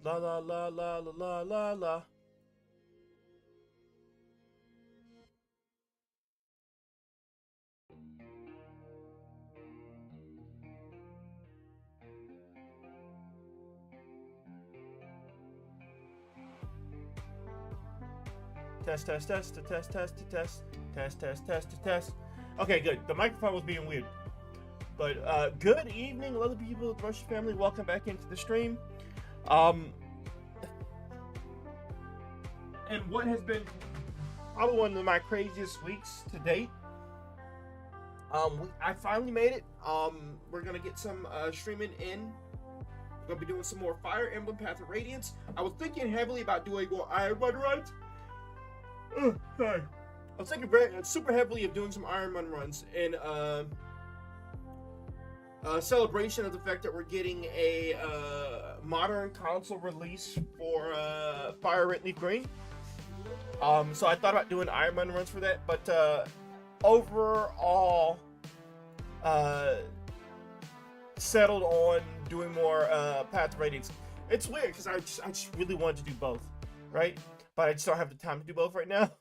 La la la la la la la la. Test, test, test, test, test, test, test, test, test, test. Okay, good. The microphone was being weird. But good evening, lovely people of the Rush family. Welcome back into the stream. And what has been probably one of my craziest weeks to date. I finally made it. We're gonna get some streaming in. We're gonna be doing some more Fire Emblem Path of Radiance. I was thinking heavily about doing more Iron Run runs. Sorry. I was thinking super heavily of doing some Iron Run runs in celebration of the fact that we're getting a modern console release for Fire Red Leaf Green. So I thought about doing Iron Man runs for that, but overall settled on doing more Path of Radiance. It's weird because I just really wanted to do both, right? But I just don't have the time to do both right now.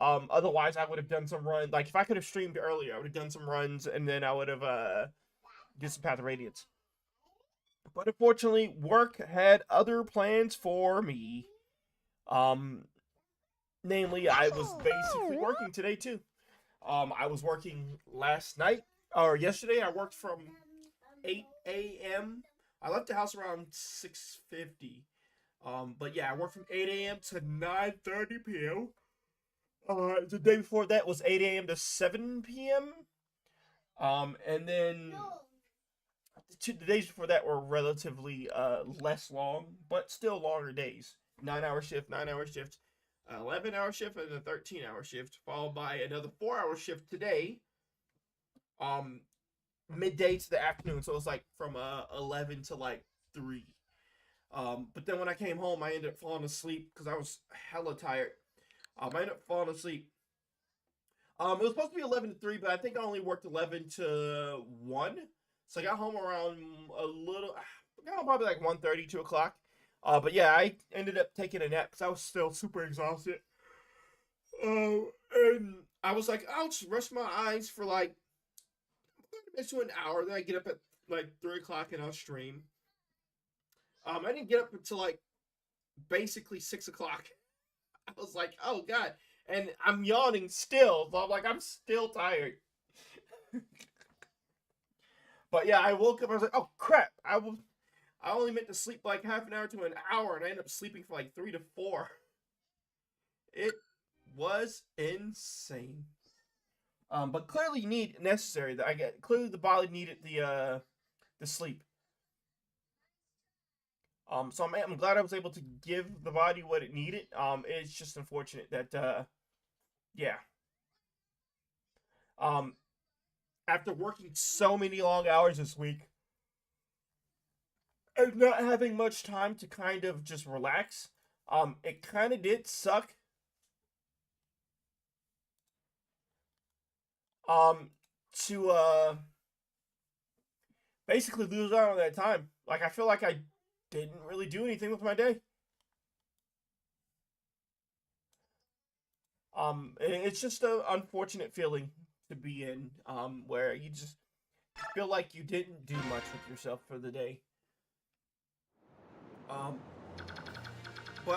Otherwise, I would have done some runs. Like if I could have streamed earlier, I would have done some runs, and then I would have did some Path of Radiance. But unfortunately, work had other plans for me. Namely, I was basically working today too. I was working last night or yesterday. I worked from 8 a.m. I left the house around 6:50. But yeah, I worked from 8 a.m. to 9:30 p.m. The day before that was 8 a.m. to 7 p.m. And then the days before that were relatively less long, but still longer days. 9-hour shift, 9-hour shift, 11-hour shift, and a 13-hour shift, followed by another 4-hour shift today. Midday to the afternoon, so it's like from 11 to like 3. But then when I came home, I ended up falling asleep because I was hella tired. I ended up falling asleep. It was supposed to be 11 to 3, but I think I only worked 11 to 1. So I got home around I got home probably like 1:30, 2 o'clock. But yeah, I ended up taking a nap because I was still super exhausted. And I was like, I'll just rest my eyes for like 30 minutes to an hour. Then I get up at like 3 o'clock and I'll stream. I didn't get up until like basically 6 o'clock. I was like, oh god. And I'm yawning still. So I'm like, I'm still tired. But yeah, I woke up. I was like, oh crap. I only meant to sleep like half an hour to an hour, and I ended up sleeping for like 3 to 4. It was insane. But clearly necessary that I get. Clearly the body needed the sleep. So I'm glad I was able to give the body what it needed. It's just unfortunate that yeah. After working so many long hours this week and not having much time to kind of just relax, it kind of did suck. To basically lose out on that time. Like I feel like I didn't really do anything with my day. It's just an unfortunate feeling to be in, where you just feel like you didn't do much with yourself for the day. But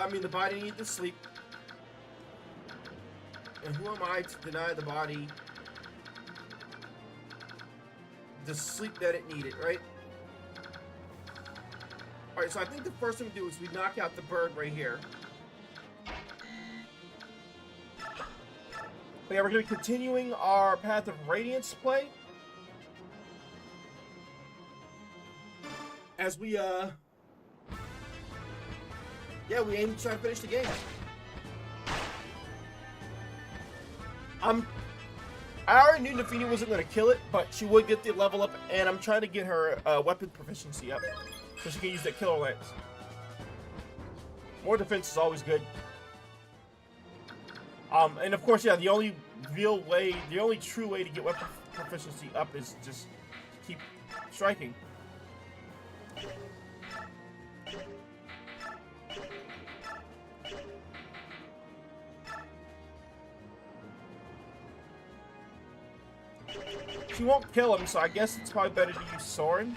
I mean, the body needs to sleep, and who am I to deny the body the sleep that it needed, right? Alright, so I think the first thing we do is we knock out the bird right here. But yeah, we're going to be continuing our Path of Radiance play. As we, yeah, we aim to try to finish the game. I already knew Nafini wasn't going to kill it, but she would get the level up, and I'm trying to get her weapon proficiency up, so she can use that killer lance. More defense is always good. And of course, yeah, the only true way to get weapon proficiency up is just to keep striking. She won't kill him, so I guess it's probably better to use Soren.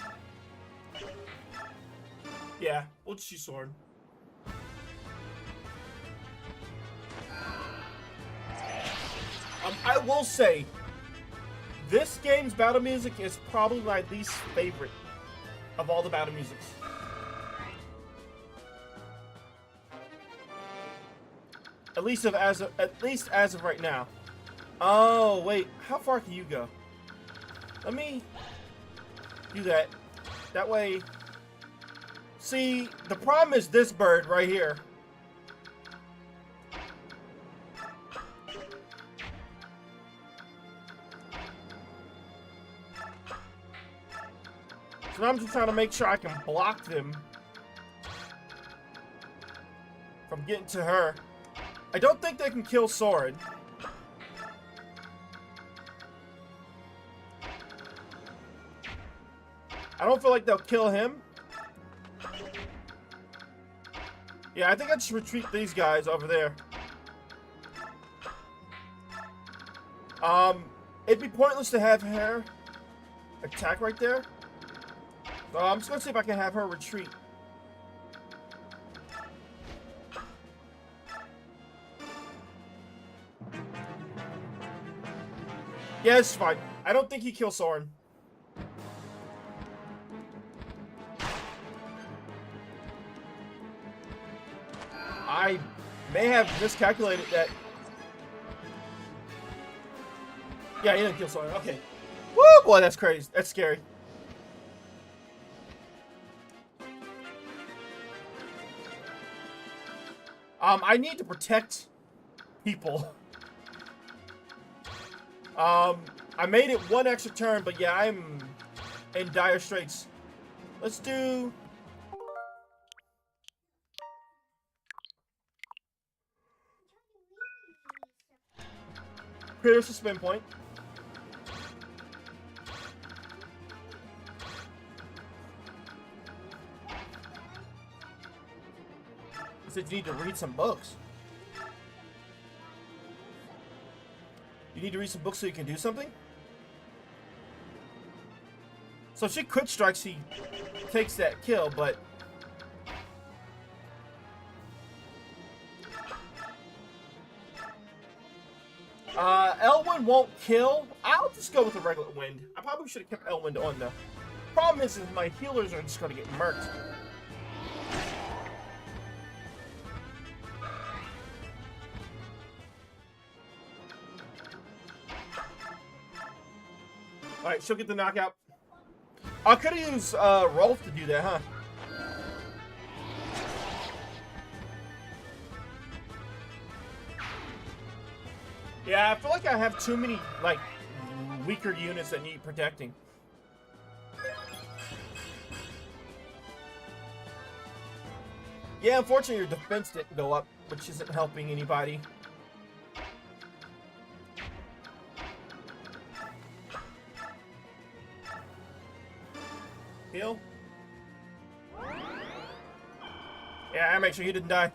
Yeah, we'll just use Soren. I will say, this game's battle music is probably my least favorite of all the battle musics. At least as of right now. Oh wait, how far can you go? Let me do that. That way. See, the problem is this bird right here. So I'm just trying to make sure I can block them from getting to her. I don't think they can kill Soren. I don't feel like they'll kill him. Yeah, I think I just retreat these guys over there. It'd be pointless to have her attack right there. So I'm just gonna see if I can have her retreat. Yeah, it's fine. I don't think he kills Soren. I may have miscalculated that. Yeah, he didn't kill Soren. Okay. Woo, boy, that's crazy. That's scary. I need to protect people. I made it one extra turn, but yeah, I'm in dire straits. Let's do... Here's the spin point. It said you need to read some books. You need to read some books so you can do something? So if she crit strikes, she takes that kill, but... Elwind won't kill. I'll just go with the regular wind. I probably should have kept Elwind on though. Problem is my healers are just going to get murked. Alright, she'll get the knockout. I could have used Rolf to do that, huh? Yeah, I feel like I have too many, like, weaker units that need protecting. Yeah, unfortunately your defense didn't go up, which isn't helping anybody. Heal. Yeah, I make sure he didn't die.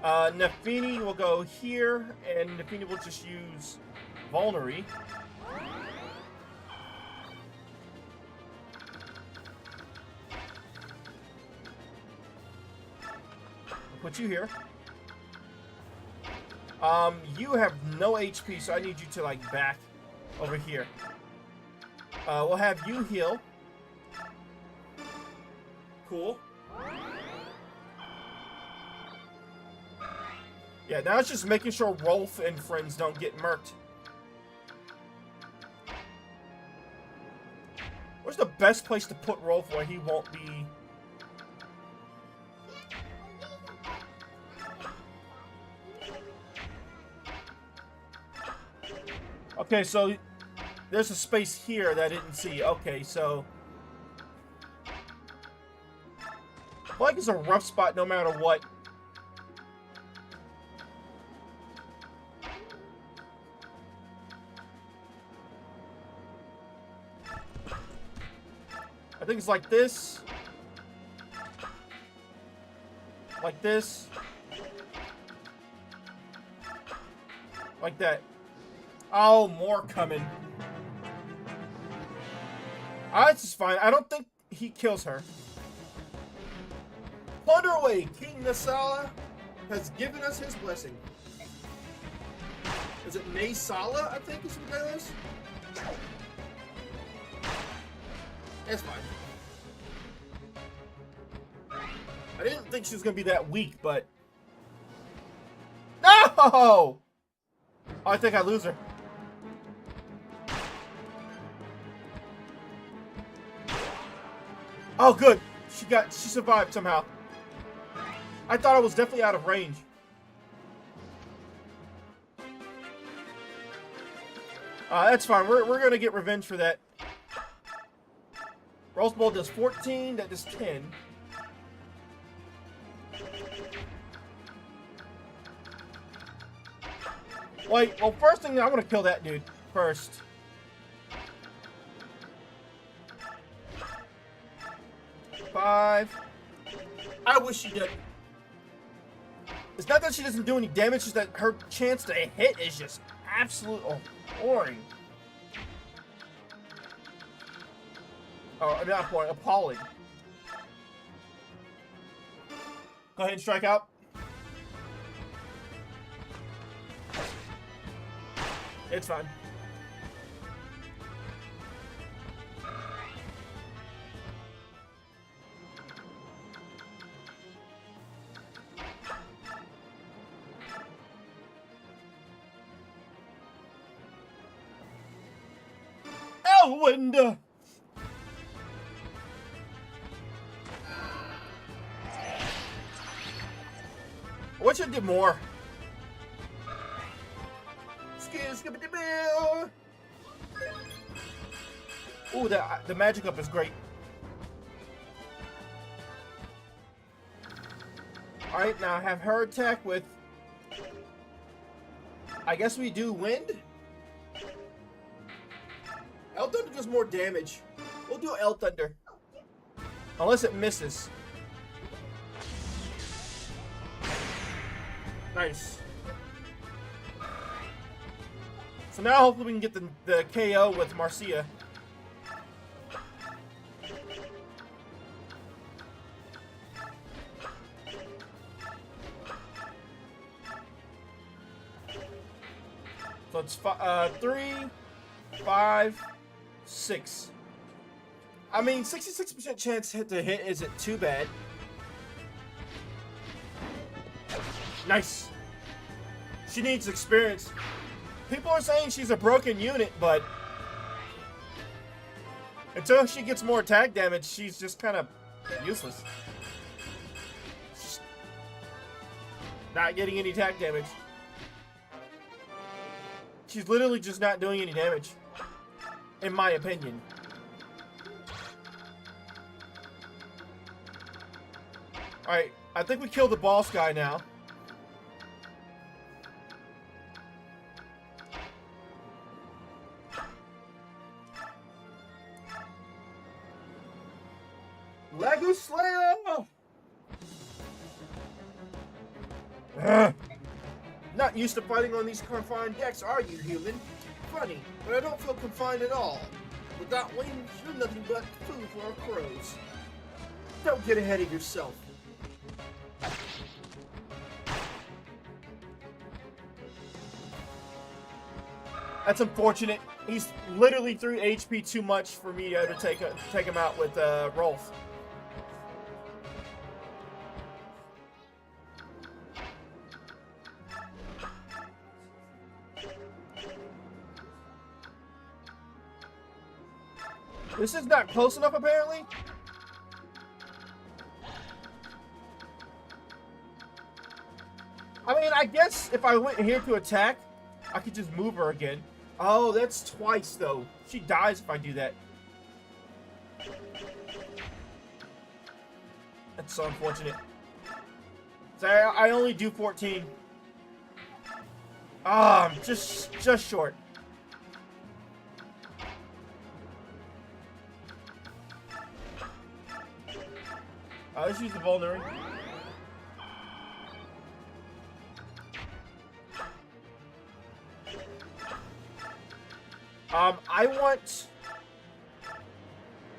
Nefini will go here, and Nefini will just use Vulnerary. I'll put you here. You have no HP, so I need you to, like, back over here. We'll have you heal. Cool. Yeah, now it's just making sure Rolf and friends don't get murked. Where's the best place to put Rolf where he won't be... Okay, so there's a space here that I didn't see. Okay, so... I feel like it's a rough spot no matter what. I think it's like this. Like this. Like that. Oh, more coming. This is fine. I don't think he kills her. Plunder away. King Nasala has given us his blessing. Is it Naysala, I think is what that is? It's fine. I didn't think she was going to be that weak, but... No! Oh, I think I lose her. Oh, good. She survived somehow. I thought I was definitely out of range. That's fine. We're going to get revenge for that. Roast Bowl does 14. That does 10. Wait, well, first thing, I want to kill that dude first. Five. I wish she did. It's not that she doesn't do any damage, it's that her chance to hit is just absolutely boring. Oh, not boring, appalling. Go ahead and strike out. It's fine. Elwind! What should do more? Ooh, the magic up is great. Alright, now have her attack with... I guess we do wind? El Thunder does more damage. We'll do El Thunder. Unless it misses. Nice. So now hopefully we can get the KO with Marcia. So it's 3, 5, 6. I mean, 66% chance to hit isn't too bad. Nice. She needs experience. People are saying she's a broken unit, but until she gets more attack damage, she's just kind of useless. She's not getting any attack damage. She's literally just not doing any damage, in my opinion. Alright, I think we killed the boss guy now. Lego Slayer! Not used to fighting on these confined decks, are you, human? Funny, but I don't feel confined at all. Without wings, you're nothing but food for our crows. Don't get ahead of yourself. That's unfortunate. He's literally 3 HP too much for me to take him out with Rolf. This is not close enough, apparently. I mean, I guess if I went here to attack, I could just move her again. Oh, that's twice, though. She dies if I do that. That's so unfortunate. So I only do 14. Ah, I'm just short. Let's use the vulnerary. I want...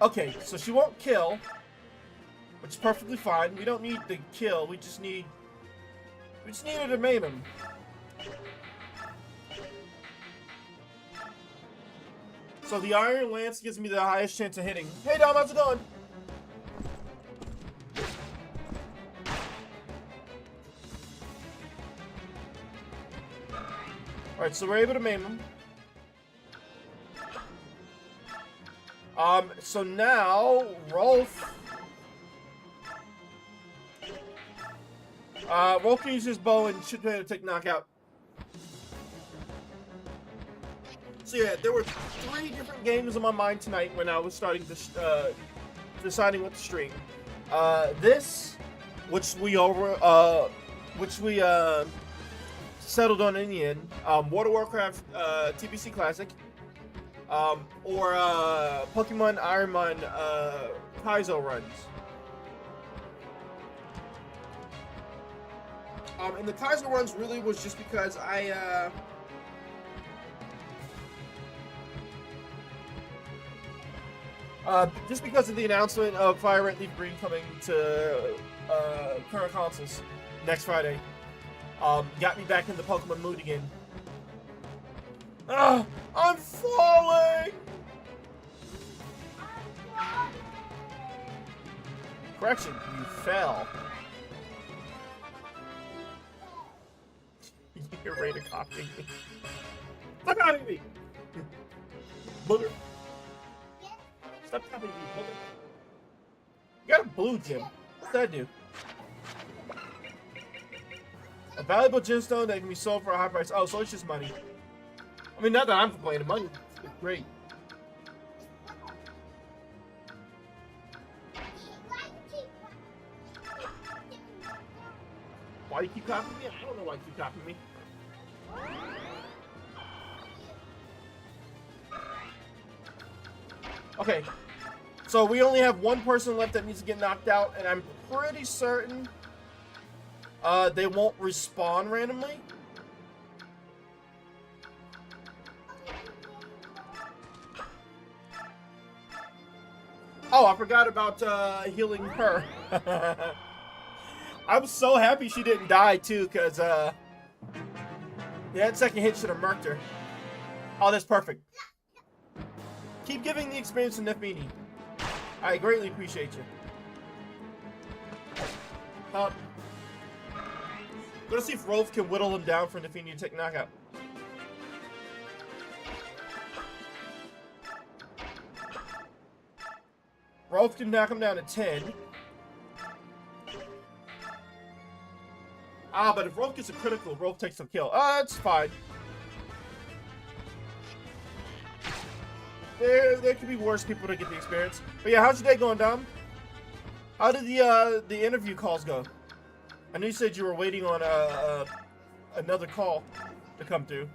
Okay, so she won't kill, which is perfectly fine. We don't need the kill, we just need her to maim him. So the Iron Lance gives me the highest chance of hitting. Hey Dom, how's it going? Alright, so we're able to maim him. So now, Rolf... Rolf can use his bow and should be able to take knockout. So yeah, there were 3 different games on my mind tonight when I was starting to, deciding what to stream. This, which we settled on in the end, World of Warcraft, TBC Classic, or, Pokemon Ironmon, Kaizo runs. And the Kaizo runs really was just because just because of the announcement of Fire Red Leaf Green coming to current consoles next Friday, got me back in the Pokemon mood again. Ah, I'm falling! Correction, you fell. You're ready to copy me. Stop copying me! Booger. Stop copying me, booger. You got a blue gem. What's that do? A valuable gemstone that can be sold for a high price. Oh, so it's just money. I mean, not that I'm complaining. Money is great. Why do you keep copying me? I don't know why you keep copying me. Okay, so we only have one person left that needs to get knocked out, and I'm pretty certain they won't respawn randomly. Oh, I forgot about healing her. I'm so happy she didn't die too, because that second hit should have murked her. Oh, that's perfect. Keep giving the experience to Nefini. I greatly appreciate you. Let's see if Rolf can whittle him down for Nefini to take knockout. Rolf can knock him down to 10. Ah, but if Rolf gets a critical, Rolf takes the kill. That's fine. There could be worse people to get the experience. But yeah, how's your day going, Dom? How did the interview calls go? I know you said you were waiting on another call to come through.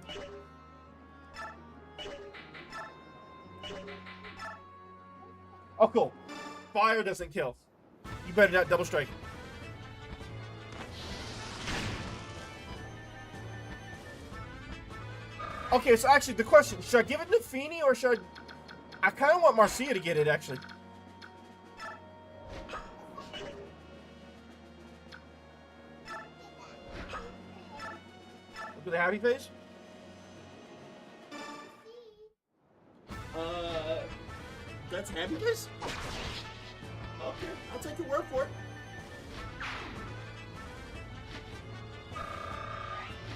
Oh, cool. Fire doesn't kill. You better not double strike. Okay, so actually the question, should I give it to Feeney or should I kind of want Marcia to get it, actually. Look at the happy face. That's happy face? Okay, I'll take your word for it.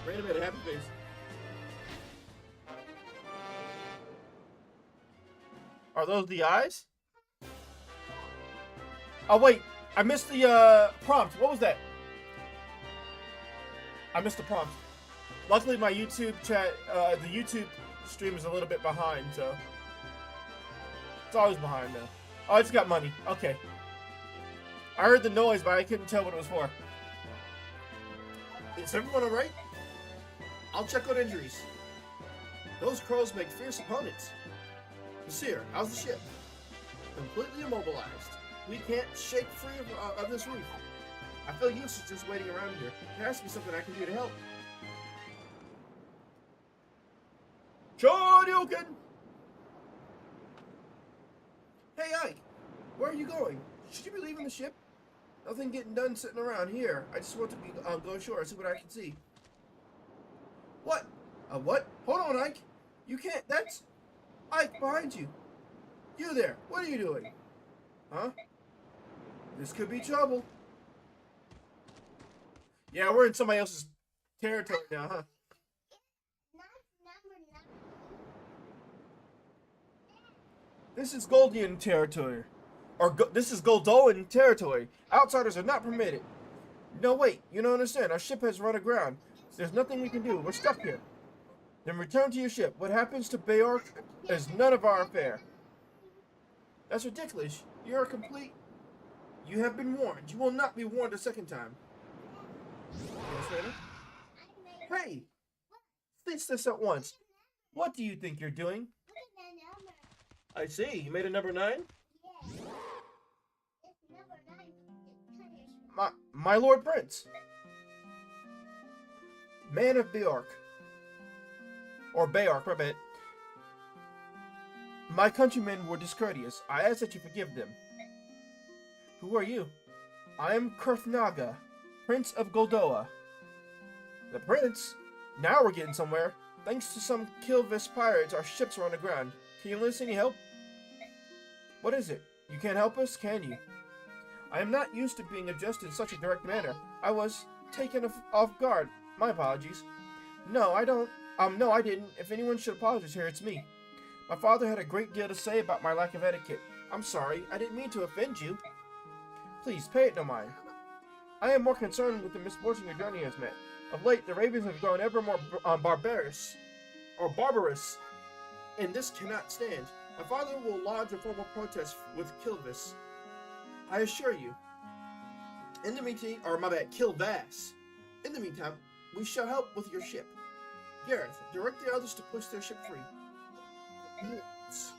Wait a minute, happy face. Are those the eyes? Oh wait, I missed the prompt. What was that? I missed the prompt. Luckily my YouTube chat, the YouTube stream is a little bit behind, so it's always behind now. Oh, I just got money. Okay. I heard the noise, but I couldn't tell what it was for. Is everyone alright? I'll check on injuries. Those crows make fierce opponents. Monsieur, how's the ship? Completely immobilized. We can't shake free of this reef. I feel useless just waiting around here. There has to be something I can do to help. Shoryuken! Hey, Ike, where are you going? Should you be leaving the ship? Nothing getting done sitting around here. I just want to go ashore and see what I can see. What? What? Hold on, Ike. You can't. That's Ike behind you. You there. What are you doing? Huh? This could be trouble. Yeah, we're in somebody else's territory now, huh? This is Goldian territory. This is Goldoan territory. Outsiders are not permitted. No, wait. You don't understand. Our ship has run aground. There's nothing we can do. We're stuck here. Then return to your ship. What happens to Bayork is none of our affair. That's ridiculous. You're a complete... You have been warned. You will not be warned a second time. Hey! Fix this at once. What do you think you're doing? I see. You made a number 9? My Lord Prince. Man of Bayork. Or Bayork, I bet. My countrymen were discourteous. I ask that you forgive them. Who are you? I am Kurthnaga, Prince of Goldoa. The Prince? Now we're getting somewhere. Thanks to some Kilvis pirates, our ships are on the ground. Can you lend us any help? What is it? You can't help us, can you? I am not used to being addressed in such a direct manner. I was taken off guard. My apologies. No, I don't. No, I didn't. If anyone should apologize here, it's me. My father had a great deal to say about my lack of etiquette. I'm sorry. I didn't mean to offend you. Please, pay it no mind. I am more concerned with the misfortune your journey has met. Of late, the ravens have grown ever more barbarous, and this cannot stand. My father will lodge a formal protest with Kilvis. I assure you. In the meantime, Kilvas. In the meantime, we shall help with your ship. Gareth, direct the others to push their ship free. Yes.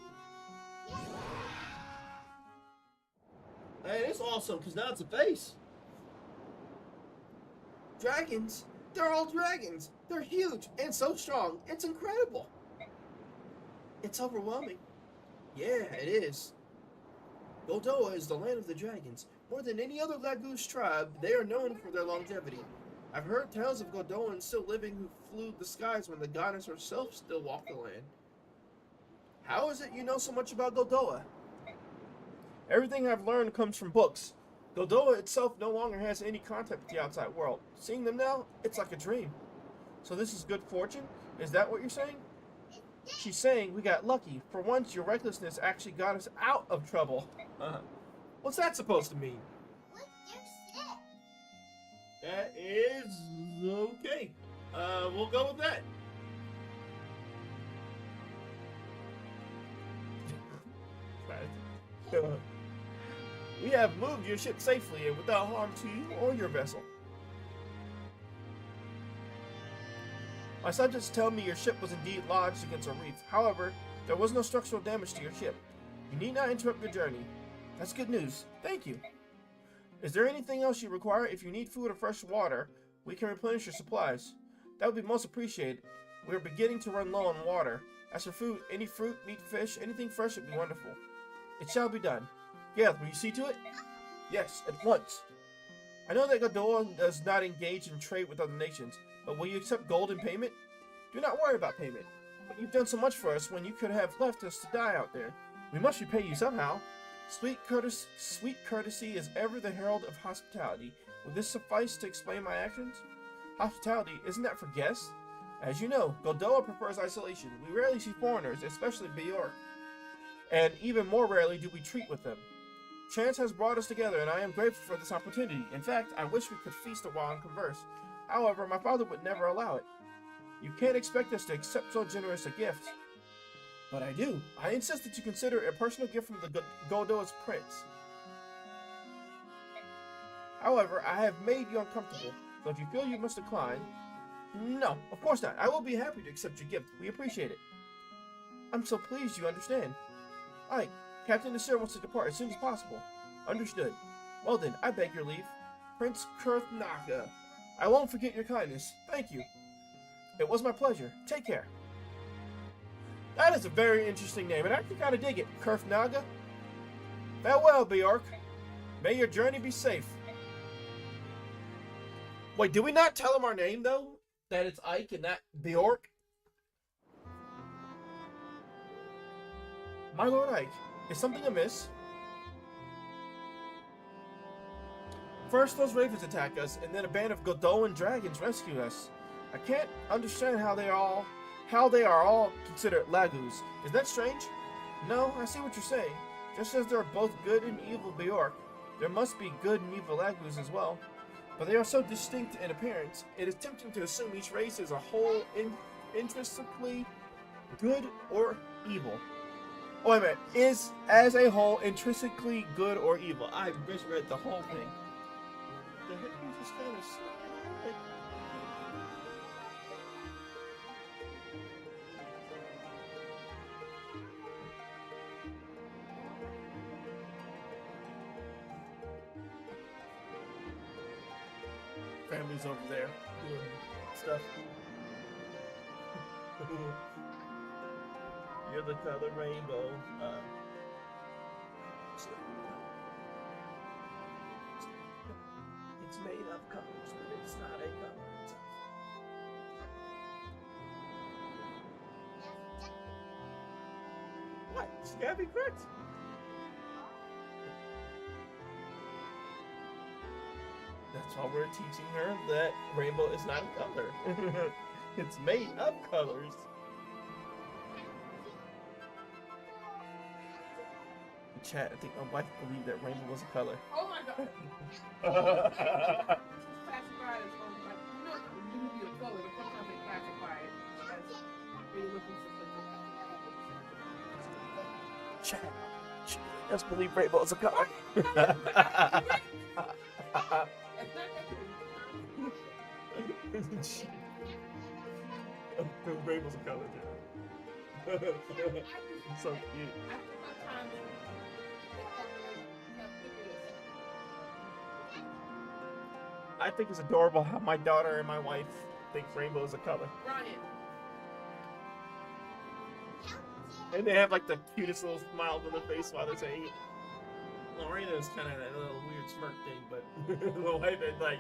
Hey, it's awesome, because now it's a base. Dragons? They're all dragons. They're huge and so strong. It's incredible. It's overwhelming. Yeah, it is. Goldoa is the land of the dragons. More than any other Laguz tribe, they are known for their longevity. I've heard tales of Goldoans still living who flew the skies when the goddess herself still walked the land. How is it you know so much about Goldoa? Everything I've learned comes from books. Goldoa itself no longer has any contact with the outside world. Seeing them now, it's like a dream. So this is good fortune? Is that what you're saying? She's saying we got lucky. For once, your recklessness actually got us out of trouble. What's that supposed to mean? That is okay. We'll go with that. We have moved your ship safely and without harm to you or your vessel. My subjects tell me your ship was indeed lodged against a reef. However, there was no structural damage to your ship. You need not interrupt your journey. That's good news. Thank you. Is there anything else you require? If you need food or fresh water, we can replenish your supplies. That would be most appreciated. We are beginning to run low on water. As for food, any fruit, meat, fish, anything fresh would be wonderful. It shall be done. Gareth, will you see to it? Yes, at once. I know that Goldoa does not engage in trade with other nations, but will you accept gold in payment? Do not worry about payment. But you've done so much for us when you could have left us to die out there. We must repay you somehow. Sweet courtesy is ever the herald of hospitality. Will this suffice to explain my actions? Hospitality, isn't that for guests? As you know, Goldoa prefers isolation. We rarely see foreigners, especially Bayork. And even more rarely do we treat with them. Chance has brought us together, and I am grateful for this opportunity. In fact, I wish we could feast a while and converse. However, my father would never allow it. You can't expect us to accept so generous a gift. But I do. I insist that you consider it a personal gift from the Goldoa's prince. However, I have made you uncomfortable, so if you feel you must decline... No, of course not. I will be happy to accept your gift. We appreciate it. I'm so pleased you understand. Ike, Captain Nasir wants to depart as soon as possible. Understood. Well then, I beg your leave. Prince Kurthnaga. I won't forget your kindness. Thank you. It was my pleasure. Take care. That is a very interesting name, and I actually kind of dig it. Kurthnaga. Farewell, Bjork. May your journey be safe. Wait, did we not tell him our name, though? That it's Ike and not Bjork? My lord Ike, is something amiss? First, those ravens attack us, and then a band of Godoan dragons rescue us. I can't understand how they are all considered lagus. Is that strange? No, I see what you're saying. Just as there are both good and evil Bjork, there must be good and evil lagus as well. But they are so distinct in appearance, it is tempting to assume each race is a whole intrinsically good or evil. Oh, wait a minute. Is as a whole intrinsically good or evil? I just read the whole thing. The heck you just kind of said? Family's over there doing stuff. You're the color rainbow. It's made of colors, but it's not a color itself. What? She gotta be correct. That's why we're teaching her that rainbow is not a color. It's made of colors. Chat, I think my wife believed that rainbow was a color. Oh my god. Classified as like, no, you can be a color, but sometimes they classify it as being looking for Chat, let's believe rainbow is a color. Rainbow's a color, dude. It's so cute. I think it's adorable how my daughter and my wife think rainbow is a color. Ryan. And they have like the cutest little smiles on their face while they're saying it. Lorena's kind of that little weird smirk thing, but the wife is like,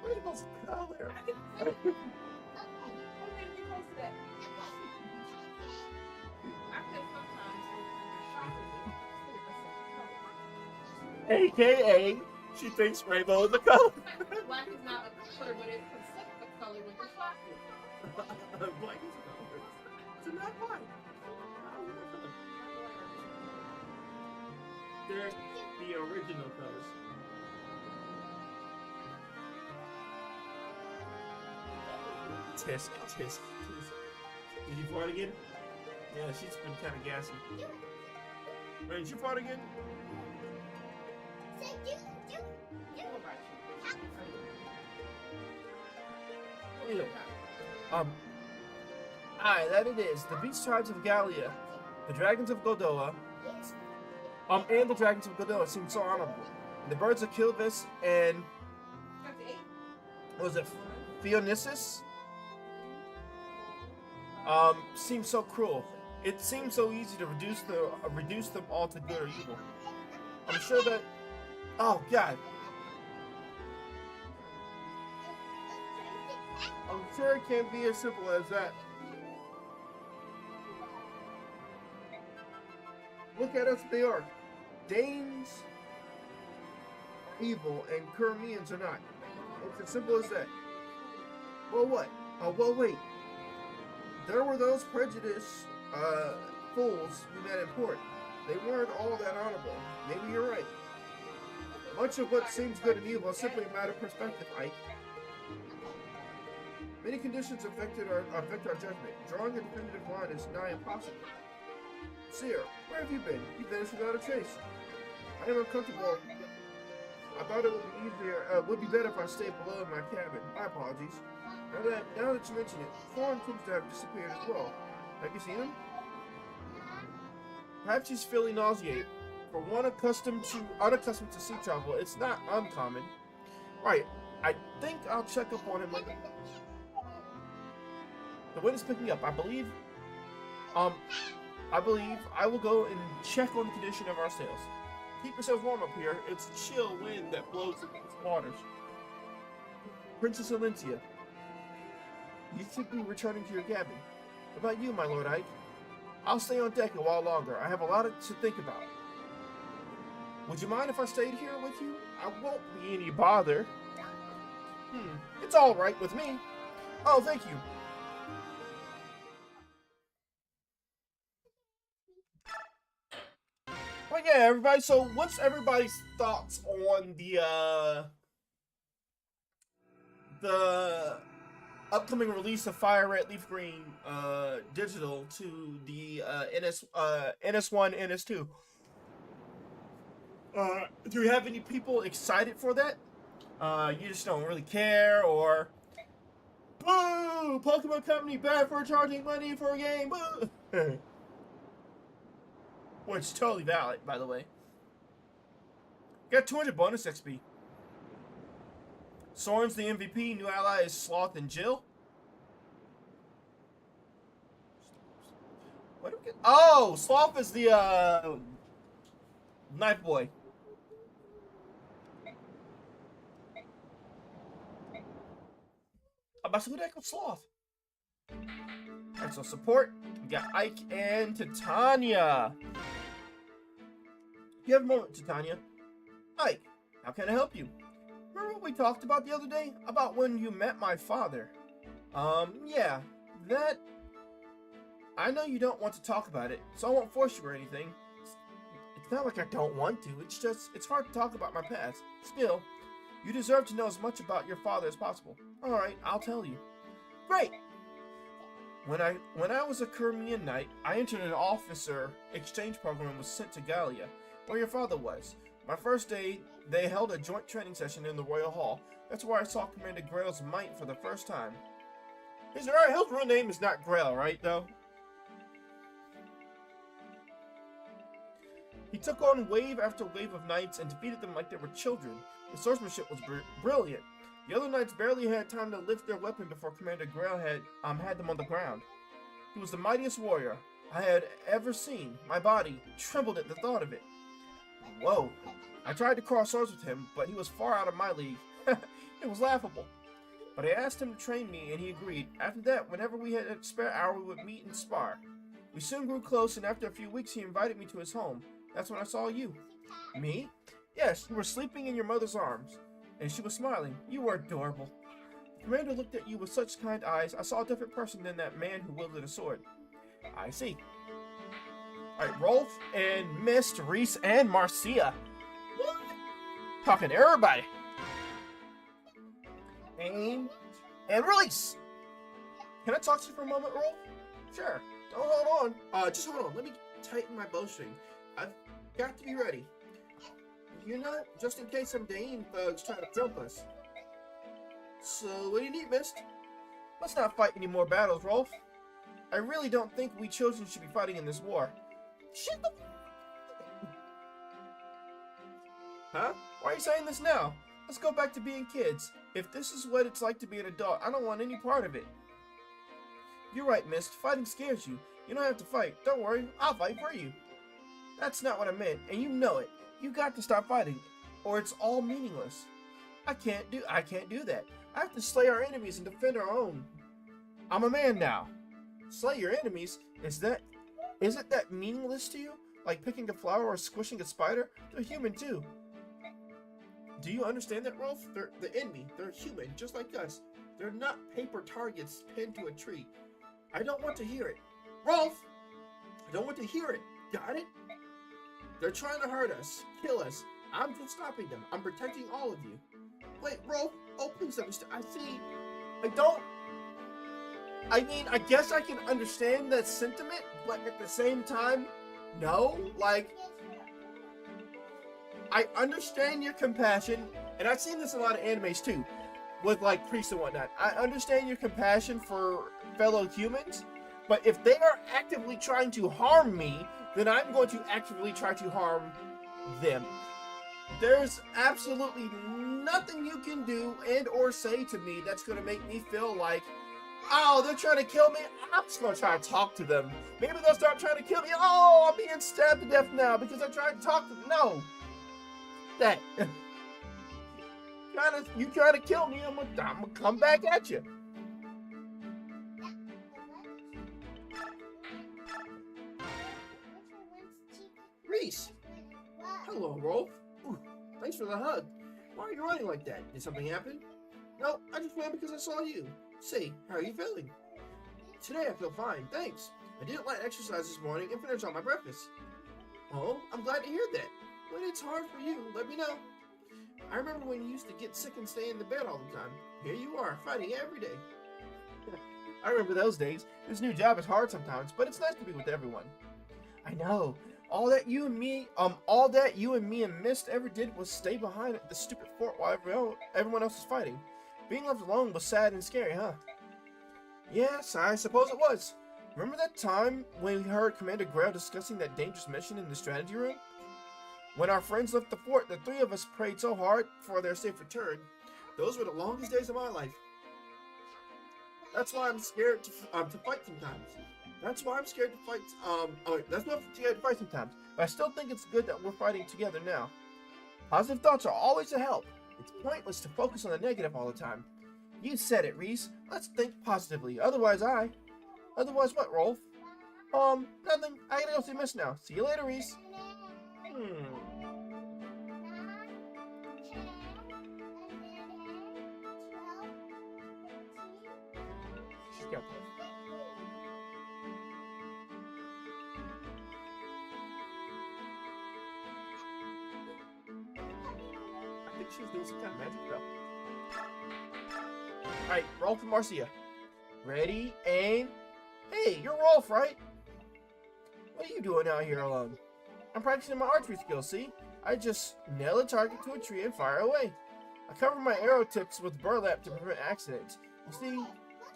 rainbow's a color. AKA, she thinks rainbow is a color. Black is not a color, but it's a color with the chocolate. Black is a color. It's not black. They're the original colors. Tisk. Did you fart again? Yeah, she's been kind of gassy. Wait, did you fart again? Aye, that it is. The beast tribes of Gallia, the dragons of Godoa, and the dragons of Godoa seem so honorable. And the birds of Kilvis and what was it, Theonisis? Seem so cruel. It seems so easy to reduce them all to good or evil. I'm sure that. Oh God. I'm sure it can't be as simple as that. Look at us, they are. Danes are evil and Kurmians are not. It's as simple as that. Well, what? Oh, well, wait. There were those prejudiced fools we met in port. They weren't all that honorable. Maybe you're right. Much of what seems good and evil is simply a matter of perspective, Ike. Many conditions affect our judgment. Drawing a definitive line is nigh impossible. Seer, where have you been? You vanished without a trace. I am uncomfortable. I thought it would be better if I stayed below in my cabin. My apologies. Now that you mention it, Thorn seems to have disappeared as well. Have you seen him? Perhaps he's feeling nauseated. For one unaccustomed to sea travel, it's not uncommon. Right, I think I'll check up on him later. The wind is picking up, I believe. I believe I will go and check on the condition of our sails. Keep yourselves warm up here. It's a chill wind that blows against the waters. Princess Alencia, you should be returning to your cabin. What about you, my Lord Ike? I'll stay on deck a while longer. I have a lot to think about. Would you mind if I stayed here with you? I won't be any bother. It's all right with me. Oh, thank you. But yeah, everybody, so what's everybody's thoughts on the upcoming release of Fire Red Leaf Green digital to the NS1, NS2? Do you have any people excited for that? You just don't really care, or boo! Pokemon Company bad for charging money for a game, boo! Which is totally valid, by the way. Got 200 bonus XP. Soren's the MVP. New ally is Sloth and Jill. What do we get? Oh, Sloth is the knife boy. I'm about to go deck with Sloth. Alright, so support. We got Ike and Titania. You have a moment, Titania. Ike, how can I help you? Remember what we talked about the other day? About when you met my father? Yeah. That... I know you don't want to talk about it, so I won't force you or anything. It's not like I don't want to, it's just, it's hard to talk about my past. Still, you deserve to know as much about your father as possible. Alright, I'll tell you. Great! When I was a Crimean knight, I entered an officer exchange program and was sent to Gallia, where your father was. My first day, they held a joint training session in the Royal Hall. That's where I saw Commander Grail's might for the first time. His real name is not Grail, right, though? He took on wave after wave of knights and defeated them like they were children. His swordsmanship was brilliant. The other knights barely had time to lift their weapon before Commander Grail had them on the ground. He was the mightiest warrior I had ever seen. My body trembled at the thought of it. Whoa. I tried to cross swords with him, but he was far out of my league. It was laughable. But I asked him to train me, and he agreed. After that, whenever we had a spare hour, we would meet and spar. We soon grew close, and after a few weeks, he invited me to his home. That's when I saw you. Me? Yes, you were sleeping in your mother's arms. And she was smiling. You were adorable. The commander looked at you with such kind eyes. I saw a different person than that man who wielded a sword. I see. Alright, Rolf and Mist, Reese, and Marcia. What? Talking to everybody. Aim and release. Can I talk to you for a moment, Rolf? Sure. Don't hold on. Just hold on. Let me tighten my bowstring. I've got to be ready. You know, just in case some Dane thugs try to jump us. So, what do you need, Mist? Let's not fight any more battles, Rolf. I really don't think we children should be fighting in this war. Shit the... Huh? Why are you saying this now? Let's go back to being kids. If this is what it's like to be an adult, I don't want any part of it. You're right, Mist. Fighting scares you. You don't have to fight. Don't worry. I'll fight for you. That's not what I meant, and you know it. You got to stop fighting, or it's all meaningless. I can't do that. I have to slay our enemies and defend our own. I'm a man now. Slay your enemies? Isn't that meaningless to you? Like picking a flower or squishing a spider? They're human too. Do you understand that, Rolf? They're the enemy. They're human, just like us. They're not paper targets pinned to a tree. I don't want to hear it. Rolf! I don't want to hear it. Got it? They're trying to hurt us, kill us. I'm just stopping them. I'm protecting all of you. Wait, Rolf. Oh, please understand. I guess I can understand that sentiment, but at the same time, no. Like, I understand your compassion, and I've seen this in a lot of animes too, with like priests and whatnot. I understand your compassion for fellow humans, but if they are actively trying to harm me, then I'm going to actively try to harm them. There's absolutely nothing you can do and or say to me that's going to make me feel like, Oh, they're trying to kill me. I'm just gonna try to talk to them. Maybe they'll start trying to kill me. Oh, I'm being stabbed to death now because I tried to talk to them. No, that you trying to kill me? I'm gonna come back at you. Reese. Hello, Rolf. Ooh, thanks for the hug. Why are you running like that? Did something happen? No, I just ran because I saw you. Say, how are you feeling? Today I feel fine, thanks. I did light exercise this morning and finished all my breakfast. Oh, I'm glad to hear that. When it's hard for you, let me know. I remember when you used to get sick and stay in the bed all the time. Here you are, fighting every day. I remember those days. This new job is hard sometimes, but it's nice to be with everyone. I know. All that you and me and Mist ever did was stay behind at the stupid fort while everyone else was fighting. Being left alone was sad and scary, huh? Yes, I suppose it was. Remember that time when we heard Commander Grail discussing that dangerous mission in the strategy room? When our friends left the fort, the three of us prayed so hard for their safe return. Those were the longest days of my life. That's why I'm scared to fight sometimes. That's why I'm scared to fight. That's not scared to fight sometimes. But I still think it's good that we're fighting together now. Positive thoughts are always a help. It's pointless to focus on the negative all the time. You said it, Reese. Let's think positively. Otherwise what, Rolf? Nothing. I gotta go see Miss now. See you later, Reese. She's got this. I think she's doing some kind of magic spell. Alright, Rolf and Marcia. Ready, aim. Hey, you're Rolf, right? What are you doing out here alone? I'm practicing my archery skills, see? I just nail a target to a tree and fire away. I cover my arrow tips with burlap to prevent accidents. You see,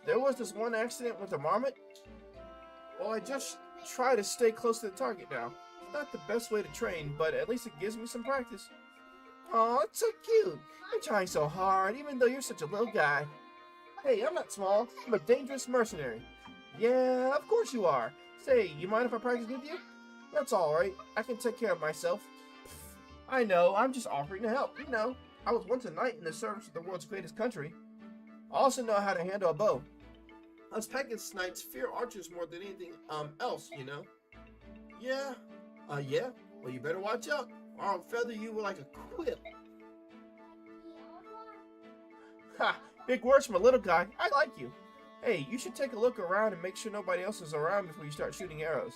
there was this one accident with a marmot. Well, I just try to stay close to the target now. It's not the best way to train, but at least it gives me some practice. Aw, it's so cute. You're trying so hard, even though you're such a little guy. Hey, I'm not small. I'm a dangerous mercenary. Yeah, of course you are. Say, you mind if I practice with you? That's alright. I can take care of myself. I know, I'm just offering to help. You know, I was once a knight in the service of the world's greatest country. I also know how to handle a bow. Us Pegasus knights fear archers more than anything else, you know. Yeah? Yeah? Well, you better watch out, or I'll feather you like a quip. Ha! Big words from a little guy. I like you. Hey, you should take a look around and make sure nobody else is around before you start shooting arrows.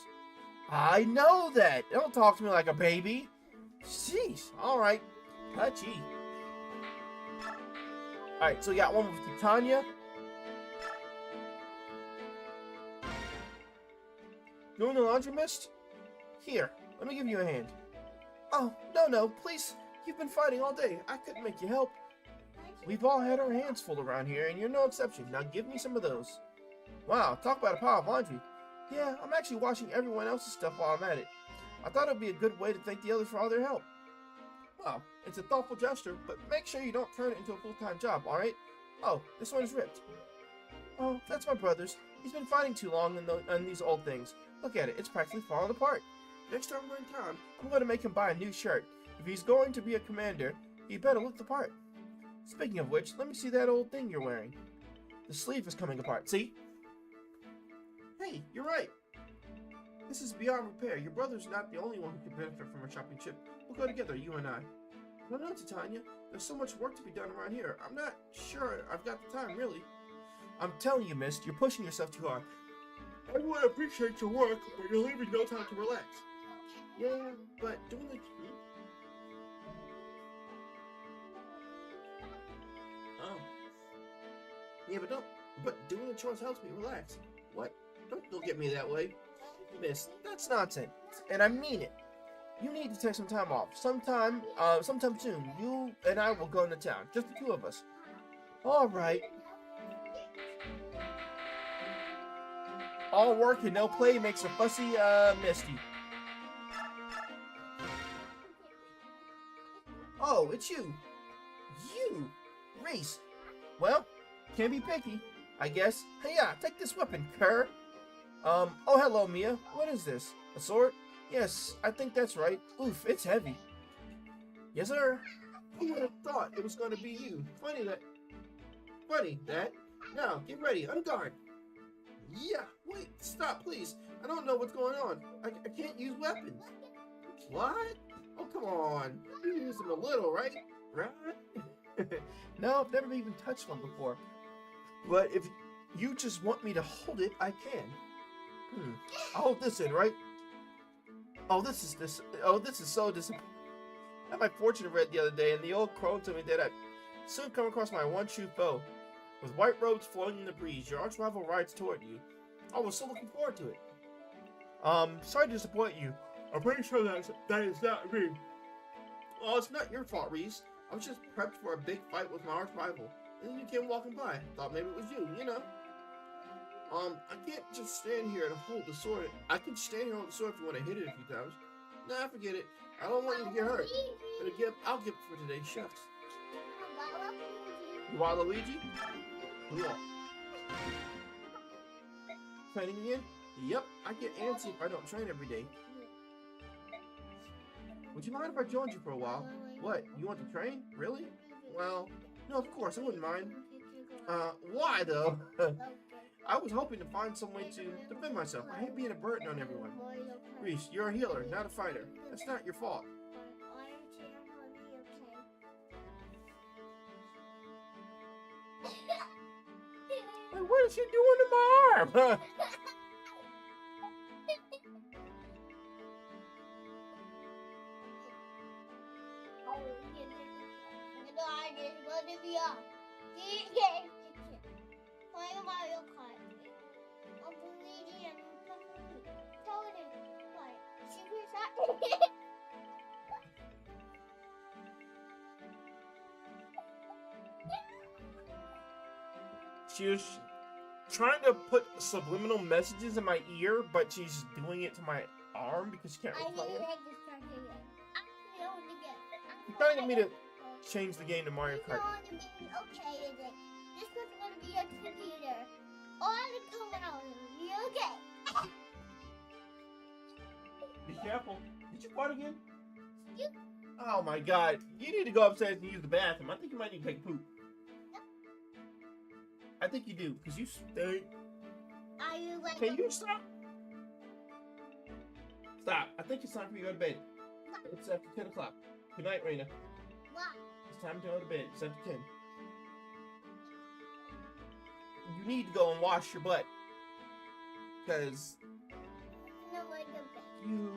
I know that. Don't talk to me like a baby. Jeez. Alright. Touchy. Alright, so we got one with Titania. Doing the laundry, Mist? Here, let me give you a hand. Oh, no, please. You've been fighting all day. I couldn't make you help. We've all had our hands full around here, and you're no exception. Now give me some of those. Wow, talk about a pile of laundry. Yeah, I'm actually washing everyone else's stuff while I'm at it. I thought it would be a good way to thank the others for all their help. Well, it's a thoughtful gesture, but make sure you don't turn it into a full-time job, alright? Oh, this one is ripped. Oh, that's my brother's. He's been fighting too long on these old things. Look at it, it's practically falling apart. Next time we're in town, I'm going to make him buy a new shirt. If he's going to be a commander, he better look the part. Speaking of which, let me see that old thing you're wearing. The sleeve is coming apart, see? Hey, you're right. This is beyond repair. Your brother's not the only one who can benefit from a shopping trip. We'll go together, you and I. No, Titania. There's so much work to be done around here. I'm not sure I've got the time, really. I'm telling you, Mist, you're pushing yourself too hard. Everyone appreciates your work, but you're leaving no time to relax. Yeah, but doing the... Oh. Yeah, but doing the chores helps me relax. What? Don't get me that way. Miss, that's nonsense. And I mean it. You need to take some time off. Sometime soon, you and I will go into town. Just the two of us. Alright. All work and no play makes a fussy, Misty. Oh, it's you. You! Reese. Well, can't be picky. I guess. Hey, yeah, take this weapon, cur. Oh, hello, Mia. What is this? A sword? Yes, I think that's right. Oof, it's heavy. Yes, sir. Who would have thought it was going to be you? Funny that. Now, get ready. On guard. Yeah, wait, stop, please. I don't know what's going on. I can't use weapons. What? Oh, come on. You use them a little, right? Right? No, I've never even touched one before. But if you just want me to hold it, I can. I'll hold this in, right? Oh, this is so disappointing. I had my fortune read the other day, and the old crone told me that I'd soon come across my one-true foe. With white robes flowing in the breeze, your arch-rival rides toward you. I was so looking forward to it. Sorry to disappoint you. I'm pretty sure that is not me. Well, it's not your fault, Reese. I was just prepped for a big fight with my arch-rival. And then you came walking by. Thought maybe it was you, you know. I can't just stand here and hold the sword. I can stand here and hold the sword if you want to hit it a few times. Nah, forget it. I don't want you to get hurt. But I'll give it for today. Shucks. You want Luigi? Cool. Training again? Yep, I get antsy if I don't train every day. Would you mind if I joined you for a while? What, you want to train? Really? Well, no, of course, I wouldn't mind. Why though? I was hoping to find some way to defend myself. I hate being a burden on everyone. Reese, you're a healer, not a fighter. That's not your fault. Like, what is she doing to my arm? She was trying to put subliminal messages in my ear, but she's doing it to my arm because she can't really play it. You're trying to get me to change the game to Mario Kart. This was going to be a computer. All the commonality, okay? Be careful. Did you fart again? Oh my god. You need to go upstairs and use the bathroom. I think you might need to take a poop. I think you do, because you stink. Are you like Can you stop? Stop. I think it's time for you to go to bed. It's after 10 o'clock. Good night, Raina. What? It's time to go to bed. It's after 10. You need to go and wash your butt. Because No, like a bed. you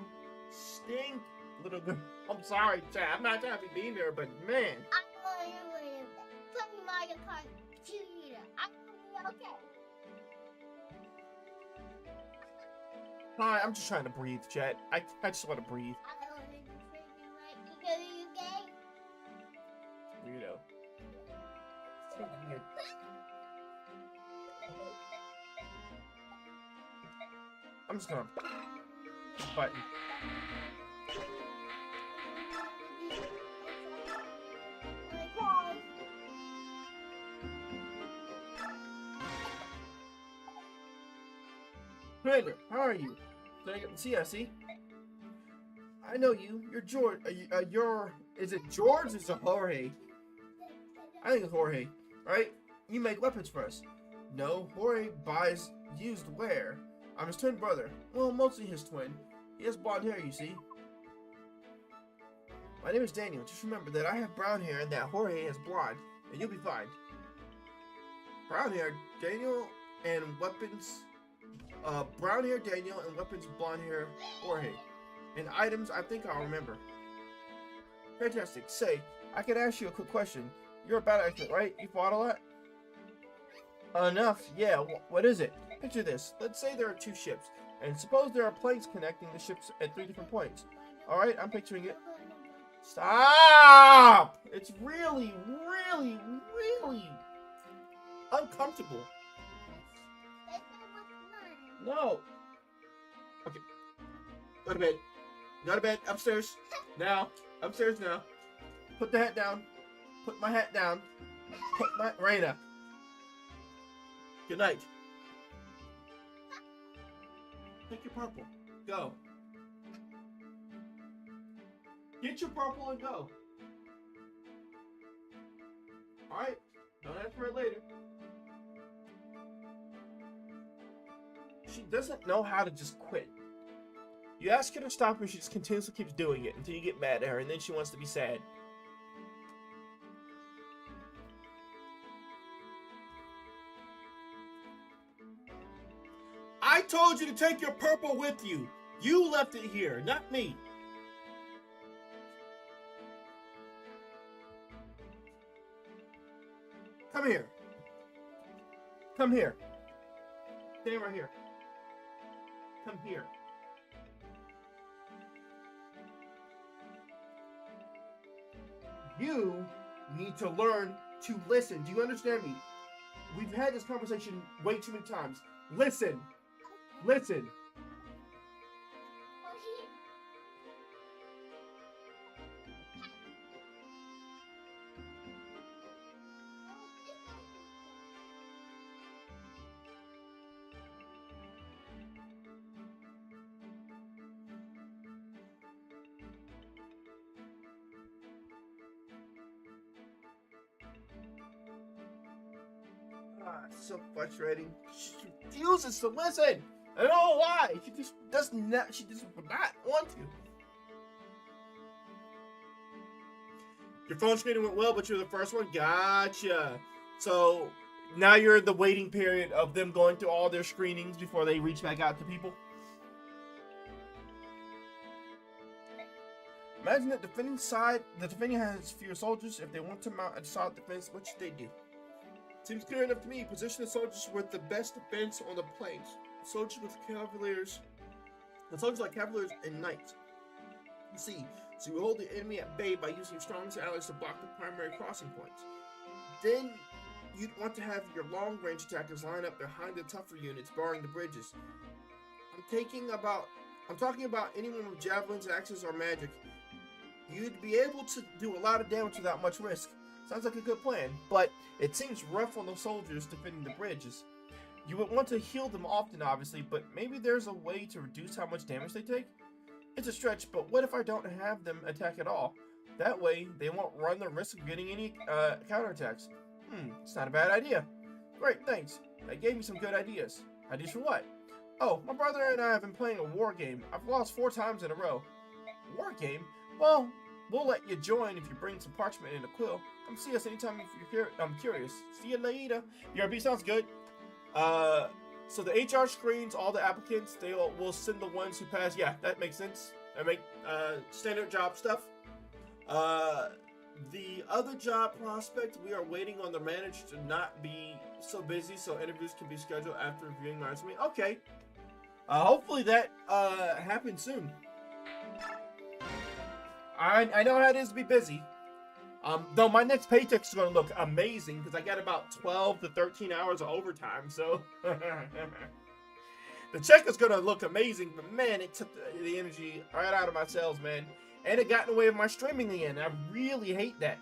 stink, little girl. I'm sorry, Chad. I'm not trying to be mean there, but man. I'm going to go to bed. Tell me Mario Kart computer. I'm going to be okay. Hi, I'm just trying to breathe, Chad. I just want to breathe. I don't want to be freaking like because you gay. Weirdo. So weird. I'm just gonna button. Commander, how are you? Did I get to see? I know you. You're George. Is it George or is it Jorge? I think it's Jorge, right? You make weapons for us. No, Jorge buys used wear. I'm his twin brother. Well, mostly his twin. He has blonde hair, you see. My name is Daniel. Just remember that I have brown hair and that Jorge has blonde, and you'll be fine. Brown hair, Daniel, and weapons. Brown hair, Daniel, and weapons, blonde hair, Jorge. And items, I think I'll remember. Fantastic. Say, I could ask you a quick question. You're a bad actor, right? You fought a lot? Enough. Yeah, what is it? Picture this. Let's say there are two ships, and suppose there are planks connecting the ships at 3 different points. Alright, I'm picturing it. Stop! It's really, really, really uncomfortable. No. Okay. Go to bed. Go to bed. Upstairs. Now. Upstairs now. Put the hat down. Put my hat down. Put my... Raina. Good night. Take your purple. Go. Get your purple and go. Alright. Don't ask for it later. She doesn't know how to just quit. You ask her to stop and she just continuously keeps doing it until you get mad at her and then she wants to be sad. I told you to take your purple with you. You left it here, not me. Come here. Come here. Stay right here. Come here. You need to learn to listen. Do you understand me? We've had this conversation way too many times. Listen. Listen. So frustrating. She refuses to listen. I don't know why. She just does not. She just would not want to. Your phone screening went well, but you're the first one. Gotcha. So now you're in the waiting period of them going through all their screenings before they reach back out to people. Imagine that the defending has fewer soldiers. If they want to mount a solid defense, what should they do? Seems clear enough to me. Position the soldiers with the best defense on the plains. Soldiers with cavaliers. The soldiers like cavaliers and knights. You see, so you hold the enemy at bay by using your strongest allies to block the primary crossing points. Then you'd want to have your long-range attackers line up behind the tougher units, barring the bridges. I'm talking about anyone with javelins, axes, or magic. You'd be able to do a lot of damage without much risk. Sounds like a good plan, but it seems rough on the soldiers defending the bridges. You would want to heal them often, obviously, but maybe there's a way to reduce how much damage they take? It's a stretch, but what if I don't have them attack at all? That way, they won't run the risk of getting any counterattacks. It's not a bad idea. Great, thanks. That gave me some good ideas. Ideas for what? Oh, my brother and I have been playing a war game. I've lost 4 times in a row. War game? Well, we'll let you join if you bring some parchment and a quill. Come see us anytime if you're curious. See you later. BRB sounds good. So the HR screens all the applicants. They will send the ones who pass. Yeah, that makes sense. I make standard job stuff. The other job prospect, we are waiting on the manager to not be so busy, so interviews can be scheduled after reviewing my resume. Okay. Hopefully that happens soon. I know how it is to be busy. Though my next paycheck is going to look amazing because I got about 12 to 13 hours of overtime, so the check is going to look amazing, but man, it took the energy right out of my sales, man. And it got in the way of my streaming again. I really hate that.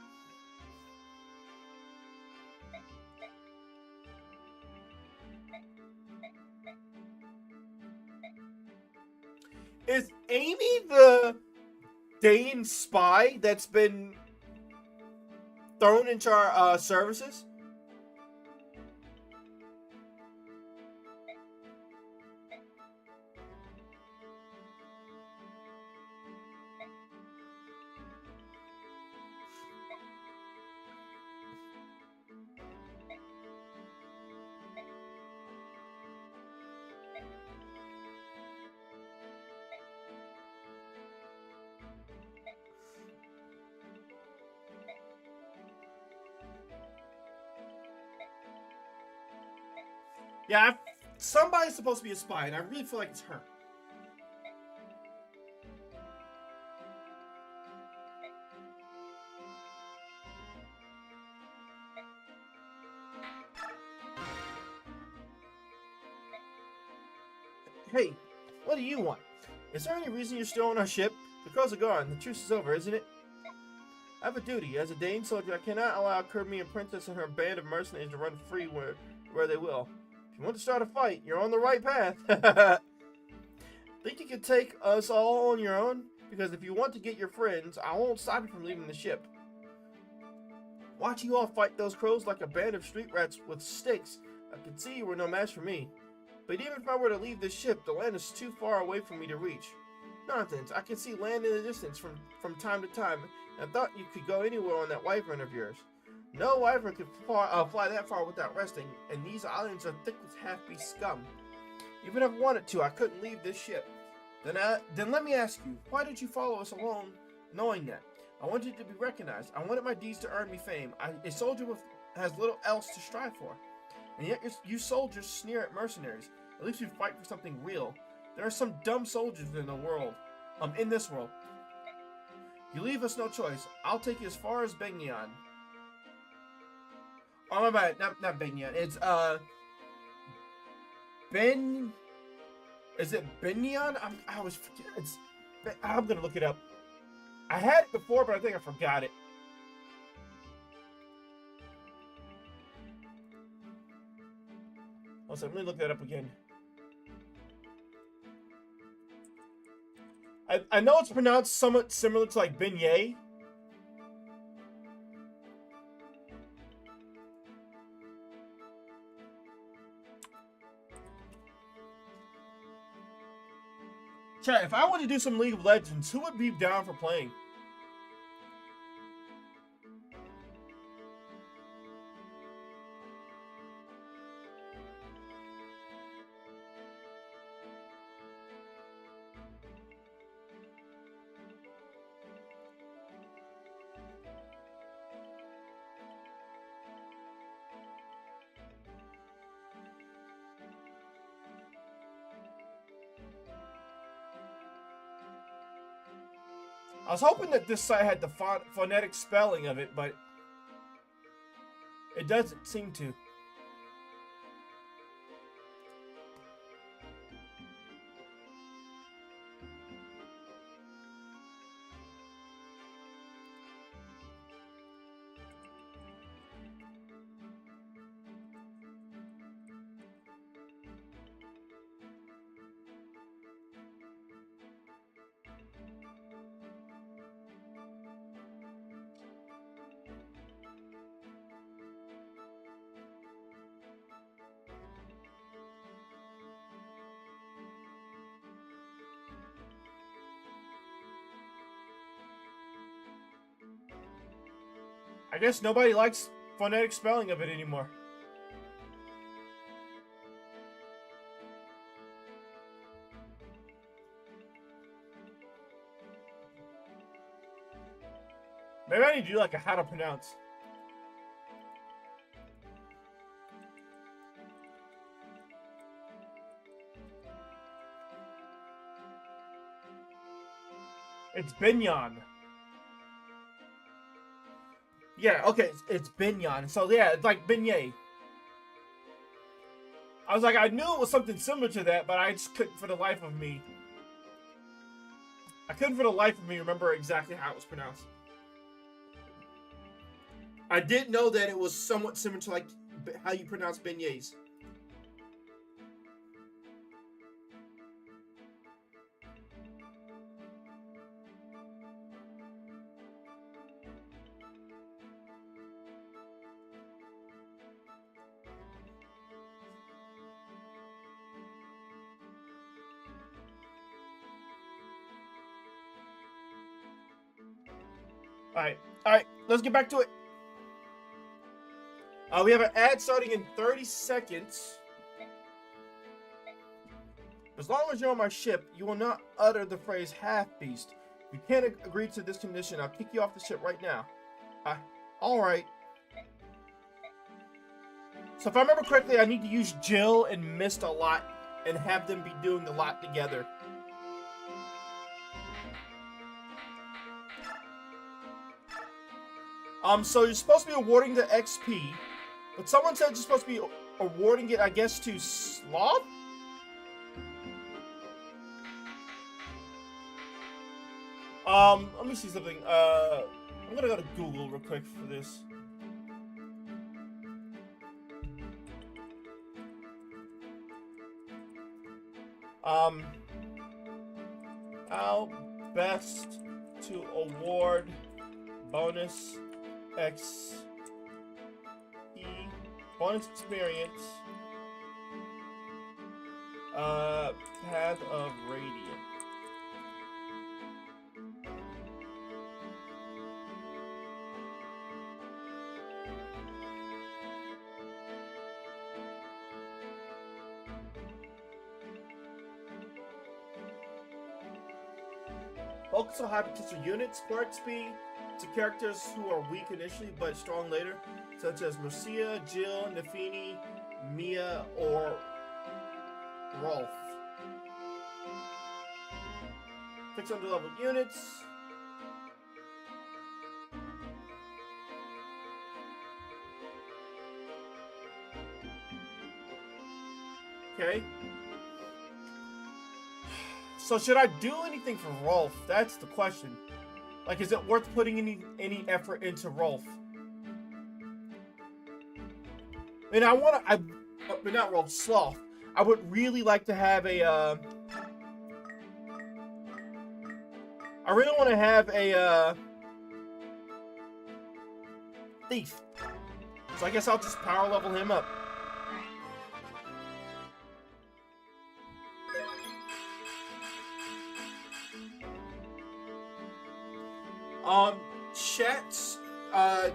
Is Amy the Dane spy that's been thrown into our services? Yeah, somebody's supposed to be a spy, and I really feel like it's her. Hey, what do you want? Is there any reason you're still on our ship? The crows are gone. The truce is over, isn't it? I have a duty. As a Dane soldier, I cannot allow Kirby and Princess and her band of mercenaries to run free where they will. If you want to start a fight, you're on the right path. Think you can take us all on your own? Because if you want to get your friends, I won't stop you from leaving the ship. Watching you all fight those crows like a band of street rats with sticks, I could see you were no match for me. But even if I were to leave this ship, the land is too far away for me to reach. Nonsense, I can see land in the distance from time to time, and I thought you could go anywhere on that wyvern of yours. No wyvern could fly that far without resting, and these islands are thick with half-beast scum. Even if I wanted to, I couldn't leave this ship. Then let me ask you, why did you follow us alone, knowing that? I wanted to be recognized. I wanted my deeds to earn me fame. A soldier has little else to strive for. And yet you soldiers sneer at mercenaries. At least you fight for something real. There are some dumb soldiers in the world. In this world. You leave us no choice. I'll take you as far as Bengian. Oh my bad, not Bengian. It's Is it Bengian? I always forget. I'm gonna look it up. I had it before, but I think I forgot it. Also, let me look that up again. I know it's pronounced somewhat similar to like beignet. Chat, if I want to do some League of Legends, who would be down for playing? I was hoping that this site had the phonetic spelling of it, but it doesn't seem to. I guess nobody likes phonetic spelling of it anymore. Maybe I need to do like a how to pronounce. It's Binyan. Yeah, okay, it's Binyan. So yeah, it's like beignet. I was like, I knew it was something similar to that, but I just couldn't for the life of me. I couldn't for the life of me remember exactly how it was pronounced. I did know that it was somewhat similar to like how you pronounce beignets. Alright, let's get back to it. We have an ad starting in 30 seconds. As long as you're on my ship, you will not utter the phrase half-beast. If you can't agree to this condition, I'll kick you off the ship right now. Alright. So if I remember correctly, I need to use Jill and Mist a lot and have them be doing a lot together. So you're supposed to be awarding the XP, but someone said you're supposed to be awarding it, I guess, to Sloth? Let me see something. I'm gonna go to Google real quick for this. How best to award bonus X bonus experience. Path of Radiance. Focus on high potential units. For XP to characters who are weak initially but strong later, such as Marcia, Jill, Nafini, Mia, or Rolf. 600 level units. Okay. So should I do anything for Rolf? That's the question. Like, is it worth putting any effort into Rolf? And I want to, but not Rolf, Sloth. I would really like to have a, I really want to have a, Thief. So I guess I'll just power level him up. Chat,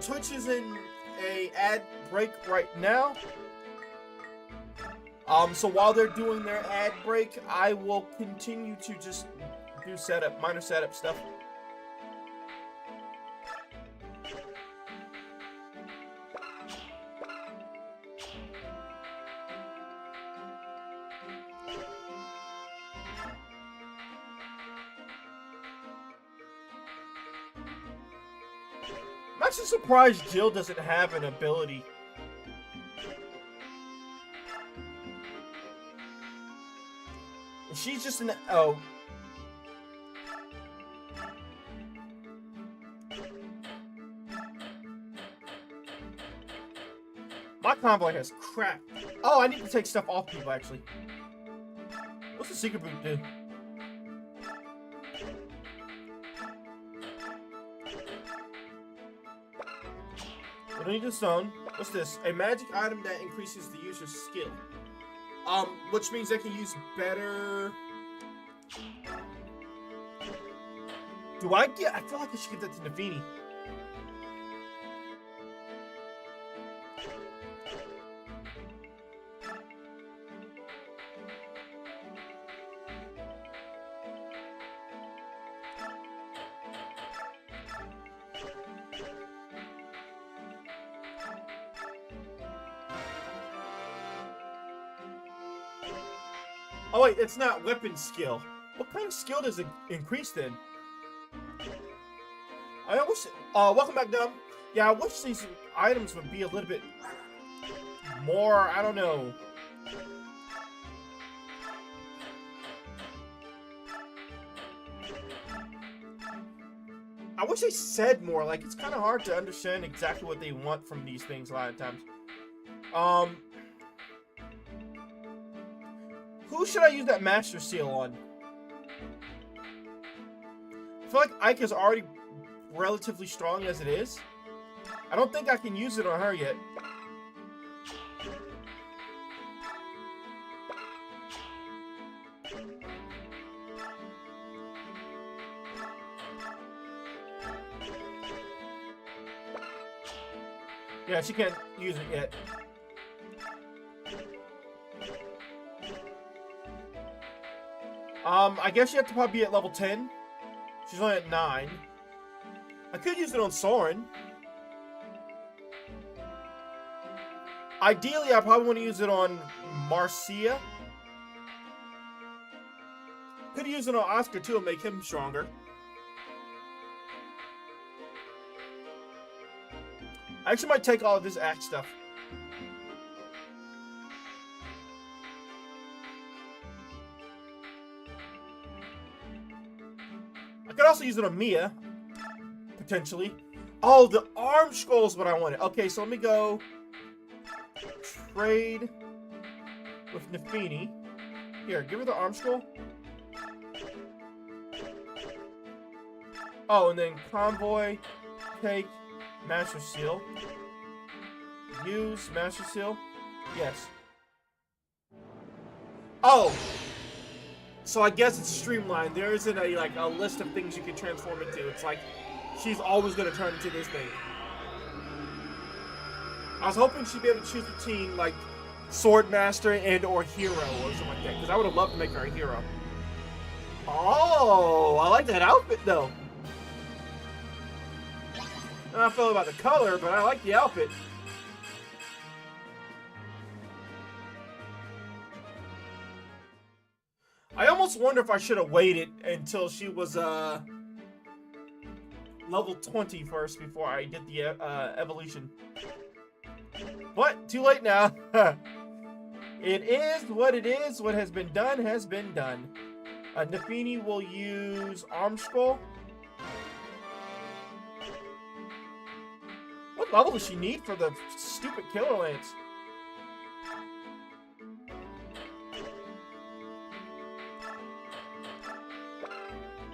Twitch is in a ad break right now. So while they're doing their ad break, I will continue to just do minor setup stuff. I'm actually surprised Jill doesn't have an ability. She's just an... Oh. My convoy has crap. Oh, I need to take stuff off people, actually. What's the secret boot do? We don't need the stone. What's this? A magic item that increases the user's skill. Which means they can use better... Do I get... I feel like I should get that to Navini. Oh wait, it's not weapon skill. What kind of skill does it increase then? I wish... welcome back, Dumb. Yeah, I wish these items would be a little bit more, I don't know. I wish they said more. Like, it's kind of hard to understand exactly what they want from these things a lot of times. Who should I use that Master Seal on? I feel like Ike is already relatively strong as it is. I don't think I can use it on her yet. Yeah, she can't use it yet. I guess you have to probably be at level 10. She's only at 9. I could use it on Soren. Ideally, I probably want to use it on Marcia. Could use it on Oscar too and make him stronger. I actually might take all of his axe stuff. I could also use it on Mia, potentially. Oh, the arm scroll is what I wanted. Okay, so let me go trade with Nafini. Here, give her the arm scroll. Oh, and then convoy, take, master seal. Use master seal. Yes. Oh! So I guess it's streamlined. There isn't a list of things you can transform into. It's like she's always gonna turn into this thing. I was hoping she'd be able to choose between like Swordmaster and or Hero or something like that, because I would have loved to make her a hero. Oh, I like that outfit though. I don't feel about the color, but I like the outfit. I almost wonder if I should have waited until she was level 20 first before I did the evolution. But too late now. It is what it is. What has been done has been done. Nafini will use Arm Scroll. What level does she need for the stupid Killer Lance?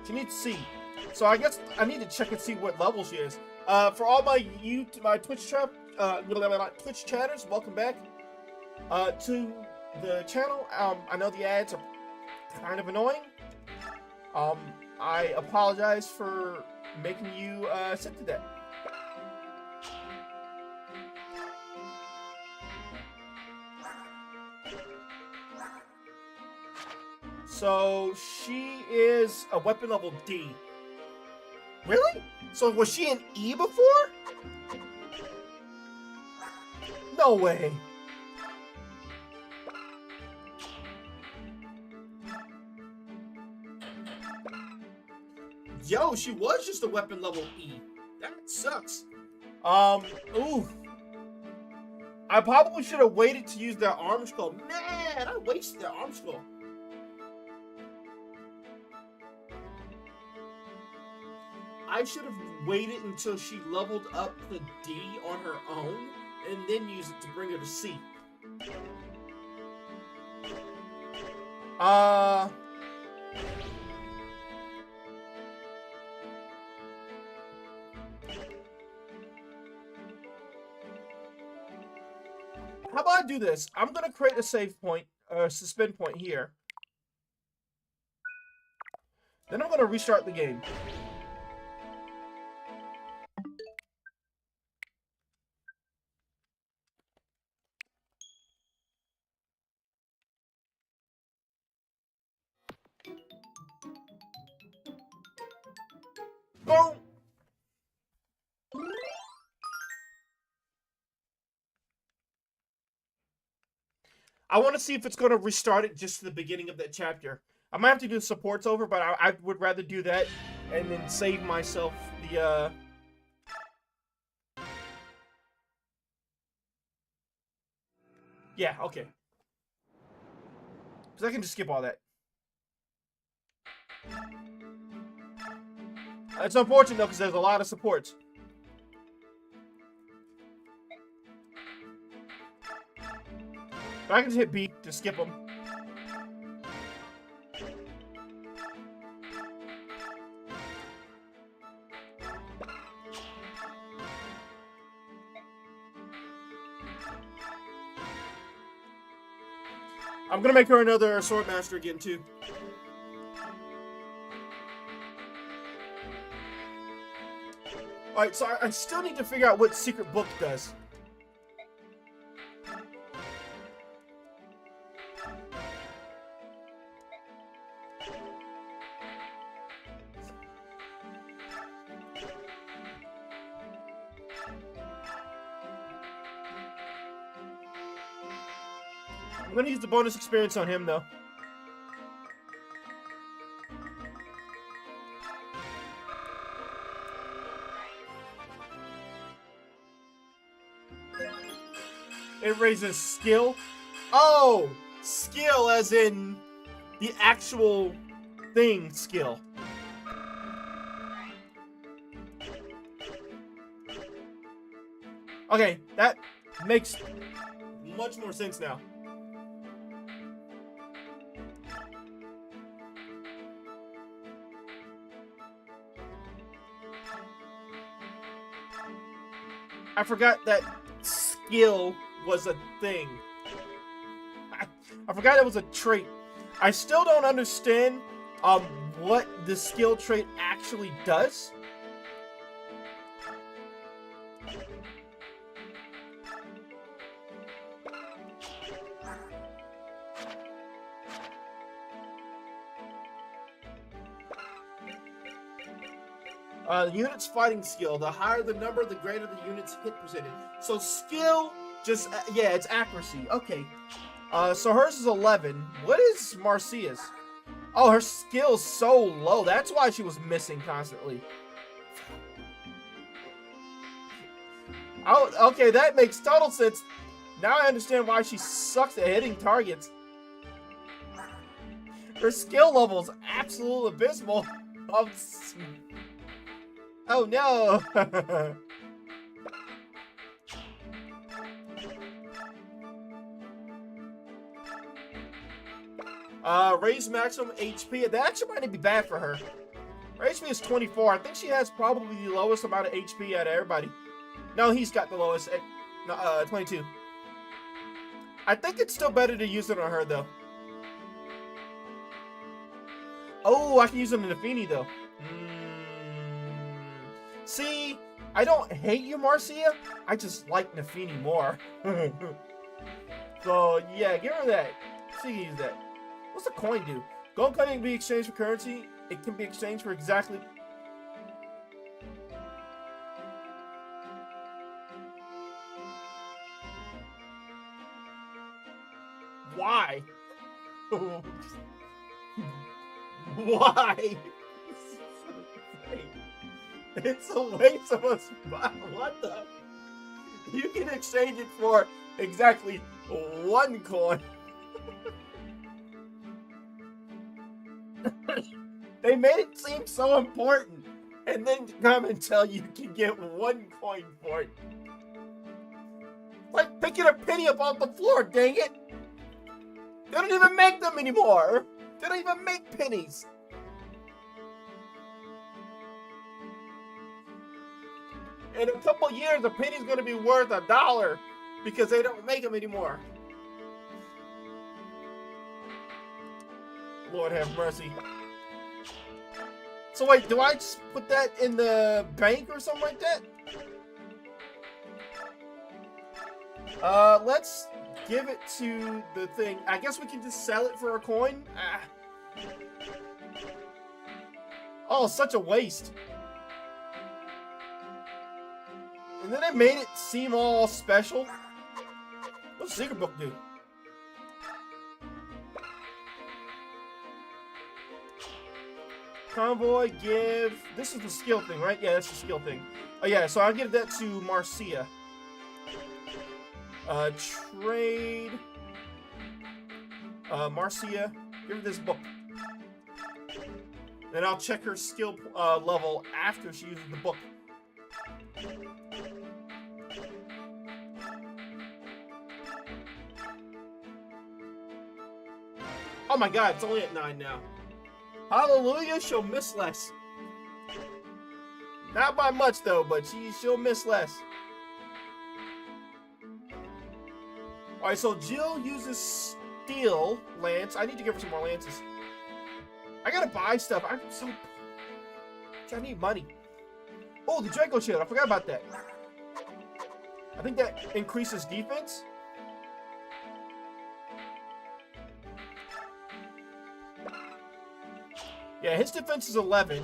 She needs C. So I guess I need to check and see what level she is. For all my Twitch Twitch chatters, welcome back to the channel. I know the ads are kind of annoying. I apologize for making you sit through that. So she is a weapon level D. Really? So was she an E before? No way. Yo, she was just a weapon level E. That sucks. Ooh. I probably should have waited to use their arm scroll. Man, I wasted their arm scroll. I should have waited until she leveled up the D on her own and then used it to bring her to C. How about I do this? I'm gonna create a save point, suspend point here. Then I'm gonna restart the game. Boom! I want to see if it's going to restart it just to the beginning of that chapter. I might have to do the supports over, but I would rather do that and then save myself the, Yeah, okay. Because I can just skip all that. It's unfortunate, though, because there's a lot of supports. But I can just hit B to skip them. I'm gonna make her another Swordmaster again, too. Alright, so I still need to figure out what secret book does. I'm gonna use the bonus experience on him, though. It raises skill. Oh! Skill as in the actual thing skill. Okay, that makes much more sense now. I forgot that skill was a thing. I forgot it was a trait. I still don't understand what the skill trait actually does. Unit's fighting skill. The higher the number, the greater the unit's hit percentage. So skill, just, yeah, it's accuracy. Okay. So hers is 11. What is Marcia's? Oh, her skill's so low. That's why she was missing constantly. Oh, okay, that makes total sense. Now I understand why she sucks at hitting targets. Her skill level is absolutely abysmal. Oh no! Raise maximum HP. That actually might be bad for her. Her HP is 24. I think she has probably the lowest amount of HP out of everybody. No, he's got the lowest. 22. I think it's still better to use it on her, though. Oh, I can use it on Nafini, though. See, I don't hate you, Marcia. I just like Nafini more. So, yeah, give her that. She can use that. What's the coin do? Gold coin can be exchanged for currency. It can be exchanged for exactly... Why? Why? It's a waste of a spot. What the? You can exchange it for exactly 1 coin. They made it seem so important, and then come and tell you can get 1 coin for it. Like picking a penny up off the floor, dang it! They don't even make them anymore. They don't even make pennies. In a couple years, a penny's going to be worth $1 because they don't make them anymore. Lord have mercy. So wait, do I just put that in the bank or something like that? Let's give it to the thing. I guess we can just sell it for a coin? Ah. Oh, such a waste. And then it made it seem all special. What's the secret book do? Convoy, give... This is the skill thing, right? Yeah, that's the skill thing. Oh, yeah, so I'll give that to Marcia. Trade... Marcia, give her this book. Then I'll check her skill level after she uses the book. Oh my god, it's only at 9 now. Hallelujah, she'll miss less. Not by much though, but she'll miss less. Alright, so Jill uses steel lance. I need to give her some more lances. I gotta buy stuff. I need money. Oh, the Draco shield. I forgot about that. I think that increases defense. Yeah, his defense is 11.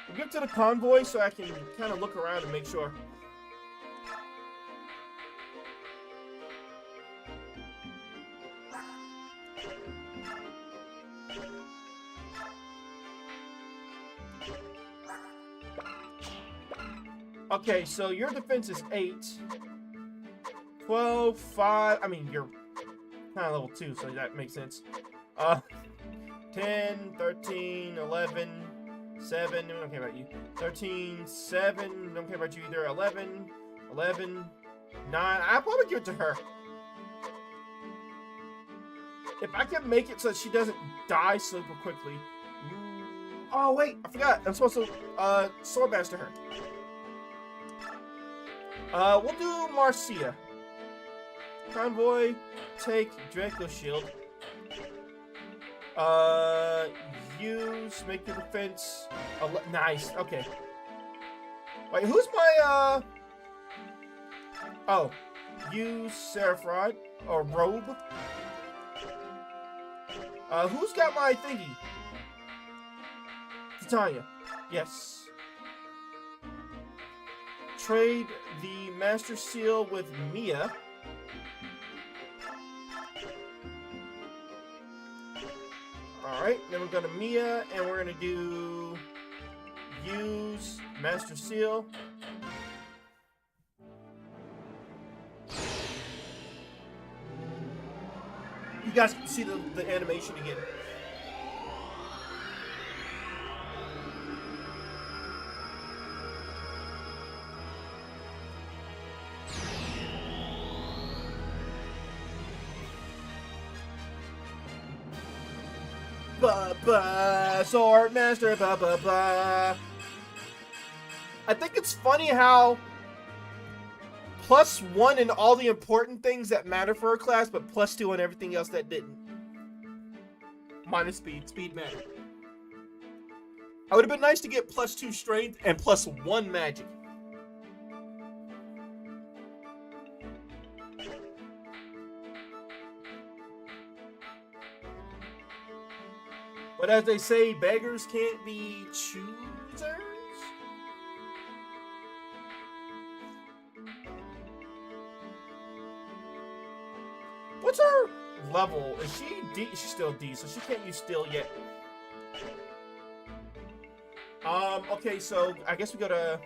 We'll give it to the convoy so I can kind of look around and make sure. Okay, so your defense is 8. 12, 5, I mean, you're kind of level 2, so that makes sense. 10, 13, 11, 7, don't care about you. 13, 7, don't care about you either. 11, 11, 9, I'll probably give it to her. If I can make it so that she doesn't die super quickly. Oh wait, I forgot. I'm supposed to sword master her. We'll do Marcia. Convoy, take Draco Shield. Use, make the defense. Nice, okay. Wait, who's my, oh. Use Seraph Rod, or Robe. Who's got my thingy? Titania. Yes. Trade the Master Seal with Mia. Alright, then we're gonna Mia, and we're gonna do use Master Seal. You guys can see the animation again. Sword Master, I think it's funny how +1 in all the important things that matter for her class, but +2 on everything else that didn't. Minus speed. Speed mattered. I would have been nice to get +2 strength and +1 magic. But as they say, beggars can't be choosers. What's her level? Is she D? She's still D, so she can't use Steel yet. Okay, so I guess we go to...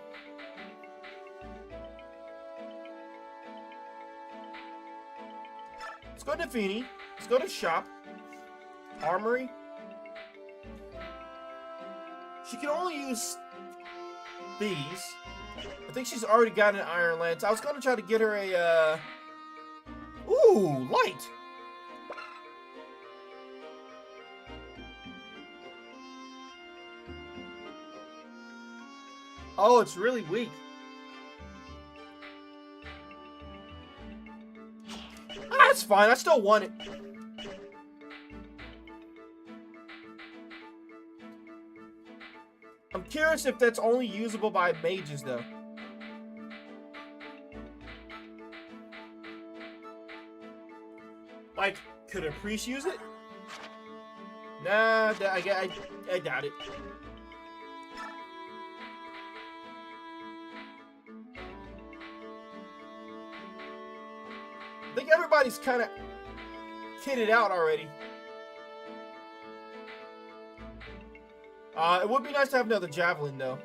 Let's go to Nafini. Let's go to Shop. Armory. She can only use these. I think she's already got an Iron Lance. I was going to try to get her a, Ooh, light. Oh, it's really weak. That's fine. I still want it. I'm curious if that's only usable by mages, though. Like, could a priest use it? Nah, I doubt it. I think everybody's kind of kitted out already. It would be nice to have another javelin, though.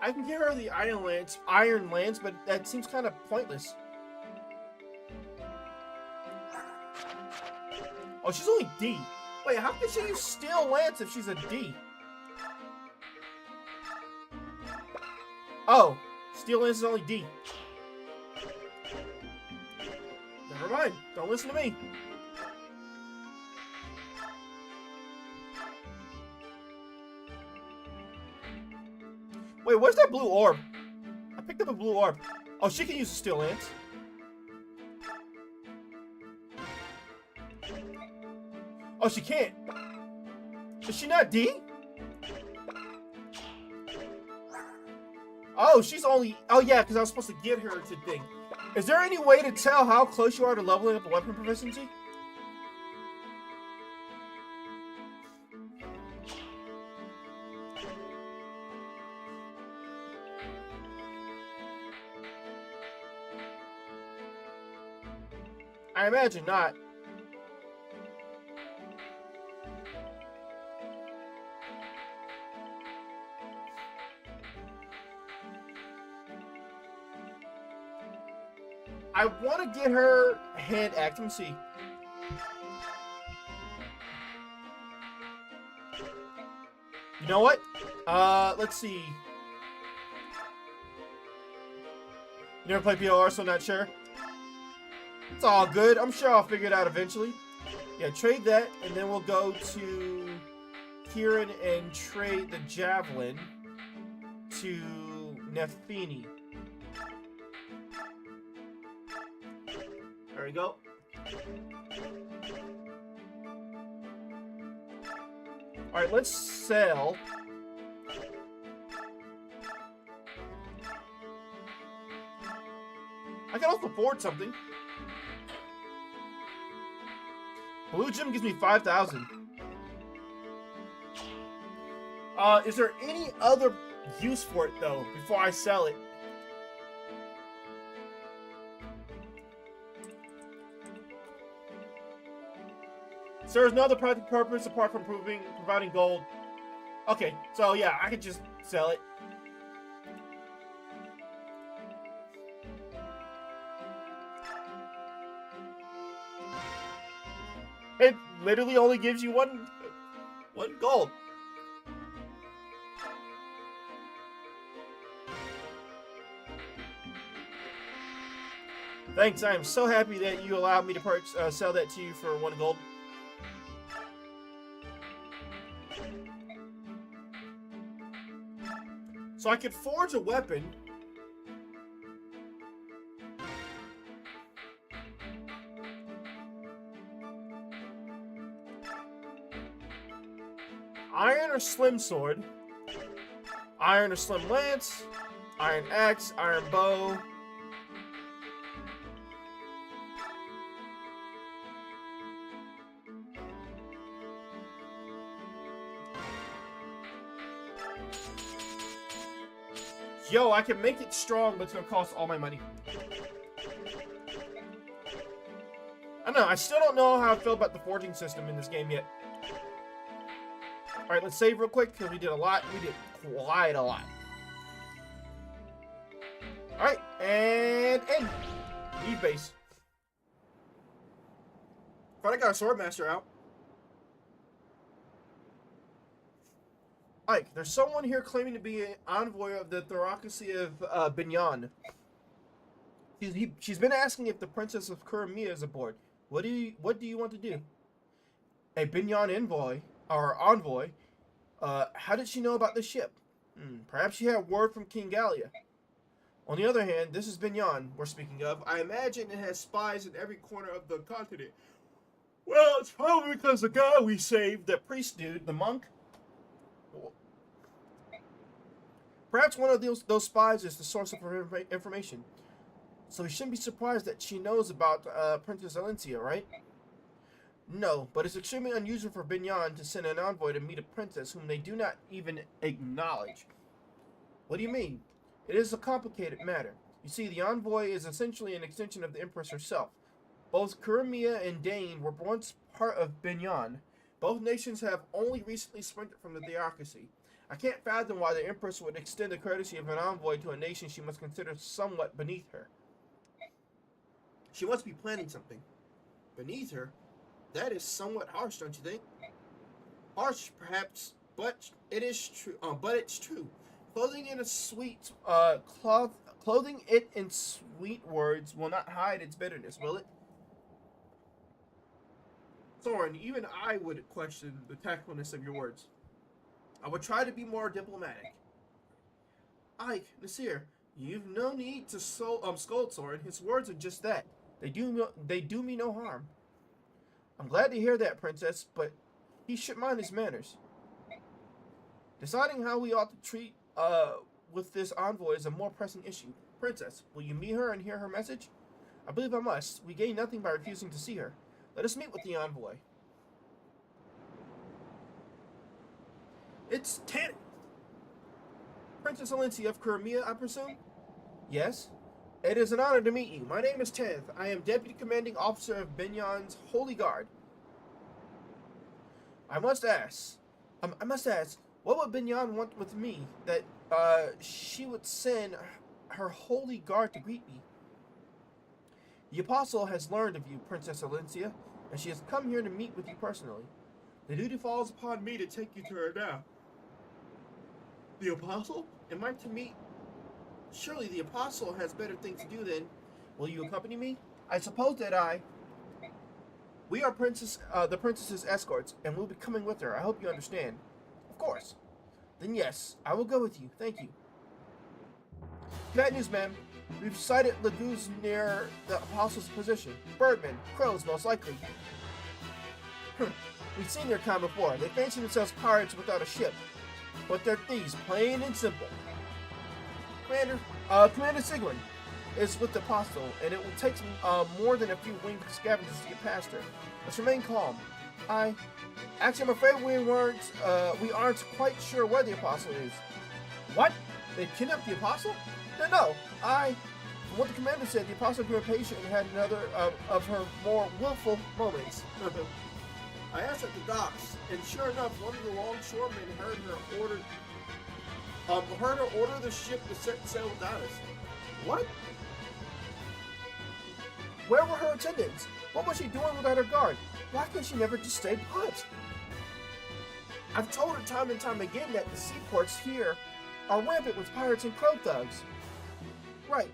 I can give her the Iron Lance, but that seems kind of pointless. Oh, she's only D. Wait, how can she use Steel Lance if she's a D? Oh, Steel Lance is only D. Never mind. Don't listen to me. Wait, where's that blue orb? I picked up a blue orb. Oh, she can use the Steel Lance. Oh, she can't. Is she not D? Oh, she's only... Oh, yeah, because I was supposed to get her to thing. Is there any way to tell how close you are to leveling up a weapon proficiency? I imagine not. I want to get her hand act. Let me see. You know what? Let's see. You never played POR, so not sure? It's all good. I'm sure I'll figure it out eventually. Yeah, trade that, and then we'll go to Kieran and trade the javelin to Nefini. There we go. Alright, let's sell. I can also afford something. Blue Gem gives me 5,000. Is there any other use for it, though, before I sell it? So there's no other practical purpose apart from providing gold. Okay, so yeah, I could just sell it. It literally only gives you one gold. Thanks, I am so happy that you allowed me to sell that to you for 1 gold. So I could forge a weapon. Iron or slim sword. Iron or slim lance. Iron axe, iron bow. Yo, I can make it strong, but it's gonna cost all my money. I don't know, I still don't know how I feel about the forging system in this game yet. Alright, let's save real quick, because we did a lot. We did quite a lot. Alright, and end. Leave base. Thought I got a Swordmaster out. Ike, there's someone here claiming to be an envoy of the theocracy of Binyan. She's been asking if the Princess of Kuramia is aboard. What do you want to do? A Binyan envoy, or envoy? How did she know about the ship? Perhaps she had word from King Gallia. On the other hand, this is Binyan we're speaking of. I imagine it has spies in every corner of the continent. Well, it's probably because the guy we saved, that priest dude, the monk. Perhaps one of those spies is the source of her information. So we shouldn't be surprised that she knows about Princess Alencia, right? No, but it's extremely unusual for Binyan to send an envoy to meet a princess whom they do not even acknowledge. What do you mean? It is a complicated matter. You see, the envoy is essentially an extension of the Empress herself. Both Kuramia and Dane were once part of Binyan. Both nations have only recently splintered from the theocracy. I can't fathom why the Empress would extend the courtesy of an envoy to a nation she must consider somewhat beneath her. She must be planning something. Beneath her? That is somewhat harsh, don't you think? Harsh, perhaps, but it is true. But it's true. Clothing it in sweet words will not hide its bitterness, will it? Soren, even I would question the tactfulness of your words. I would try to be more diplomatic. Ike, Nasir, you've no need to scold Soren. His words are just that. They do me no harm. I'm glad to hear that, Princess, but he should mind his manners. Deciding how we ought to treat with this envoy is a more pressing issue. Princess, will you meet her and hear her message? I believe I must. We gain nothing by refusing to see her. Let us meet with the envoy. It's Tanith. Princess Alencia of Kuramia, I presume? Yes. It is an honor to meet you. My name is Tanith. I am Deputy Commanding Officer of Binyan's Holy Guard. I must ask, what would Binyan want with me that she would send her Holy Guard to greet me? The Apostle has learned of you, Princess Alencia, and she has come here to meet with you personally. The duty falls upon me to take you to her now. The Apostle? Am I to meet? Surely the Apostle has better things to do than... Will you accompany me? I suppose that I... We are the princess's escorts, and we'll be coming with her. I hope you understand. Of course. Then yes, I will go with you. Thank you. Bad news, ma'am. We've sighted lagoons near the apostle's position. Birdmen, crows, most likely. We've seen their kind before. They fancy themselves pirates without a ship. But they're thieves, plain and simple. Commander Sigwin is with the apostle, and it will take more than a few winged scavengers to get past her. Let's remain calm. Actually, I'm afraid we aren't quite sure where the apostle is. What? They kidnapped the apostle? No. From what the commander said, the apostle grew impatient and had another of her more willful moments. I asked at the docks, and sure enough, one of the longshoremen heard her order the ship to set sail without us. What? Where were her attendants? What was she doing without her guard? Why can't she never just stay put? I've told her time and time again that the seaports here are rampant with pirates and crow thugs. Right.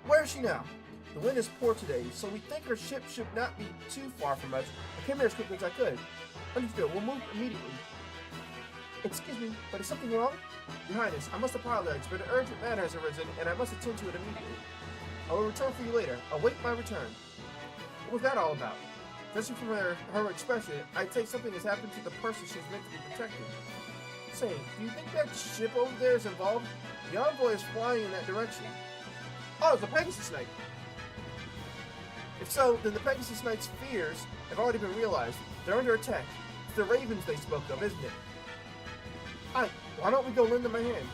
Where is she now? The wind is poor today, so we think her ship should not be too far from us. I came here as quickly as I could. Understood. We'll move immediately. Excuse me, but is something wrong? Your Highness, I must apologize, but an urgent matter has arisen, and I must attend to it immediately. I will return for you later. Await my return. What was that all about? Judging from her expression, I take something has happened to the person she's meant to be protecting. Say, do you think that ship over there is involved? The envoy is flying in that direction. Oh, it's the Pegasus Knight. If so, then the Pegasus Knight's fears have already been realized. They're under attack. It's the ravens they spoke of, isn't it? Why don't we go lend them a hand?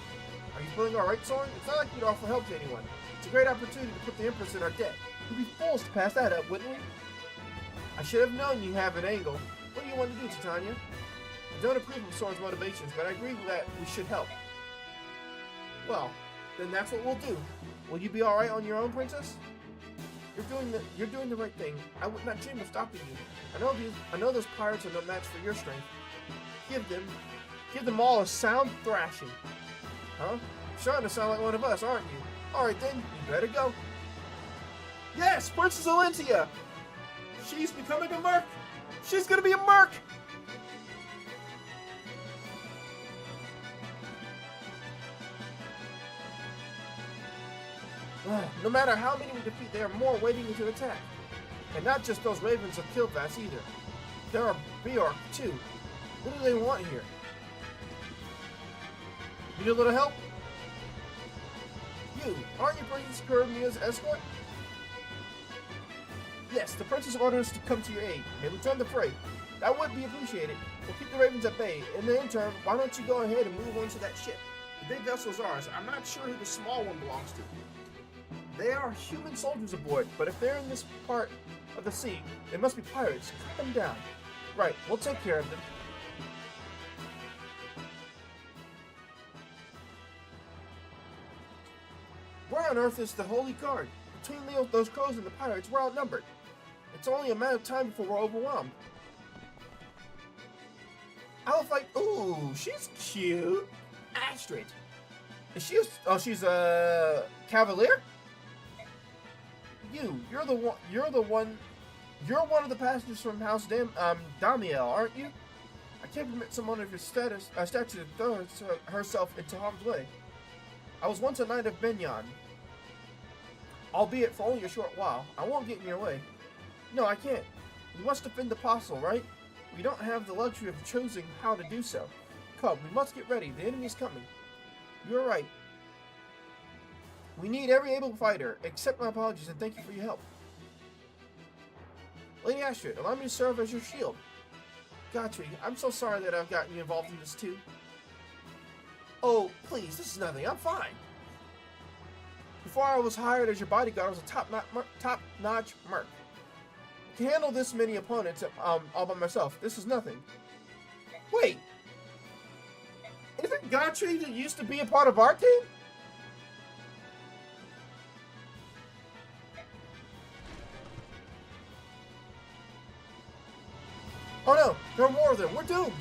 Are you feeling alright, Soren? It's not like we'd offer help to anyone. It's a great opportunity to put the Empress in our debt. We'd be fools to pass that up, wouldn't we? I should have known you have an angle. What do you want to do, Titania? I don't approve of Soren's motivations, but I agree that we should help. Well, then that's what we'll do. Will you be alright on your own, Princess? You're doing the right thing. I would not dream of stopping you. I know those pirates are no match for your strength. Give them all a sound thrashing. Huh? You're starting to sound like one of us, aren't you? Alright then, you better go. Yes, Princess Alentia! She's becoming a merc! She's gonna be a merc! No matter how many we defeat, there are more waiting to attack. And not just those ravens of Kilvass either. There are Bjork too. What do they want here? Need a little help? You, aren't you Princess Kurmia's escort? Yes, the princess orders us to come to your aid and return the freight. That would be appreciated. We'll keep the ravens at bay. In the interim, why don't you go ahead and move on to that ship? The big vessel's ours. I'm not sure who the small one belongs to. There are human soldiers aboard, but if they're in this part of the sea, they must be pirates. Cut them down. Right, we'll take care of them. Where on earth is the Holy Guard? Between those crows and the pirates, we're outnumbered. It's only a matter of time before we're overwhelmed. I'll fight. Ooh, she's cute. Astrid. Is she she's a cavalier? You're one of the passengers from House Damiel, aren't you? I can't permit someone of your stature to throw herself into harm's way. I was once a knight of Benyon, albeit for only a short while. I won't get in your way. No, I can't. We must defend the apostle, right? We don't have the luxury of choosing how to do so. Come, we must get ready. The enemy's coming. You're right. We need every able fighter. Accept my apologies and thank you for your help. Lady Astrid, allow me to serve as your shield. Gotcha. I'm so sorry that I've gotten you involved in this too. Oh, please, this is nothing. I'm fine. Before I was hired as your bodyguard, I was a top-notch merc. I can handle this many opponents all by myself. This is nothing. Wait. Isn't Gotri that used to be a part of our team? Oh no, there are more of them. We're doomed.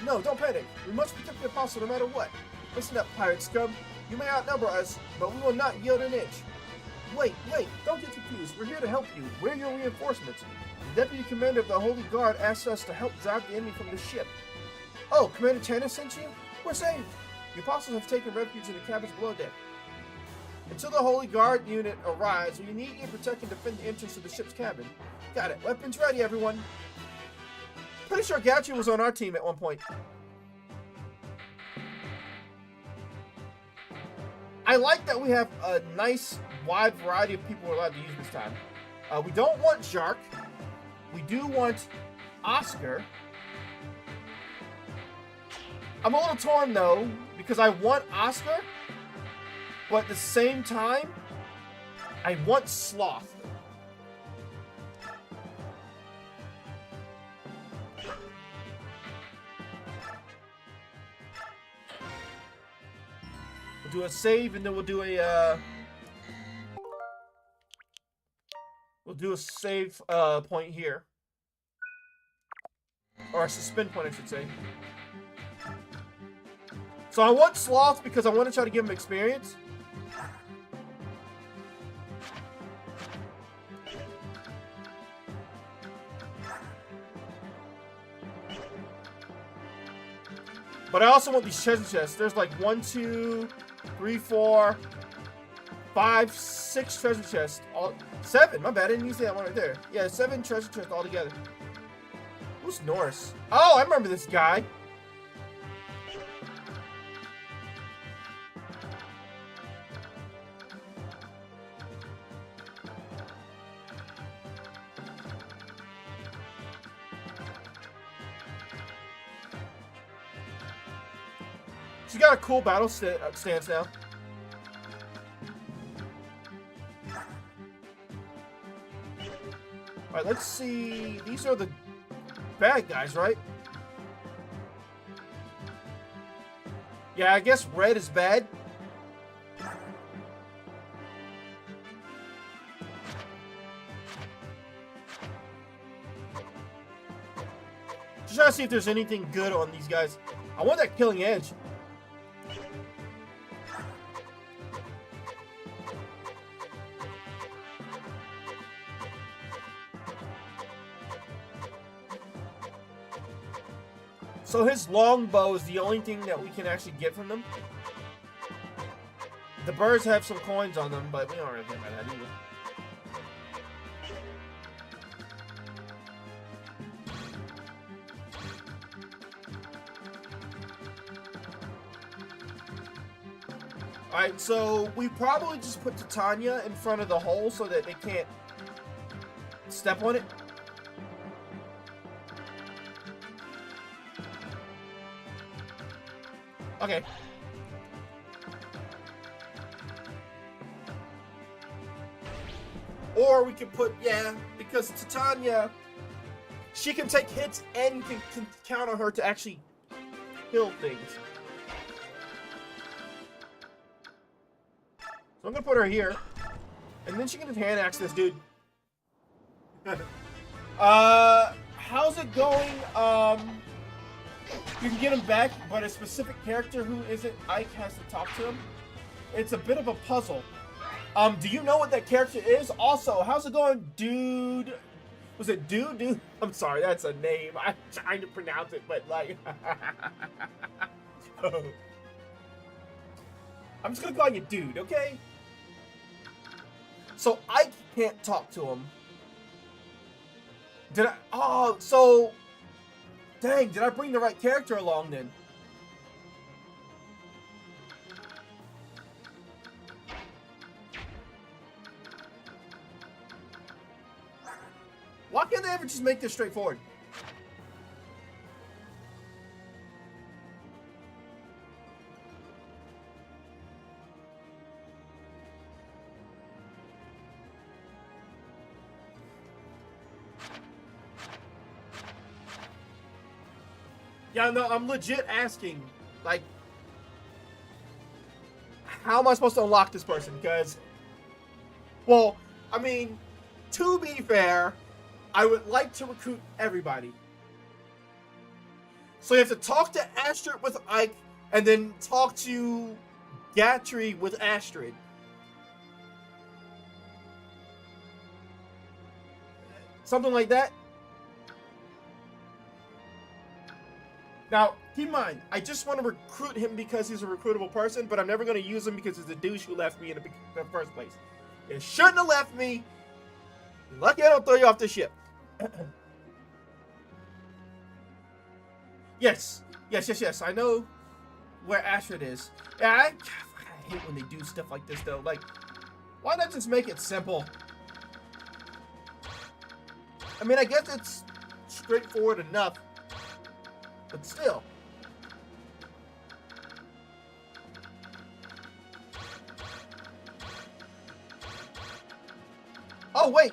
No, don't panic. We must protect the apostle no matter what. Listen up, pirate scum. You may outnumber us, but we will not yield an inch. Wait, don't get confused. We're here to help you. We're your reinforcements. The Deputy Commander of the Holy Guard asked us to help drive the enemy from the ship. Oh, Commander Tanner sent you? We're saved. The apostles have taken refuge in the cabins below deck. Until the Holy Guard unit arrives, we need you to protect and defend the entrance to the ship's cabin. Got it. Weapons ready, everyone. Pretty sure Gatry was on our team at one point. I like that we have a nice, wide variety of people we're allowed to use this time. We don't want Jark. We do want Oscar. I'm a little torn, though, because I want Oscar, but at the same time, I want Sloth. We'll do a save, and then we'll do a, save, point here. Or a suspend point, I should say. So I want Sloth because I want to try to give him experience. But I also want these treasure chests. There's like 1, 2, 3, 4, 5, 6 treasure chests. 7, my bad, I didn't use that one right there. Yeah, 7 treasure chests all together. Who's Norris? Oh, I remember this guy. She's got a cool battle stance now. Alright, let's see. These are the bad guys, right? Yeah, I guess red is bad. Just trying to see if there's anything good on these guys. I want that killing edge. So his longbow is the only thing that we can actually get from them. The birds have some coins on them, but we don't really care about that either. Alright, so we probably just put Titania in front of the hole so that they can't step on it. Okay. Or we could put, yeah, because Titania, she can take hits and can count on her to actually kill things. So I'm gonna put her here, and then she can just hand axe this dude. How's it going? You can get him back, but a specific character who isn't Ike has to talk to him. It's a bit of a puzzle. Do you know what that character is? Also, how's it going, dude? Was it dude? I'm sorry, that's a name. I'm trying to pronounce it, but like... I'm just gonna call you dude, okay? So Ike can't talk to him. Did I? Oh, so... Dang, did I bring the right character along then? Why can't they ever just make this straightforward? Yeah, no, I'm legit asking, like, how am I supposed to unlock this person? Because, well, I mean, to be fair, I would like to recruit everybody. So you have to talk to Astrid with Ike, and then talk to Gatry with Astrid. Something like that. Now, keep in mind, I just want to recruit him because he's a recruitable person, but I'm never going to use him because he's a douche who left me in the first place. You shouldn't have left me. You're lucky I don't throw you off the ship. Yes. Yes. I know where Astrid is. Yeah, I hate when they do stuff like this, though. Like, why not just make it simple? I mean, I guess it's straightforward enough, but still. Oh, wait.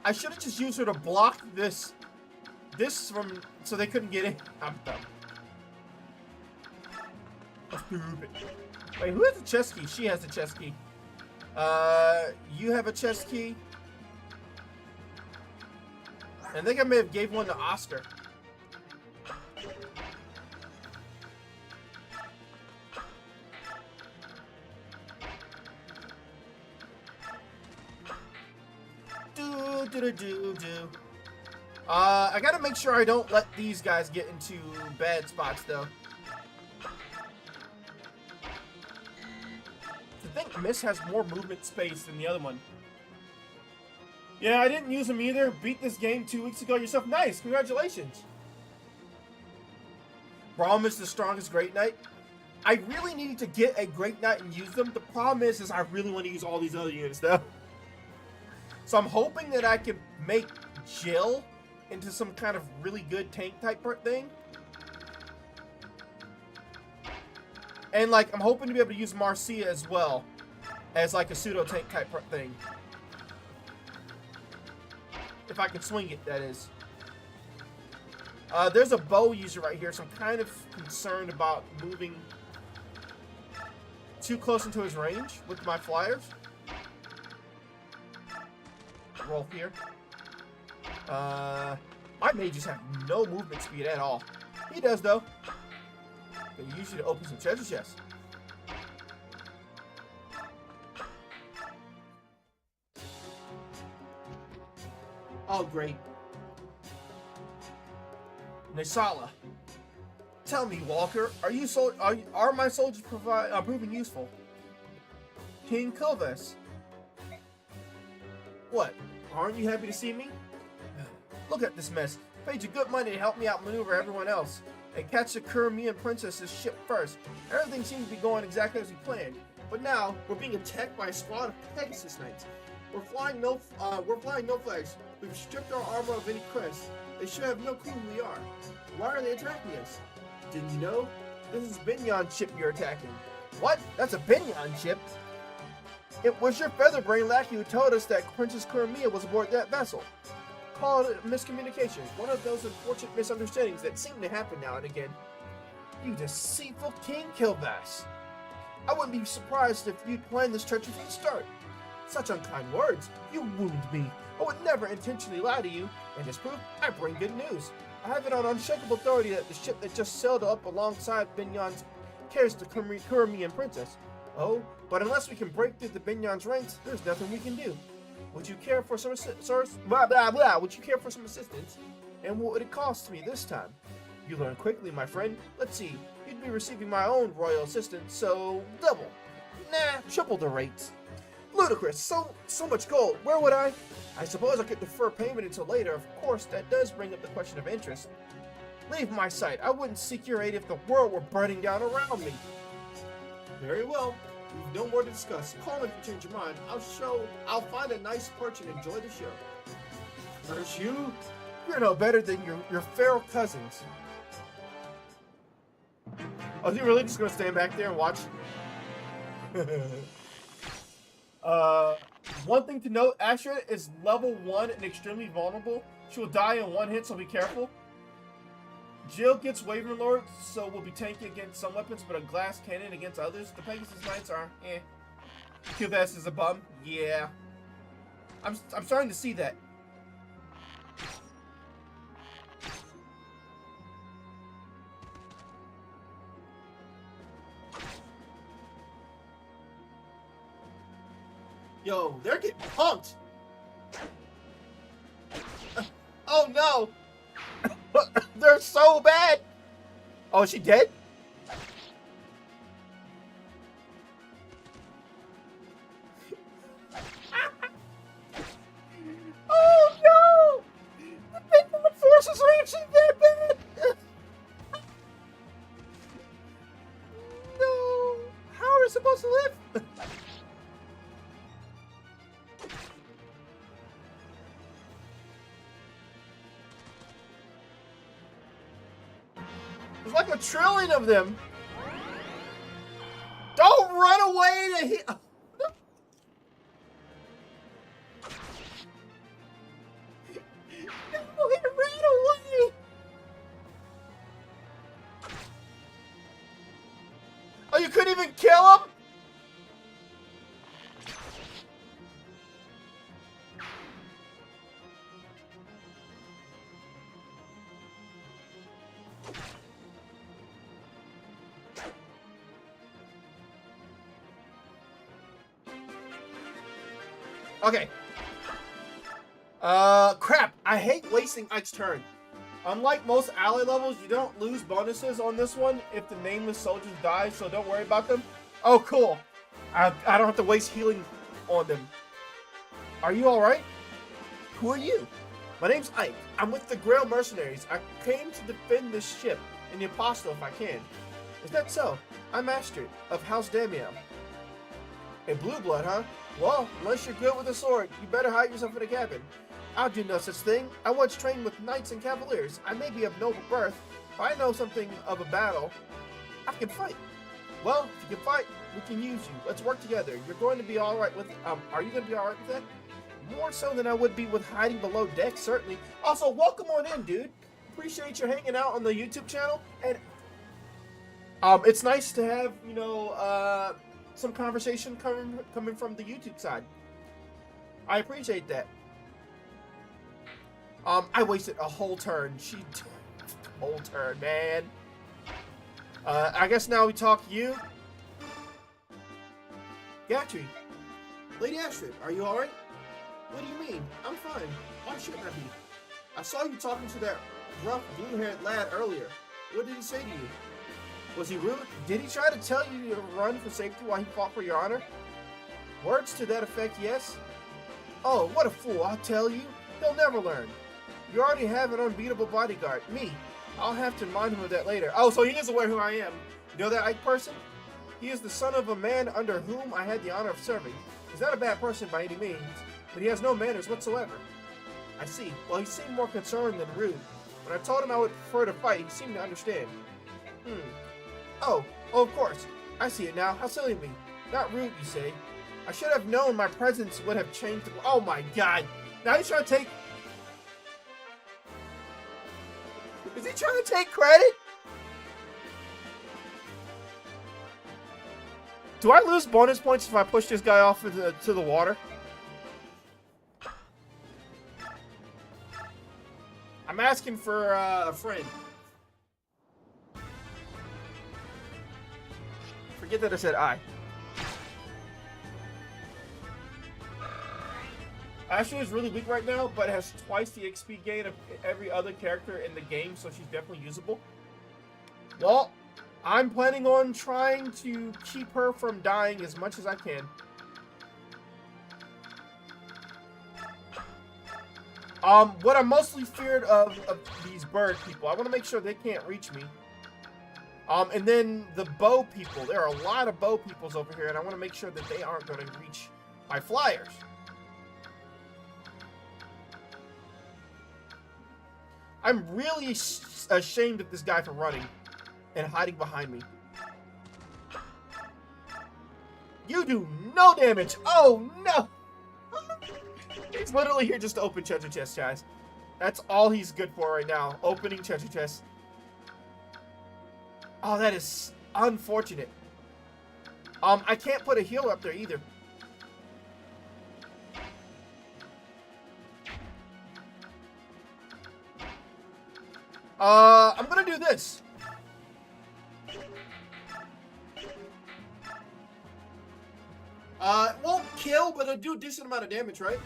I should have just used her to block this from, so they couldn't get in. I'm dumb. Stupid. Wait, who has the chest key? She has the chest key. You have a chest key. I think I may have gave one to Oscar. I gotta make sure I don't let these guys get into bad spots, though. I think Miss has more movement space than the other one. Yeah, I didn't use him either. Beat this game 2 weeks ago yourself. Nice, congratulations. Braum is the strongest Great Knight. I really needed to get a Great Knight and use them. The problem is I really want to use all these other units, though. So I'm hoping that I can make Jill into some kind of really good tank type thing. And like, I'm hoping to be able to use Marcia as well as like a pseudo tank type thing. If I can swing it, that is. There's a bow user right here, so I'm kind of concerned about moving too close into his range with my flyers. Roll here. My mages have no movement speed at all. He does, though. They use you to open some treasure chests. Oh, great. Nisala. Tell me, Walker, are my soldiers proving useful? King Kilves. What? Aren't you happy to see me? Look at this mess. Paid you good money to help me outmaneuver everyone else and catch the Kurmian princess's ship first. Everything seems to be going exactly as we planned. But now we're being attacked by a squad of Pegasus Knights. We're flying no flags. We've stripped our armor of any crest. They should have no clue who we are. Why are they attacking us? Didn't you know? This is Binyan's ship you're attacking. What? That's a Binyan ship? It was your featherbrain lackey who told us that Princess Kurmia was aboard that vessel. Call it miscommunication, one of those unfortunate misunderstandings that seem to happen now and again. You deceitful King Kilvass. I wouldn't be surprised if you'd planned this treachery from the start. Such unkind words. You wound me. I would never intentionally lie to you, and as proof, I bring good news. I have it on unshakable authority that the ship that just sailed up alongside Binyan's carries the Kurmian princess. Oh, but unless we can break through the Binyan's ranks, there's nothing we can do. Would you care for some Would you care for some assistance? And what would it cost me this time? You learn quickly, my friend. Let's see. You'd be receiving my own royal assistance, so double. Nah, triple the rates. Ludicrous. So much gold. Where would I suppose I could defer payment until later. Of course, that does bring up the question of interest. Leave my sight. I wouldn't seek your aid if the world were burning down around me. Very well. We've no more to discuss. Call me if you change your mind. I'll find a nice perch and enjoy the show. Curse you? You're no better than your feral cousins. Oh, is he really just gonna stand back there and watch? One thing to note, Astrid is level 1 and extremely vulnerable. She will die in one hit, so be careful. Jill gets Wavering Lord, so will be tanky against some weapons, but a glass cannon against others. The Pegasus Knights are, Kilvass is a bum. Yeah. I'm starting to see that. Yo, they're getting pumped. Oh no! They're so bad! Oh, is she dead? Oh no! The Pigment forces are actually that bad! No! How are we supposed to live? There's like a trillion of them. Don't run away to hit. No, he ran away. Oh, you couldn't even kill him? Okay. Crap. I hate wasting Ike's turn. Unlike most ally levels, you don't lose bonuses on this one if the nameless soldiers die, so don't worry about them. Oh, cool. I don't have to waste healing on them. Are you alright? Who are you? My name's Ike. I'm with the Grail Mercenaries. I came to defend this ship and the Apostle if I can. Is that so? I'm Master of House Damiel. A blue blood, huh? Well, unless you're good with a sword, you better hide yourself in a cabin. I'll do no such thing. I once trained with knights and cavaliers. I may be of noble birth, but I know something of a battle. I can fight. Well, if you can fight, we can use you. Let's work together. You're going to be alright with, are you going to be alright with that? More so than I would be with hiding below deck, certainly. Also, welcome on in, dude. Appreciate you hanging out on the YouTube channel. And, it's nice to have, you know, some conversation coming from the YouTube side. I appreciate that. I wasted a whole turn. Whole turn, man. I guess now we talk to you. Gatry. Lady Astrid, are you alright? What do you mean? I'm fine. Why shouldn't I be? I saw you talking to that rough blue-haired lad earlier. What did he say to you? Was he rude? Did he try to tell you to run for safety while he fought for your honor? Words to that effect, yes. Oh, what a fool, I'll tell you. He'll never learn. You already have an unbeatable bodyguard. Me. I'll have to remind him of that later. Oh, so he is aware who I am. You know that Ike person? He is the son of a man under whom I had the honor of serving. He's not a bad person by any means, but he has no manners whatsoever. I see. Well, he seemed more concerned than rude. When I told him I would prefer to fight, he seemed to understand. Oh, of course. I see it now. How silly of me. Not rude, you say. I should have known my presence would have changed the... Oh my god. Now he's trying to take... Is he trying to take credit? Do I lose bonus points if I push this guy off to the water? I'm asking for a friend. Forget that I said I. Ashley is really weak right now, but has twice the XP gain of every other character in the game, so she's definitely usable. Well, I'm planning on trying to keep her from dying as much as I can. What I'm mostly feared of these bird people, I want to make sure they can't reach me. And then the bow people, there are a lot of bow peoples over here, and I want to make sure that they aren't going to reach my flyers. I'm really ashamed of this guy for running and hiding behind me. You do no damage! Oh no! He's literally here just to open treasure chests, guys. That's all he's good for right now. Opening treasure chests. Oh, that is unfortunate. I can't put a healer up there either. I'm gonna do this. It won't kill, but it'll do a decent amount of damage, right?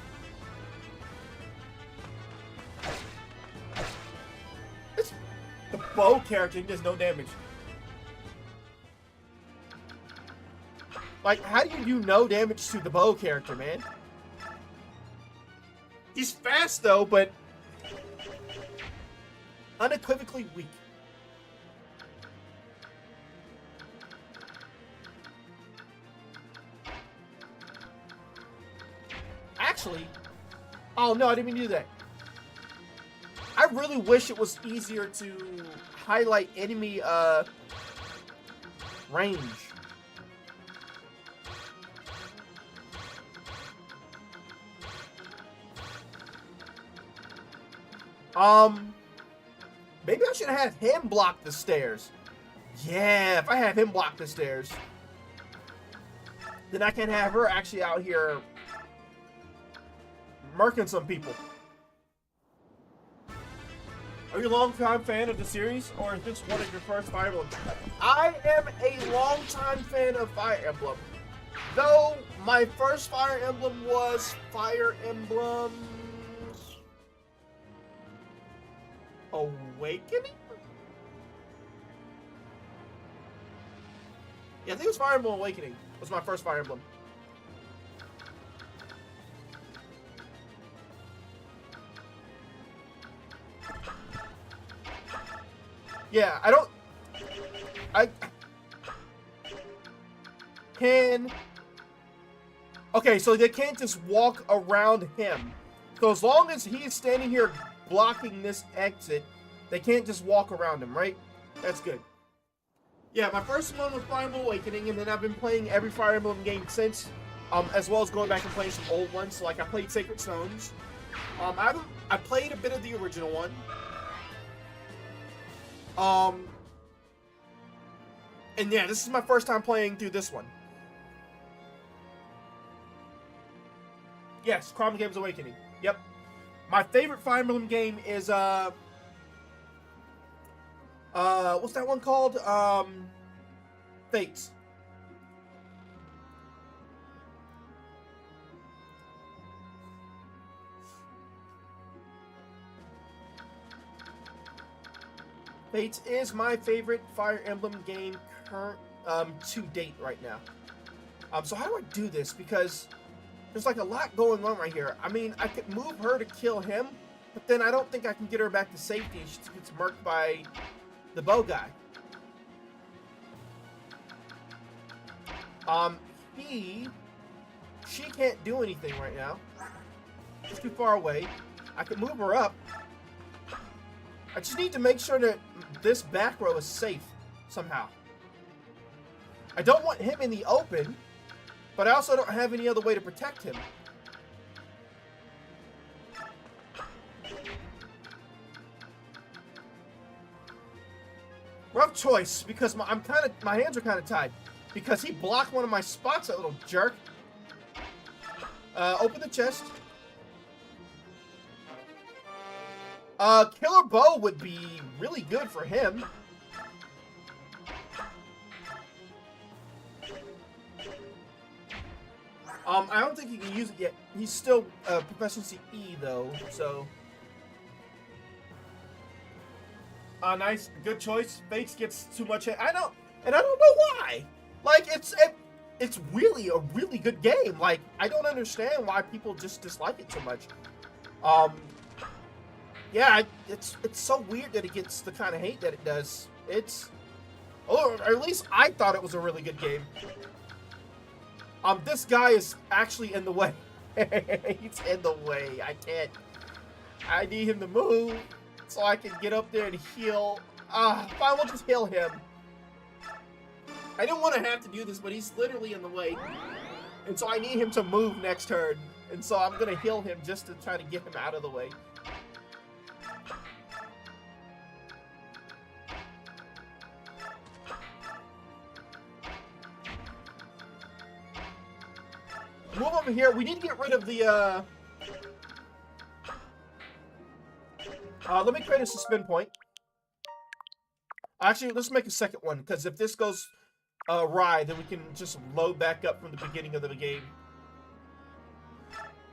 bow character, he does no damage. Like, how do you do no damage to the bow character, man? He's fast, though, but unequivocally weak. Actually, oh no, I didn't mean to do that. I really wish it was easier to highlight enemy range. Maybe I should have him block the stairs. Yeah, if I have him block the stairs, then I can have her actually out here murking some people. Are you a long-time fan of the series, or is this one of your first Fire Emblem? I am a long-time fan of Fire Emblem. Though my first Fire Emblem was Fire Emblem Awakening? Yeah, I think it was Fire Emblem Awakening. Was my first Fire Emblem. Yeah, I can. Okay, so they can't just walk around him. So as long as he is standing here blocking this exit, they can't just walk around him, right? That's good. Yeah, my first one was Fire Emblem Awakening, and then I've been playing every Fire Emblem game since, as well as going back and playing some old ones. So, like, I played Sacred Stones. I played a bit of the original one. And yeah, this is my first time playing through this one. Yes, Chrono Games Awakening. Yep. My favorite Fire Emblem game is, what's that one called? Fates. Fates is my favorite Fire Emblem game to date right now. So how do I do this? Because there's like a lot going on right here. I mean, I could move her to kill him, but then I don't think I can get her back to safety. She gets murked by the bow guy. She can't do anything right now. She's too far away. I can move her up. I just need to make sure that this back row is safe somehow. I don't want him in the open, but I also don't have any other way to protect him. Rough choice, because my hands are kind of tied. Because he blocked one of my spots, that little jerk. Open the chest. Killer Bow would be really good for him. I don't think he can use it yet. He's still proficiency E though, so. Nice, good choice. Fates gets too much. I don't know why. Like it's really a really good game. Like I don't understand why people just dislike it so much. Yeah, it's so weird that it gets the kind of hate that it does. Or at least I thought it was a really good game. This guy is actually in the way. He's in the way. I need him to move so I can get up there and heal. Fine, we'll just heal him. I didn't want to have to do this, but he's literally in the way. And so I need him to move next turn. And so I'm going to heal him just to try to get him out of the way. Move over here. We need to get rid of the, let me create a suspend point. Actually, let's make a second one, because if this goes awry, then we can just load back up from the beginning of the game.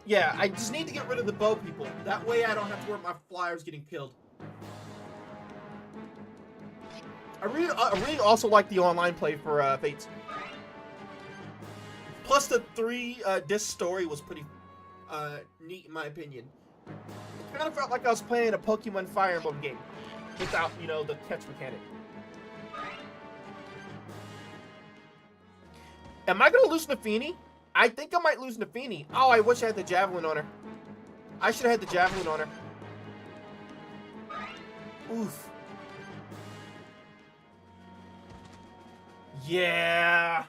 Yeah, I just need to get rid of the bow people. That way I don't have to worry about my flyers getting killed. I really also like the online play for Fates. Plus, the 3 disc story was pretty neat in my opinion. It kind of felt like I was playing a Pokemon Fire Emblem game without, you know, the catch mechanic. Am I gonna lose Nafini? I think I might lose Nafini. Oh, I wish I had the Javelin on her. I should have had the Javelin on her. Oof. Yeah.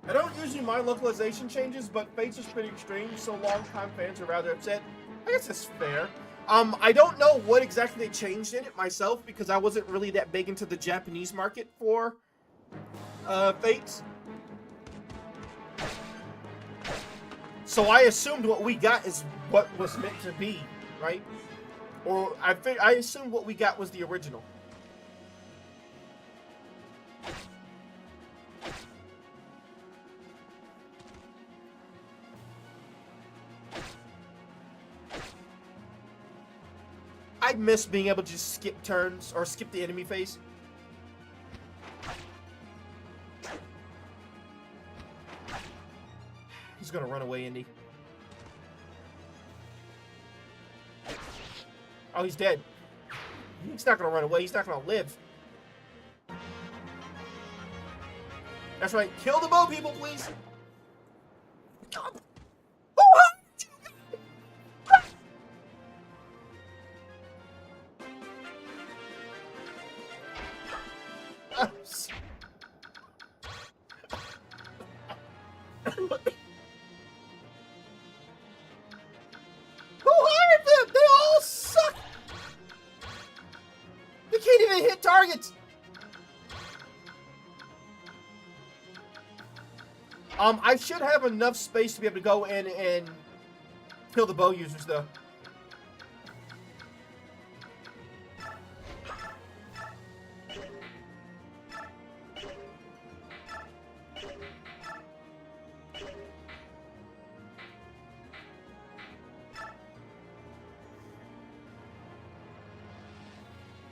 I don't usually mind localization changes, but Fates is pretty extreme, so long-time fans are rather upset. I guess it's fair. I don't know what exactly they changed in it myself, because I wasn't really that big into the Japanese market for Fates. So I assumed what we got is what was meant to be, right? Or I assumed what we got was the original. I miss being able to just skip turns or skip the enemy phase. He's gonna run away, Indy. Oh, he's dead. He's not gonna run away. He's not gonna live. That's right. Kill the bow people, please. Who hired them? They all suck. They can't even hit targets. I should have enough space to be able to go in and kill the bow users, though.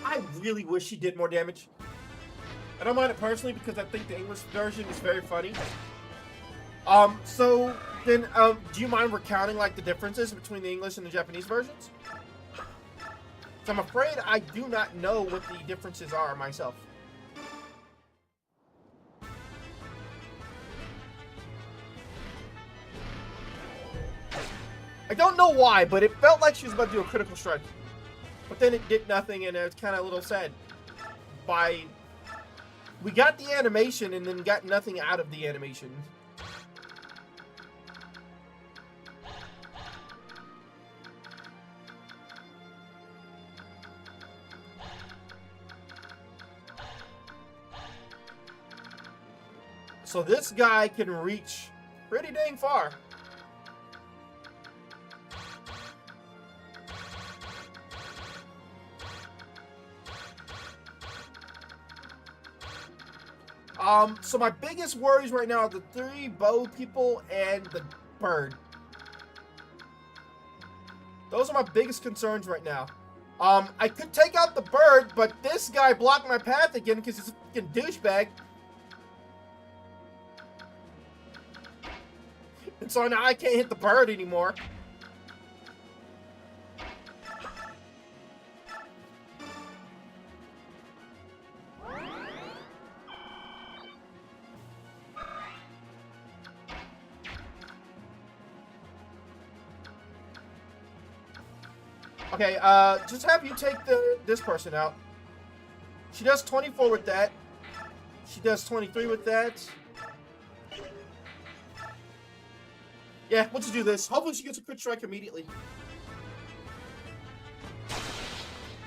I really wish he did more damage. I don't mind it personally because I think the English version is very funny. So then, do you mind recounting like the differences between the English and the Japanese versions? So I'm afraid I do not know what the differences are myself. I don't know why, but it felt like she was about to do a critical strike. But then it did nothing, and it's kind of a little sad. We got the animation and then got nothing out of the animation. So this guy can reach pretty dang far. So my biggest worries right now are the 3 bow people and the bird. Those are my biggest concerns right now. I could take out the bird, but this guy blocked my path again because he's a fucking douchebag. And so now I can't hit the bird anymore. Okay, just have you take this person out. She does 24 with that. She does 23 with that. Yeah, we'll just do this. Hopefully she gets a crit strike immediately.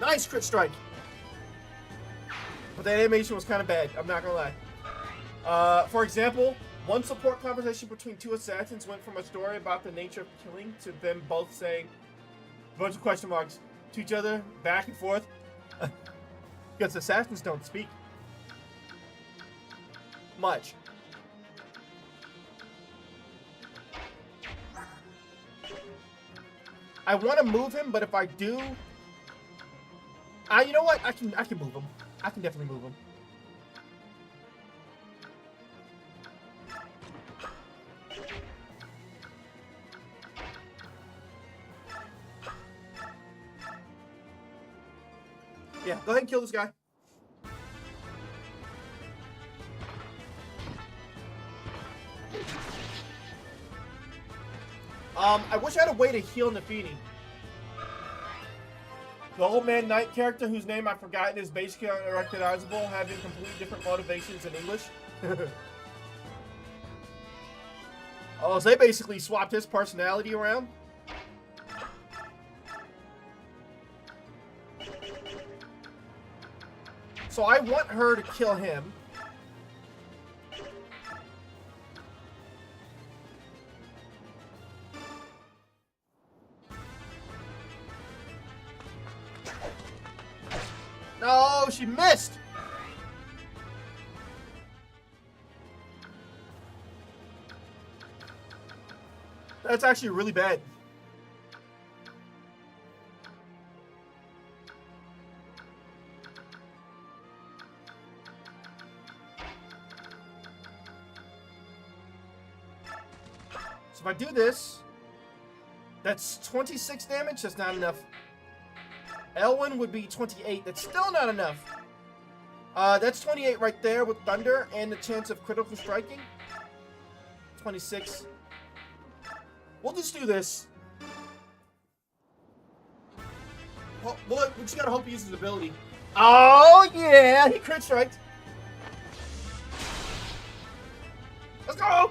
Nice crit strike. But that animation was kind of bad, I'm not gonna lie. For example, one support conversation between 2 assassins went from a story about the nature of killing to them both saying a bunch of question marks to each other, back and forth. Because assassins don't speak much. I want to move him, but if I do, you know what? I can move him. I can definitely move him. Yeah, go ahead and kill this guy. I wish I had a way to heal Nafini. The old man knight character, whose name I've forgotten, is basically unrecognizable, having completely different motivations in English. Oh, so they basically swapped his personality around. So I want her to kill him. No, she missed. That's actually really bad. So if I do this, that's 26 damage. That's not enough. Elwyn would be 28. That's still not enough. That's 28 right there with Thunder and the chance of critical striking. 26. We'll just do this. Well, we just gotta hope he uses his ability. Oh, yeah! He crit striked. Let's go!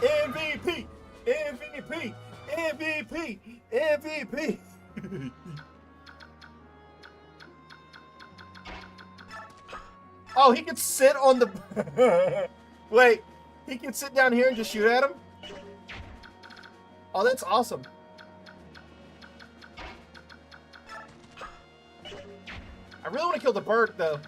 MVP! MVP! MVP! MVP! Oh, he can sit on the... Wait, he can sit down here and just shoot at him? Oh, that's awesome. I really want to kill the bird, though.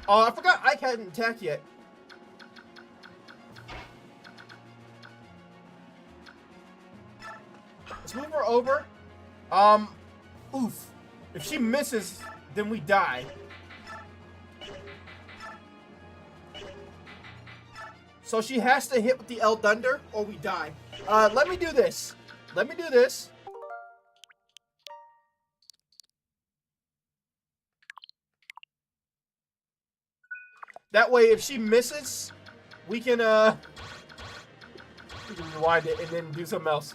Oh, I forgot Ike hadn't attacked yet. Let's move her over. Oof. If she misses, then we die. So she has to hit with the El Thunder or we die. Let me do this. Let me do this. That way, if she misses, we can rewind it and then do something else.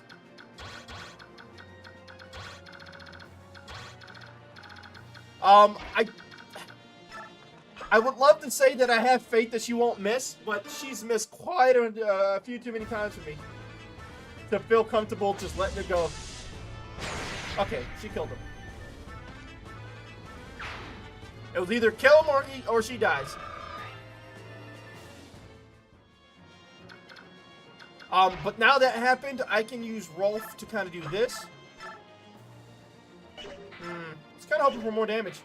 I would love to say that I have faith that she won't miss, but she's missed quite a few too many times for me to feel comfortable just letting her go. Okay, she killed him. It was either kill him or she dies. But now that happened, I can use Rolf to kind of do this. It's kind of hoping for more damage.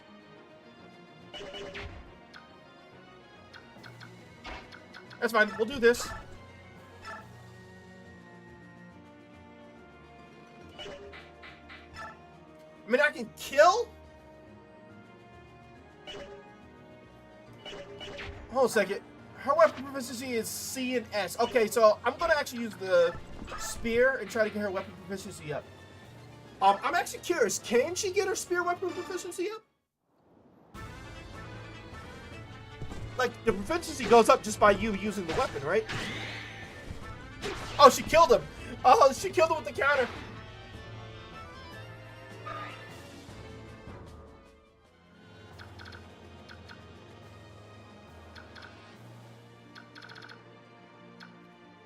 That's fine. We'll do this. I mean, I can kill? Hold on a second. Her weapon proficiency is C and S. Okay, so I'm going to actually use the spear and try to get her weapon proficiency up. I'm actually curious. Can she get her spear weapon proficiency up? Like, the proficiency goes up just by you using the weapon, right? Oh, she killed him. Oh, she killed him with the counter.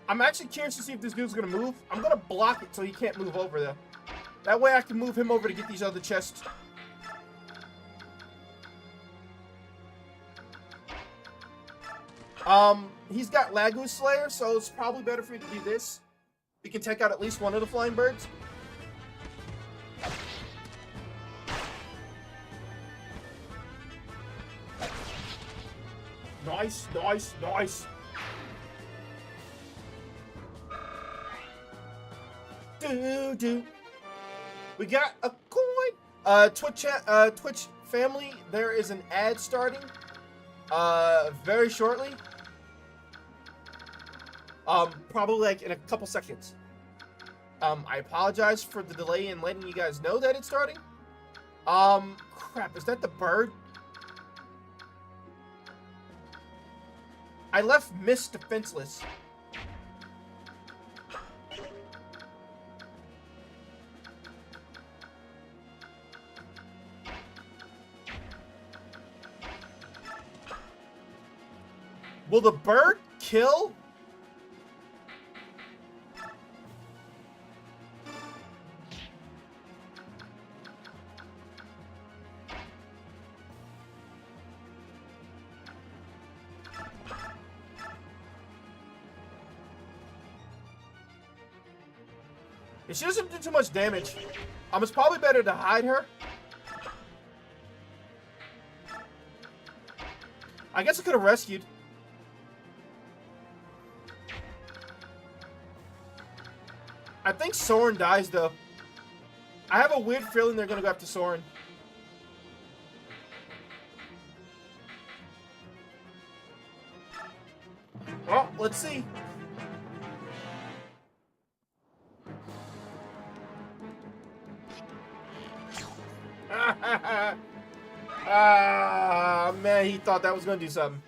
I'm actually curious to see if this dude's gonna move. I'm gonna block it so he can't move over there. That way I can move him over to get these other chests. He's got Lagoon Slayer, so it's probably better for me to do this. We can take out at least one of the flying birds. Nice, nice, nice. Dude, do. We got a coin. Twitch family, there is an ad starting very shortly. Probably like in a couple seconds. I apologize for the delay in letting you guys know that it's starting. Crap, is that the bird? I left Miss defenseless. Will the bird kill? If she doesn't do too much damage, it's probably better to hide her. I guess I could have rescued. I think Soren dies, though. I have a weird feeling they're going to go after Soren. Well, let's see. Ah, man, he thought that was going to do something.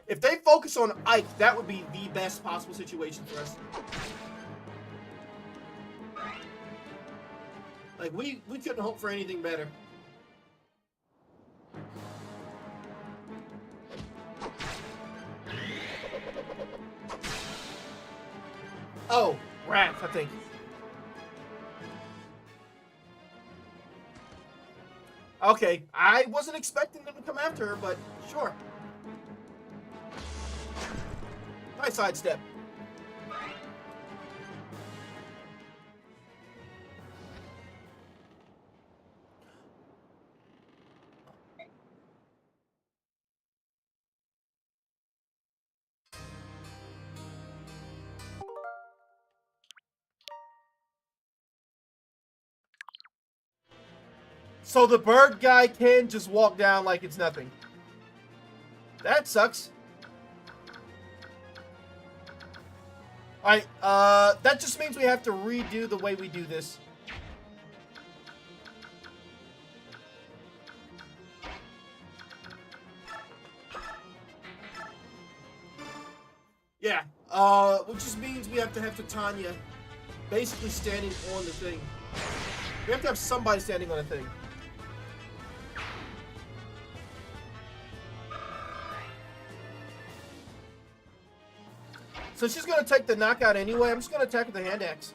If they focus on Ike, that would be the best possible situation for us. Like, we couldn't hope for anything better. Oh, Wrath, I think. Okay, I wasn't expecting them to come after her, but sure. Nice sidestep. So the bird guy can just walk down like it's nothing. That sucks. Alright, that just means we have to redo the way we do this. Yeah, which just means we have to have Titania basically standing on the thing. We have to have somebody standing on the thing. So she's going to take the knockout anyway. I'm just going to attack with the hand axe.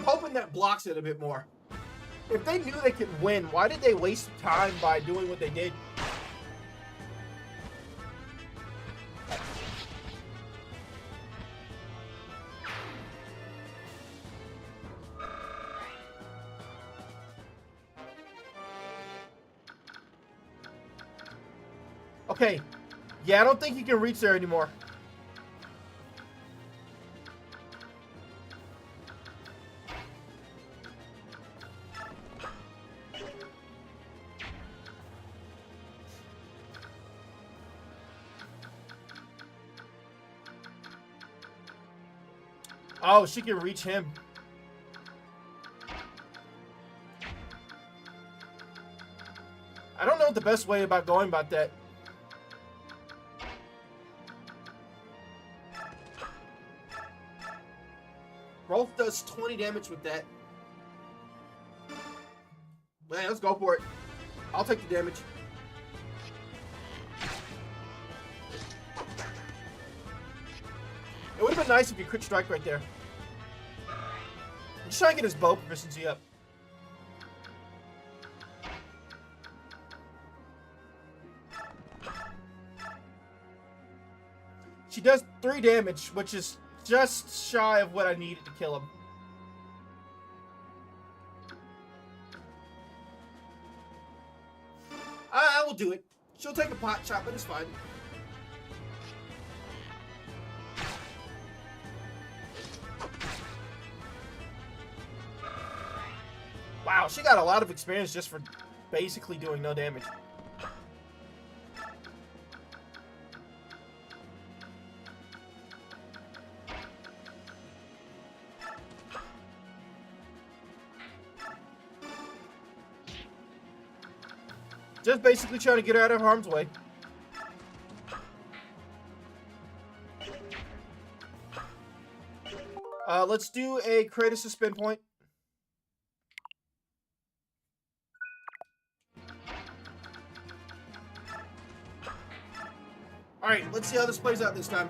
Hoping that blocks it a bit more. If they knew they could win, why did they waste time by doing what they did? Okay. Yeah, I don't think you can reach there anymore. Oh, she can reach him. I don't know what the best way about going about that. Rolf does 20 damage with that. Man, let's go for it. I'll take the damage. It would have been nice if you crit strike right there. I'm just trying to get his bow proficiency up. She does 3 damage, which is just shy of what I needed to kill him. I will do it. She'll take a pot shot, but it's fine. Wow, she got a lot of experience just for basically doing no damage. Just basically trying to get her out of harm's way. Let's do a create a suspend point. Alright, let's see how this plays out this time.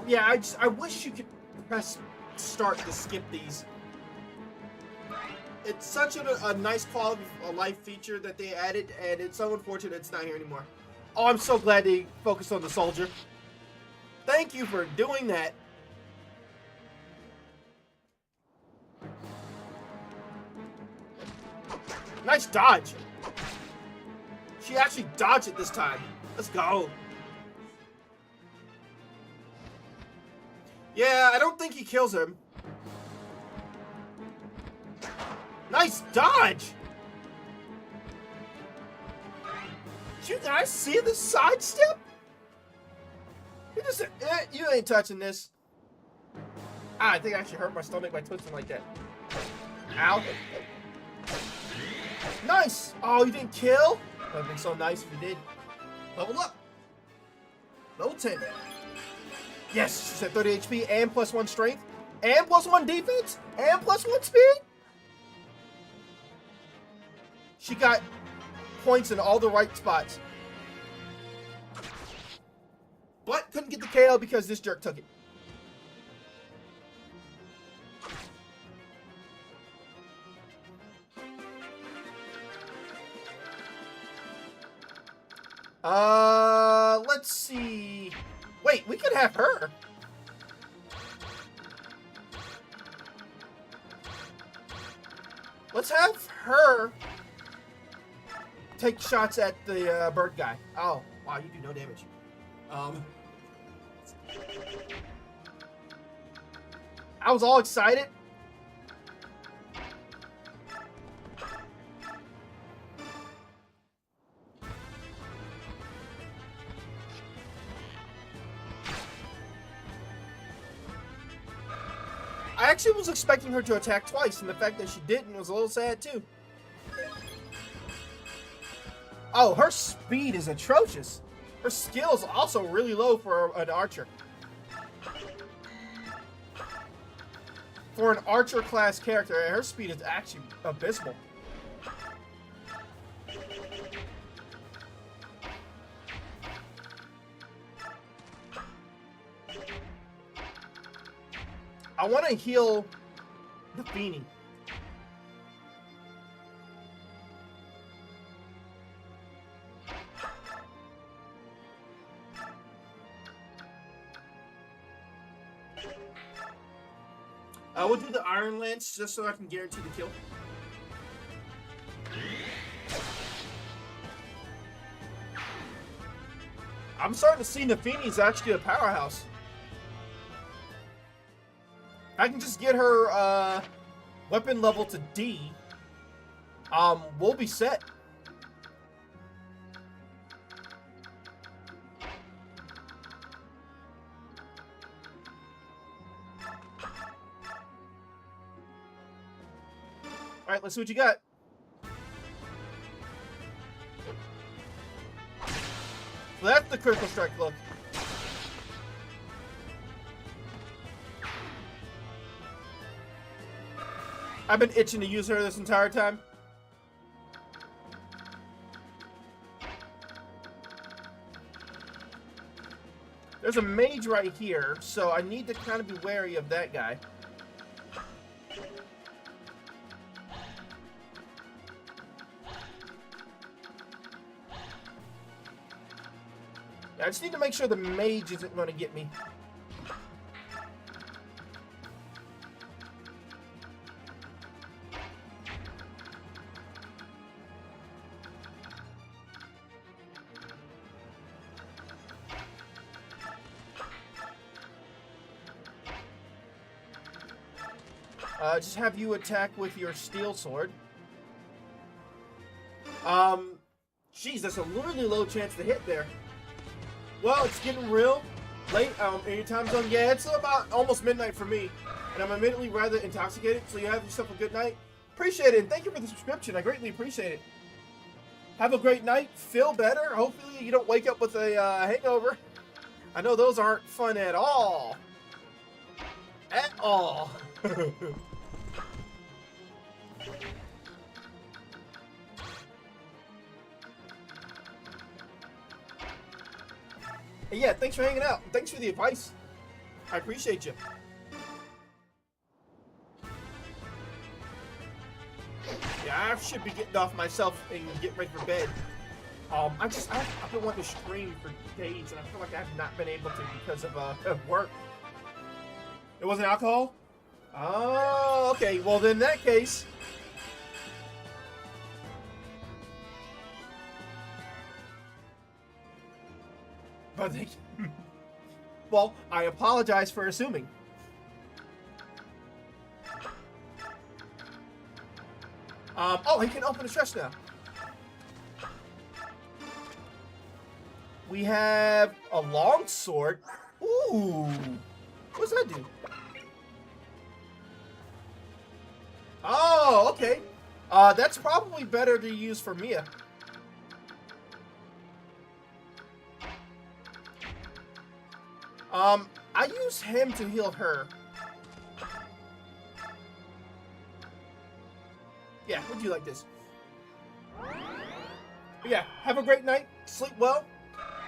Yeah, I wish you could press start to skip these. It's such a nice quality of life feature that they added, and it's so unfortunate it's not here anymore. Oh, I'm so glad they focused on the soldier. Thank you for doing that. Nice dodge. She actually dodged it this time. Let's go. Yeah, I don't think he kills him. Nice dodge! Did you guys see the sidestep? You just you ain't touching this. Ah, I think I actually hurt my stomach by twisting like that. Ow. Nice! Oh, you didn't kill? That would have been so nice if you did. Level up. Level 10. Yes, she's at 30 HP and +1 strength. And +1 defense. And +1 speed. She got points in all the right spots. But couldn't get the KO because this jerk took it. Let's see. Wait, we could have her. Let's have her take shots at the bird guy. Oh, wow, you do no damage. I was all excited. I actually was expecting her to attack twice, and the fact that she didn't was a little sad too. Oh, her speed is atrocious. Her skill is also really low for an archer. For an archer class character, her speed is actually abysmal. I want to heal the Feeny. We'll do the Iron Lance just so I can guarantee the kill. I'm starting to see Nafini's actually a powerhouse. I can just get her weapon level to D. We'll be set. All right, let's see what you got. So that's the critical strike look. I've been itching to use her this entire time. There's a mage right here, so I need to kind of be wary of that guy. I just need to make sure the mage isn't going to get me. Just have you attack with your steel sword. Geez, that's a really low chance to hit there. Well, it's getting real late in your time zone. Yeah, it's about almost midnight for me, and I'm admittedly rather intoxicated, so you have yourself a good night. Appreciate it, and thank you for the subscription. I greatly appreciate it. Have a great night. Feel better. Hopefully you don't wake up with a hangover. I know those aren't fun at all. At all. Yeah, thanks for hanging out. Thanks for the advice. I appreciate you. Yeah, I should be getting off myself and getting ready for bed. I've been wanting to stream for days, and I feel like I've not been able to because of work. It wasn't alcohol? Oh, okay. Well, then in that case... But well, I apologize for assuming. Oh, he can open the chest now. We have a long sword. Ooh, what does that do? Oh, okay. That's probably better to use for Mia. I use him to heal her. Yeah, would you like this? But yeah, have a great night. Sleep well.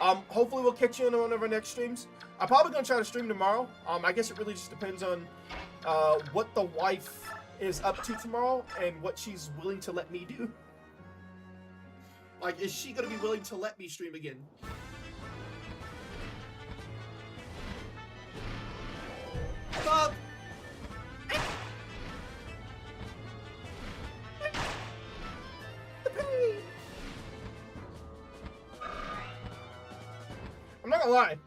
Hopefully we'll catch you in one of our next streams. I'm probably gonna try to stream tomorrow. I guess it really just depends on what the wife is up to tomorrow and what she's willing to let me do. Like, is she gonna be willing to let me stream again? Fuck. I'm not gonna lie.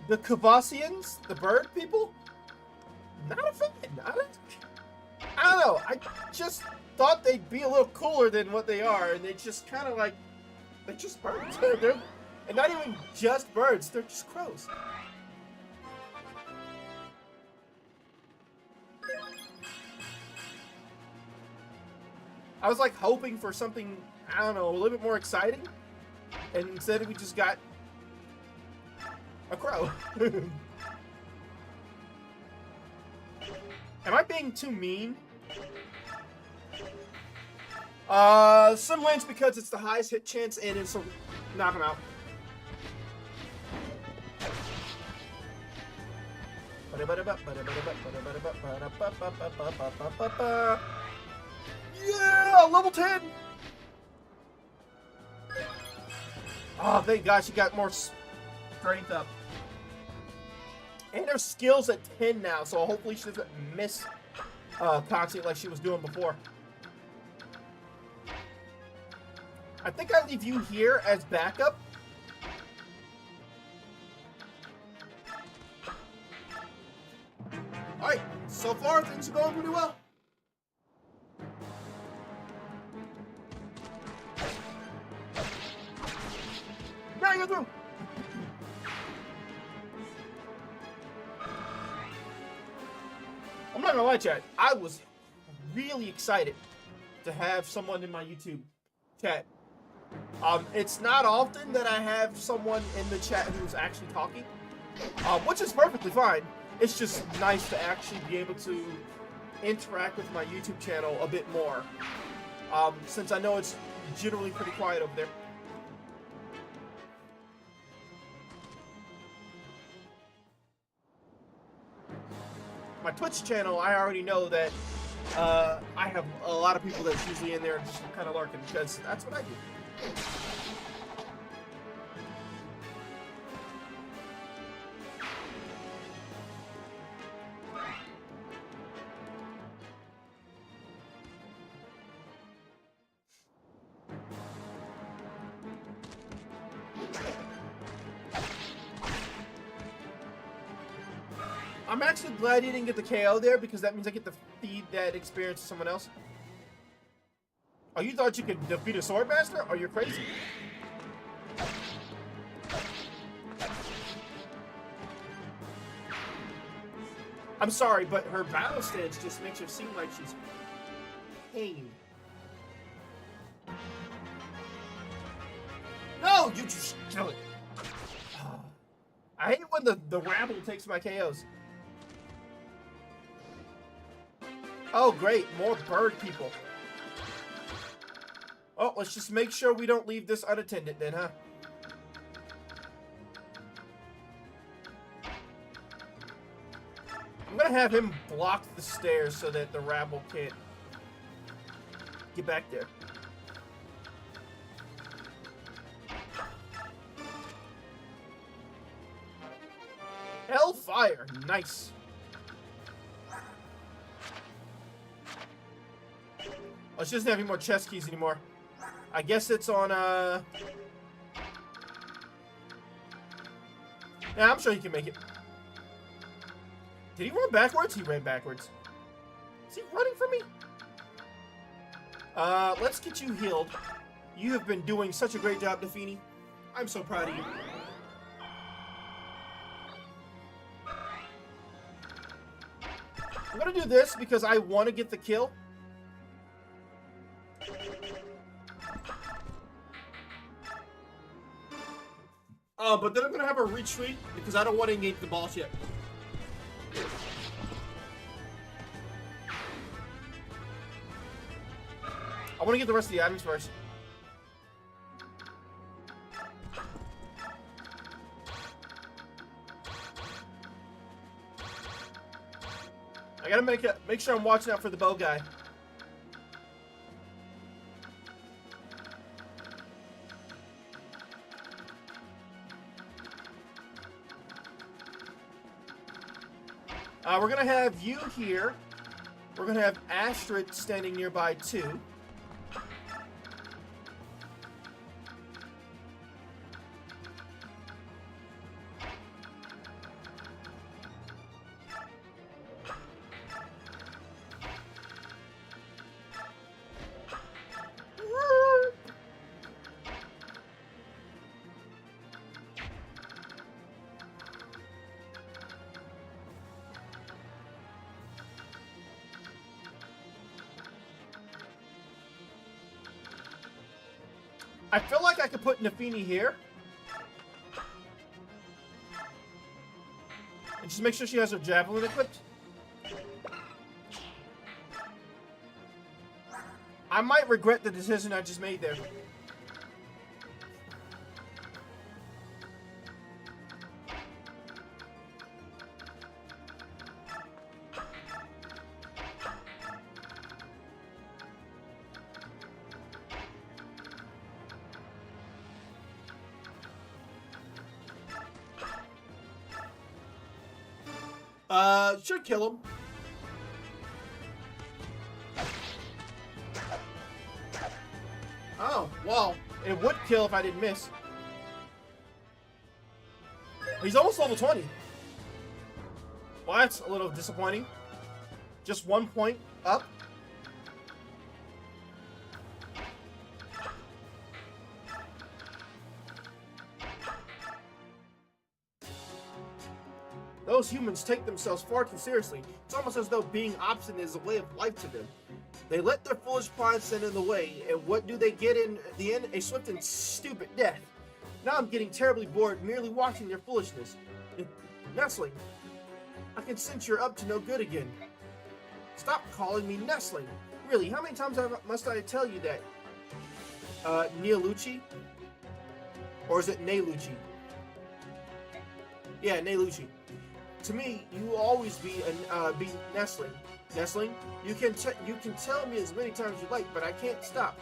The Cavassians, the bird people, not a fan. I don't know. I just thought they'd be a little cooler than what they are, and they just kind of like, they're just birds. And not even just birds, they're just crows. I was like hoping for something, I don't know, a little bit more exciting. And instead we just got a crow. Am I being too mean? Some wins because it's the highest hit chance and it's a knock him out. Yeah, level 10. Oh, thank God she got more strength up. And her skill's at 10 now, so hopefully she doesn't miss content like she was doing before. I think I leave you here as backup. Alright, so far things are going pretty well. Now you go through. I'm not gonna lie, chat. I was really excited to have someone in my YouTube chat. It's not often that I have someone in the chat who's actually talking, which is perfectly fine. It's just nice to actually be able to interact with my YouTube channel a bit more, since I know it's generally pretty quiet over there. My Twitch channel, I already know that I have a lot of people that's usually in there just kind of lurking because that's what I do. I'm actually glad you didn't get the KO there because that means I get to feed that experience to someone else. Oh, you thought you could defeat a Swordmaster? Oh, you're crazy. I'm sorry, but her battle stance just makes her seem like she's pain. No, you just kill it. I hate when the rabble takes my KOs. Oh, great. More bird people. Oh, let's just make sure we don't leave this unattended then, huh? I'm gonna have him block the stairs so that the rabble can't get back there. Hellfire! Nice. Oh, she doesn't have any more chest keys anymore. I guess it's on, Yeah, I'm sure he can make it. Did he run backwards? He ran backwards. Is he running from me? Let's get you healed. You have been doing such a great job, Defini. I'm so proud of you. I'm gonna do this because I want to get the kill. But then I'm gonna have a retreat because I don't want to engage the boss yet. I want to get the rest of the items first. I gotta make sure I'm watching out for the bow guy. We're gonna have you here. We're gonna have Astrid standing nearby too. I feel like I could put Nafini here. And just make sure she has her javelin equipped. I might regret the decision I just made there. Should kill him. Oh, well, it would kill if I didn't miss. He's almost level 20. Well, that's a little disappointing. Just 1 point up. Those humans take themselves far too seriously. It's almost as though being obstinate is a way of life to them. They let their foolish pride stand in the way, and what do they get in the end? A swift and stupid death. Now I'm getting terribly bored merely watching their foolishness. Nestling, I can sense you're up to no good again. Stop calling me Nestling. Really, how many times must I tell you that? Neolucci? Or is it Nelucci? Yeah, Nelucci. To me, you will always be Nestling. Nestling, you can tell me as many times as you like, but I can't stop.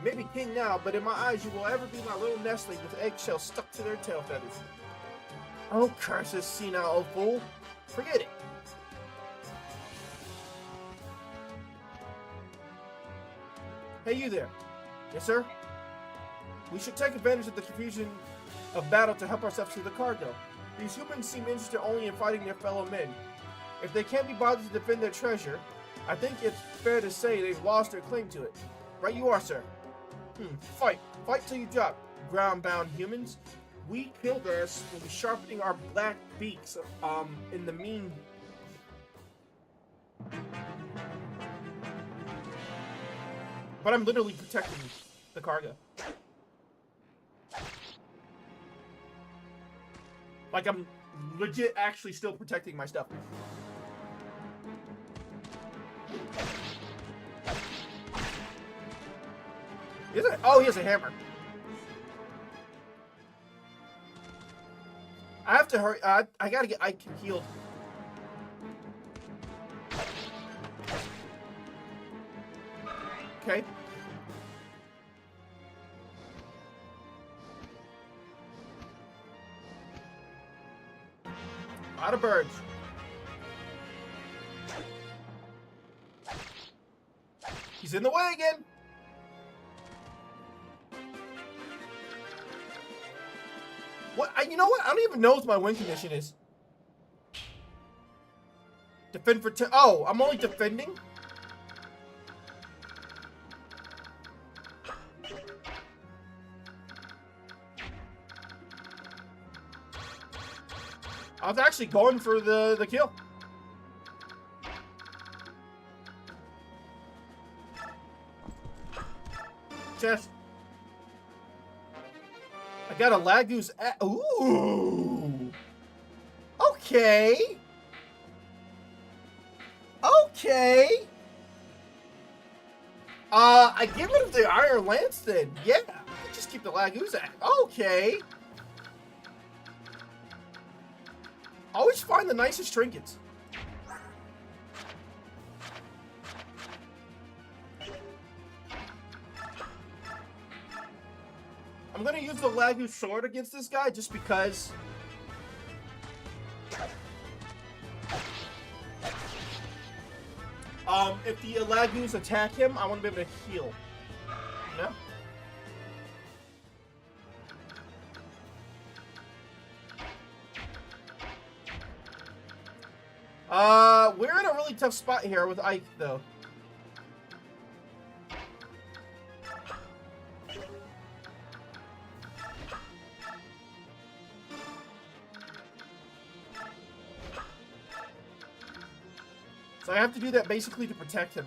Maybe king now, but in my eyes you will ever be my little nestling with eggshells stuck to their tail feathers. Oh, curse this senile old fool. Forget it. Hey, you there. Yes, sir? We should take advantage of the confusion of battle to help ourselves to the cargo. These humans seem interested only in fighting their fellow men. If they can't be bothered to defend their treasure, I think it's fair to say they've lost their claim to it. Right you are, sir. Fight. Fight till you drop, ground-bound humans. We Kildars will be sharpening our black beaks, in the mean... But I'm literally protecting the cargo. Like, I'm legit actually still protecting my stuff. Oh, he has a hammer. I have to hurry. I gotta get Ike healed. Okay. A lot of birds. He's in the way again. What? You know what? I don't even know what my win condition is. Defend for 10. Oh, I'm only defending? I was actually going for the kill. Chest. I got a Lagoose. Ooh. Okay. Okay. I get rid of the Iron Lance then. Yeah. I just keep the Lagoose. Okay. Always find the nicest trinkets. I'm gonna use the Lagoose sword against this guy just because. If the Lagoose attack him, I want to be able to heal. You know? We're in a really tough spot here with Ike, though. So I have to do that basically to protect him.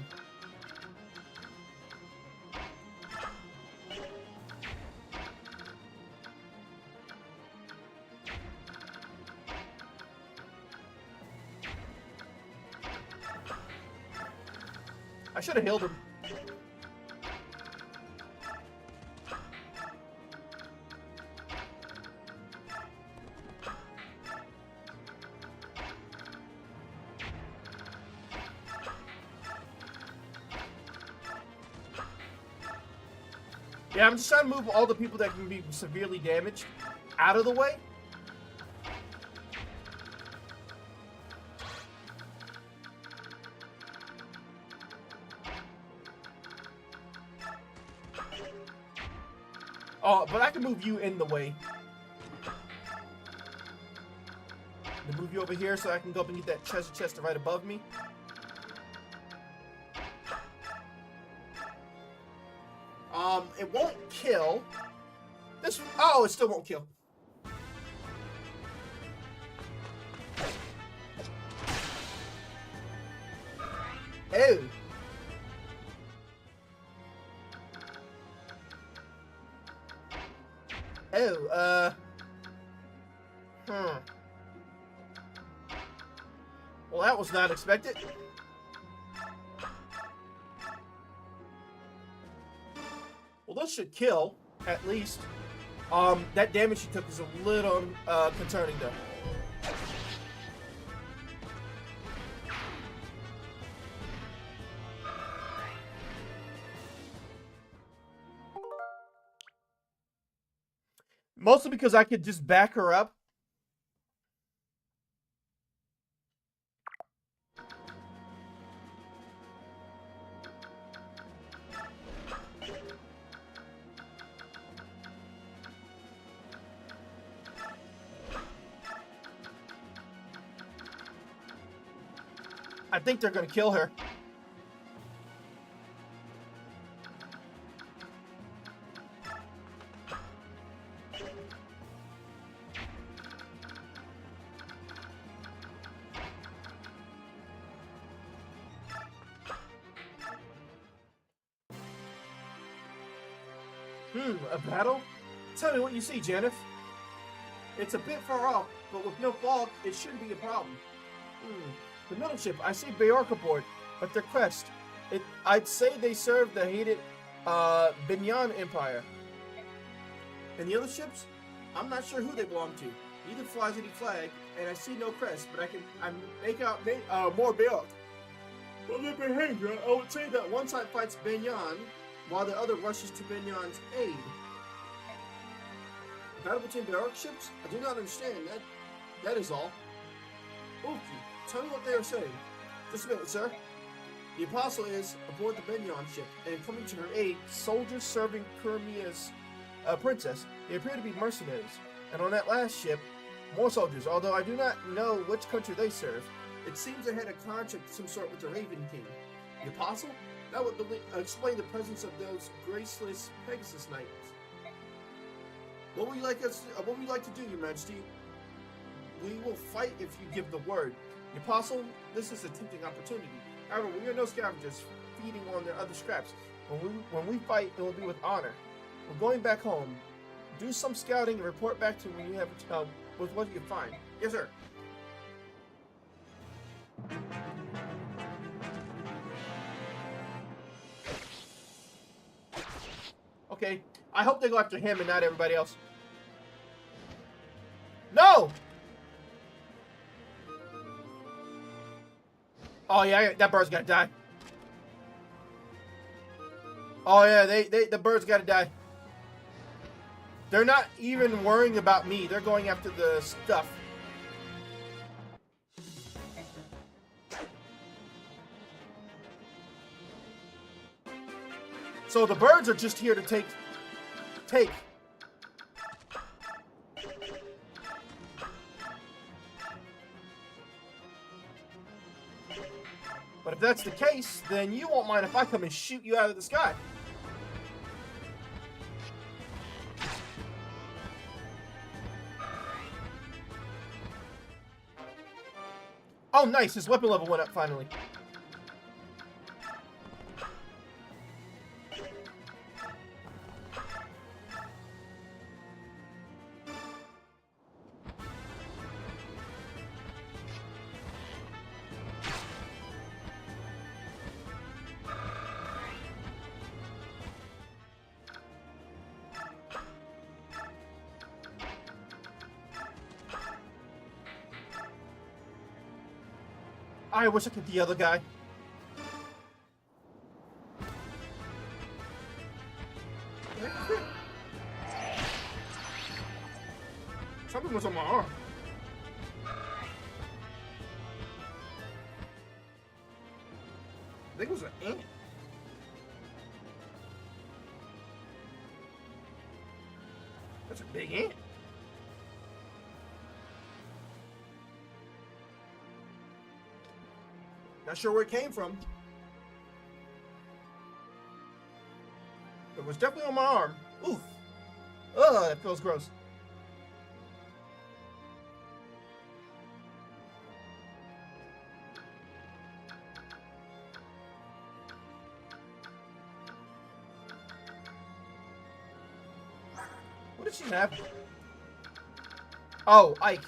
I should have healed him. Yeah, I'm just trying to move all the people that can be severely damaged out of the way. Oh, but I can move you in the way. To move you over here so I can go up and get that treasure chest right above me. It won't kill. This. Oh, it still won't kill. Oh. Oh, well, that was not expected. Well, this should kill, at least. That damage he took is a little concerning, though. Mostly because I could just back her up. I think they're gonna kill her. A battle? Tell me what you see, Janeth. It's a bit far off, but with no fog, it shouldn't be a problem. The middle ship, I see Bajork aboard, but their quest, I'd say they serve the hated Binyan Empire. And the other ships, I'm not sure who they belong to. Neither flies any flag, and I see no crest, but I make out more Bajork. Well, their behavior, I would say that one side fights Binyan, while the other rushes to Binyan's aid. Battle between Bajork ships? I do not understand. That is all. Uki, tell me what they are saying. Just a minute, sir. The Apostle is aboard the Binyan ship, and coming to her aid, soldiers serving Kurmia's princess. They appear to be mercenaries. And on that last ship, more soldiers, although I do not know which country they serve. It seems they had a contract of some sort with the Raven King. The Apostle? That would explain the presence of those graceless Pegasus Knights. What would you like to do, Your Majesty? We will fight if you give the word. The Apostle, this is a tempting opportunity. However, we are no scavengers feeding on their other scraps. When we fight, it will be with honor. We're going back home. Do some scouting and report back to me when you have with what you find. Yes, sir. Okay, I hope they go after him and not everybody else. No! Oh yeah, that bird's gotta die. Oh yeah, the bird's gotta die. They're not even worrying about me. They're going after the stuff. So the birds are just here to take. But if that's the case, then you won't mind if I come and shoot you out of the sky. Oh, nice. His weapon level went up finally. I wish I could be the other guy. Something was on my arm. I think it was an ant. That's a big ant. Not sure where it came from. It was definitely on my arm. Oof. Ugh, that feels gross. What did she have? Oh, Ike.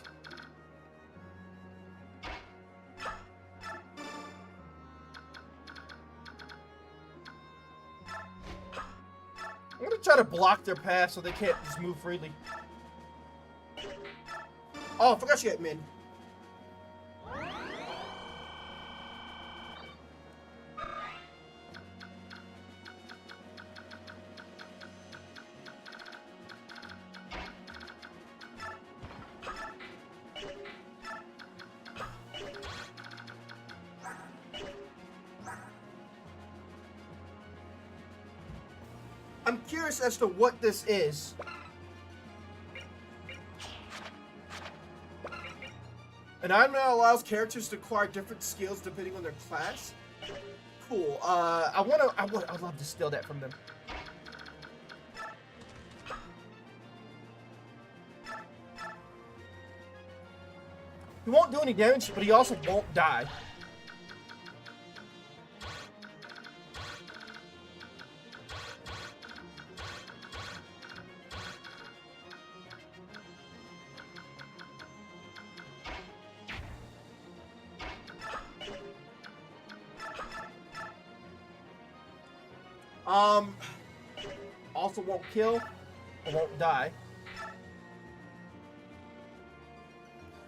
I'm gonna try to block their path so they can't just move freely. Oh, I forgot she had Min. I'm curious as to what this is. An item that allows characters to acquire different skills depending on their class. Cool. I'd love to steal that from them. He won't do any damage, but he also won't die. Also won't kill, or won't die.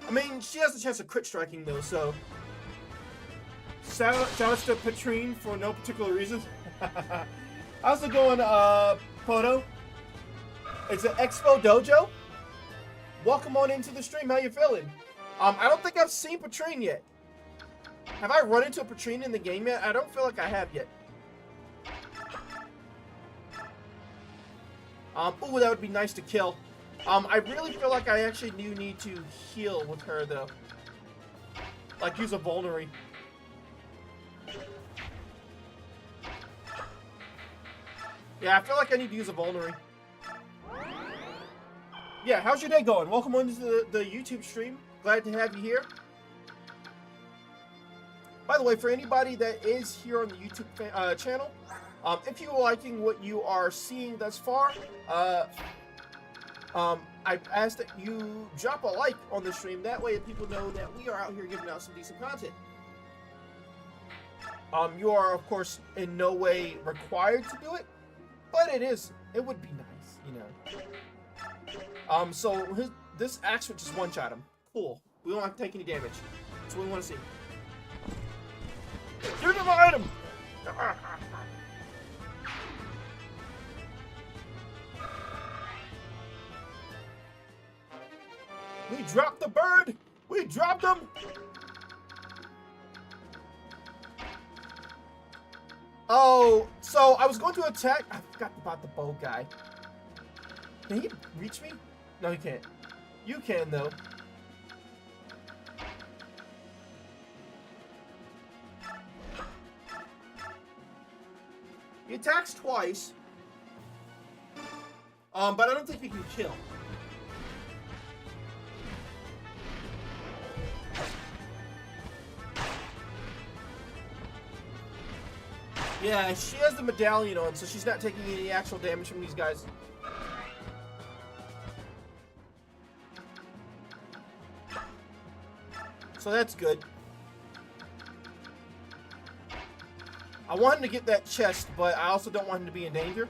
I mean, she has a chance of crit striking though, so. Shout out to Patrine for no particular reason. How's it going, Poto? It's an Expo Dojo. Welcome on into the stream. How you feeling? I don't think I've seen Patrine yet. Have I run into a Patrine in the game yet? I don't feel like I have yet. Ooh, that would be nice to kill. I really feel like I actually do need to heal with her, though. Like, use a vulnerary. Yeah, I feel like I need to use a vulnerary. Yeah, how's your day going? Welcome on to the YouTube stream. Glad to have you here. By the way, for anybody that is here on the YouTube channel, if you are liking what you are seeing thus far, I ask that you drop a like on the stream. That way people know that we are out here giving out some decent content. You are, of course, in no way required to do it, but it would be nice, you know. So this axe would just one-shot him. Cool. We don't have to take any damage. That's what we want to see. Give him an item! We dropped the bird! We dropped him! Oh, so I was going to attack. I forgot about the bow guy. Can he reach me? No, he can't. You can, though. He attacks twice. But I don't think he can kill. Yeah, she has the medallion on, so she's not taking any actual damage from these guys. So that's good. I want him to get that chest, but I also don't want him to be in danger.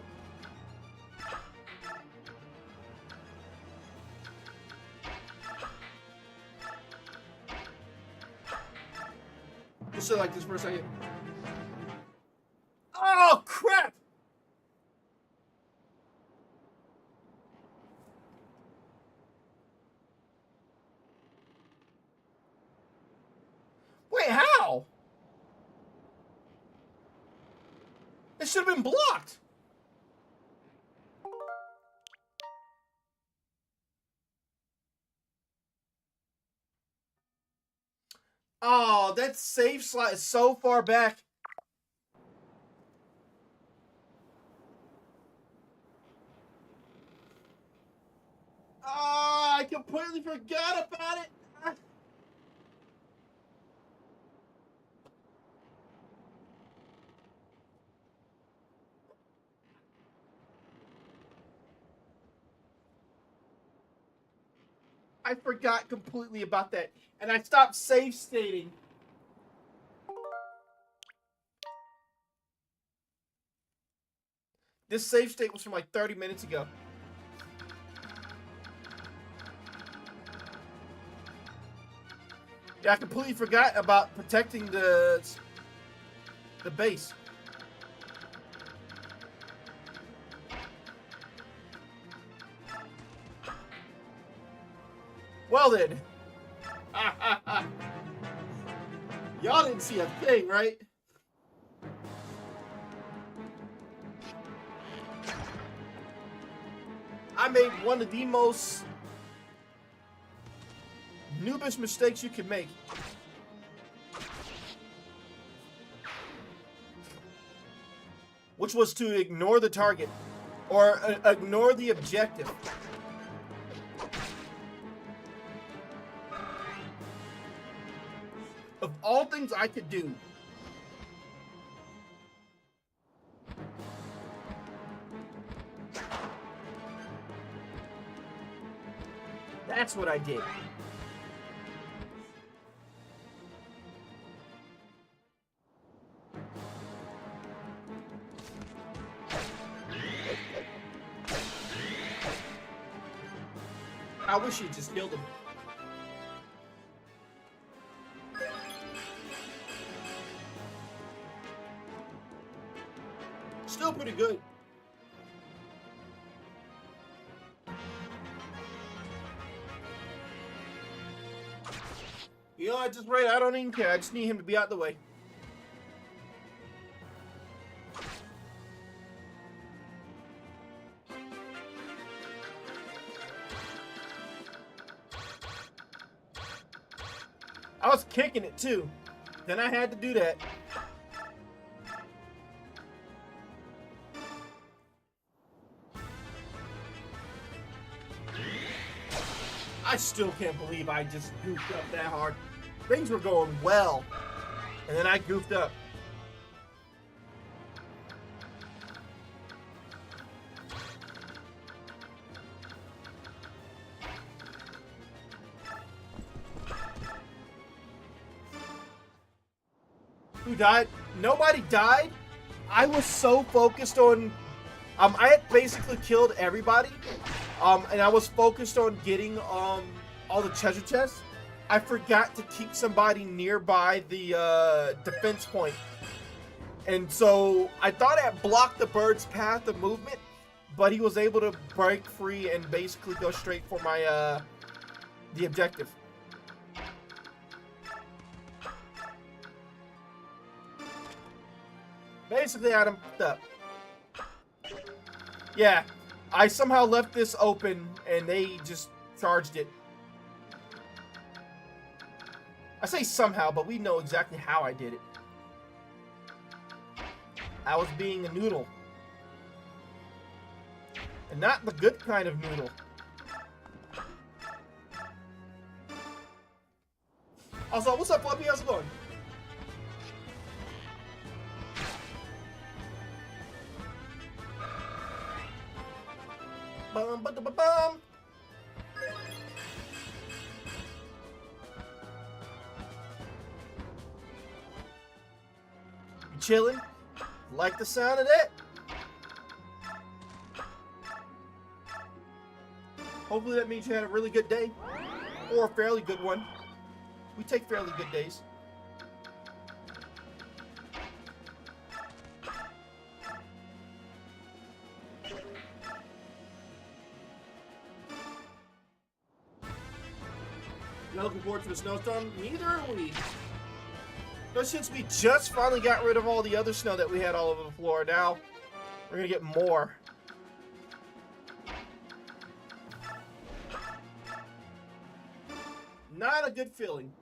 Just sit like this for a second. Oh, crap! Wait, how? It should have been blocked. Oh, that save slot is so far back. Oh, I completely forgot about it. I forgot completely about that. And I stopped save stating. This save state was from like 30 minutes ago. Yeah, I completely forgot about protecting the base. Well then. Y'all didn't see a thing, right? I made one of the most noobish mistakes you can make. Which was to ignore the target. Or ignore the objective. Of all things I could do, that's what I did. I wish you just killed him. Still pretty good. You know, I just right. I don't even care. I just need him to be out the way. I was kicking it too. Then I had to do that. I still can't believe I just goofed up that hard. Things were going well, and then I goofed up. Who died? Nobody died. I was so focused on... I had basically killed everybody. And I was focused on getting all the treasure chests. I forgot to keep somebody nearby the defense point. And so I thought I blocked the bird's path of movement, but he was able to break free and basically go straight for my the objective. Basically, I had him up. Yeah, I somehow left this open, and they just charged it. I say somehow, but we know exactly how I did it. I was being a noodle. And not the good kind of noodle. Also, what's up, Fluffy? How's it going? Bum, ba, da, ba, bum. You chilling? Like the sound of that? Hopefully that means you had a really good day. Or a fairly good one. We take fairly good days. Not looking forward to the snowstorm? Neither are we. But since we just finally got rid of all the other snow that we had all over the floor, now we're gonna get more. Not a good feeling.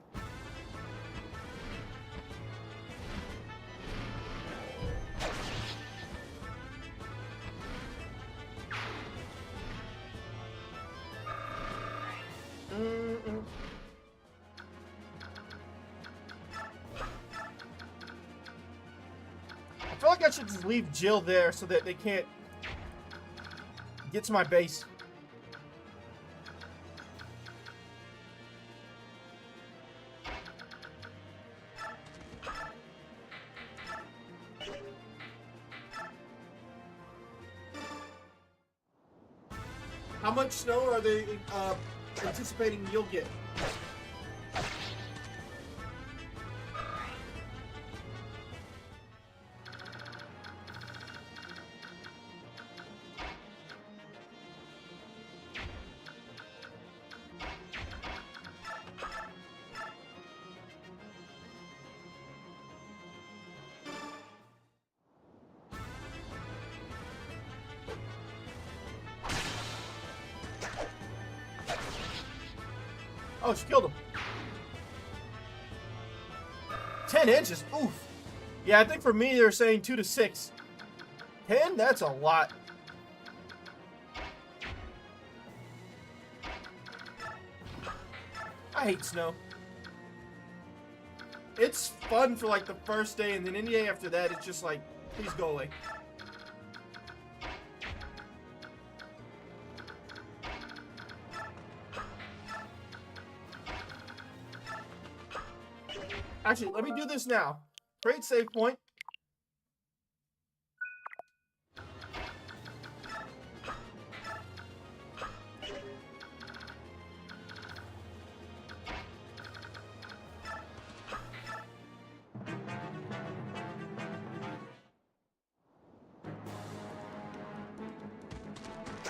I feel like I should just leave Jill there so that they can't get to my base. How much snow are they anticipating you'll get? Oh, she killed him. 10 inches? Oof. Yeah, I think for me, they're saying 2 to 6. 10? That's a lot. I hate snow. It's fun for like the first day, and then any day after that, it's just like, please go away. Actually, let me do this now. Create save point.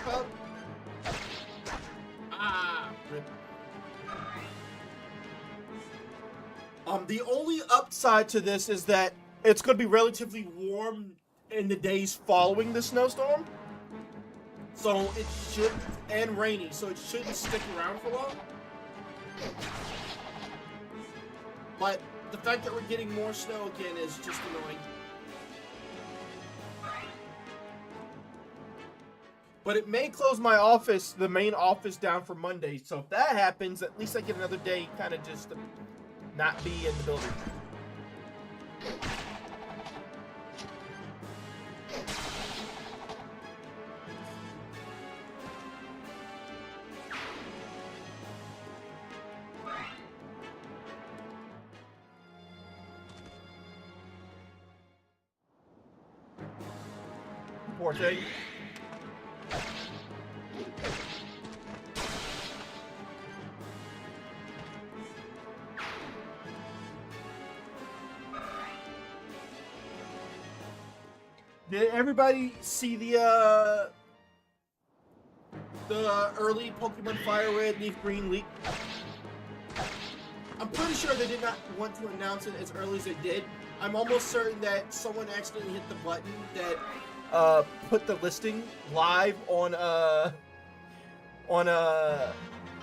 Oh. Ah, rip. The only upside to this is that it's going to be relatively warm in the days following the snowstorm. So it should, and rainy, so it shouldn't stick around for long. But the fact that we're getting more snow again is just annoying. But it may close my office, the main office, down for Monday. So if that happens, at least I get another day kind of just to not be in the building. Poor thing. Did everybody see the early Pokemon Fire Red, Leaf Green leak? I'm pretty sure they did not want to announce it as early as they did. I'm almost certain that someone accidentally hit the button that put the listing live on the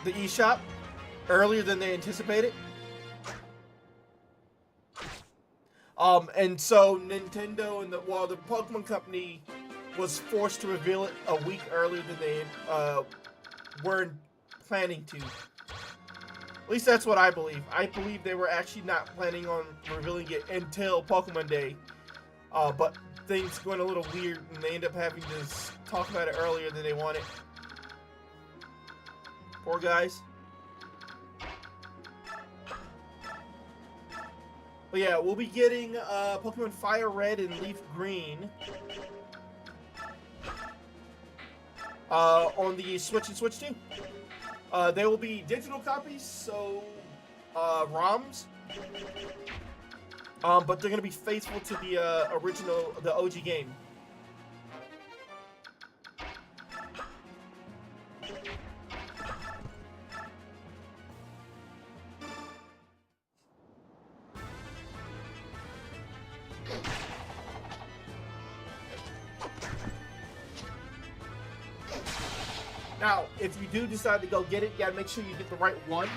eShop earlier than they anticipated. And so Nintendo and the Pokemon Company was forced to reveal it a week earlier than they weren't planning to. At least that's what I believe. I believe they were actually not planning on revealing it until Pokemon Day. But things went a little weird, and they end up having to talk about it earlier than they wanted. Poor guys. But yeah, we'll be getting Pokemon Fire Red and Leaf Green on the Switch and Switch 2. They will be digital copies, so ROMs. But they're going to be faithful to the original, the OG game. Now, if you do decide to go get it, you gotta make sure you get the right one.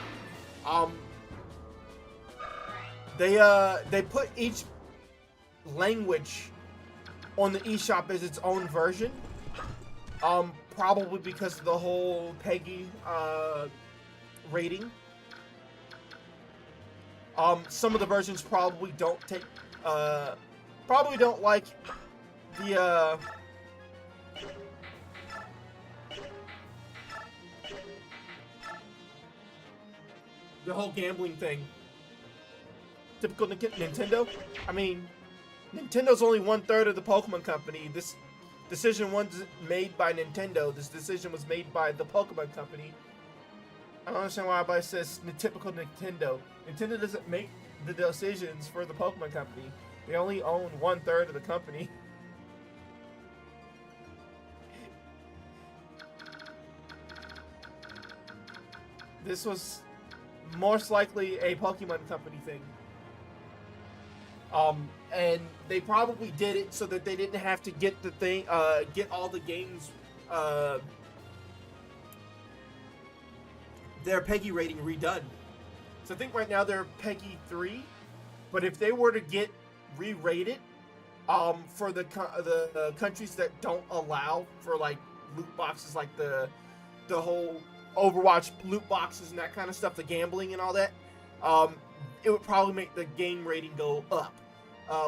They put each language on the eShop as its own version. Probably because of the whole PEGI rating. Some of the versions probably don't take, probably don't like the whole gambling thing. Typical Nintendo. I mean, Nintendo's only 1/3 of the Pokemon Company. This decision wasn't made by Nintendo. This decision was made by the Pokemon Company. I don't understand why everybody says typical Nintendo. Nintendo doesn't make the decisions for the Pokemon Company. They only own 1/3 of the company. This was most likely a Pokemon Company thing. And they probably did it so that they didn't have to get the thing, get all the games their Peggy rating redone. So I think right now they're Peggy 3, but if they were to get re-rated, for the countries that don't allow for like loot boxes, like the whole Overwatch loot boxes and that kind of stuff, the gambling and all that, it would probably make the game rating go up,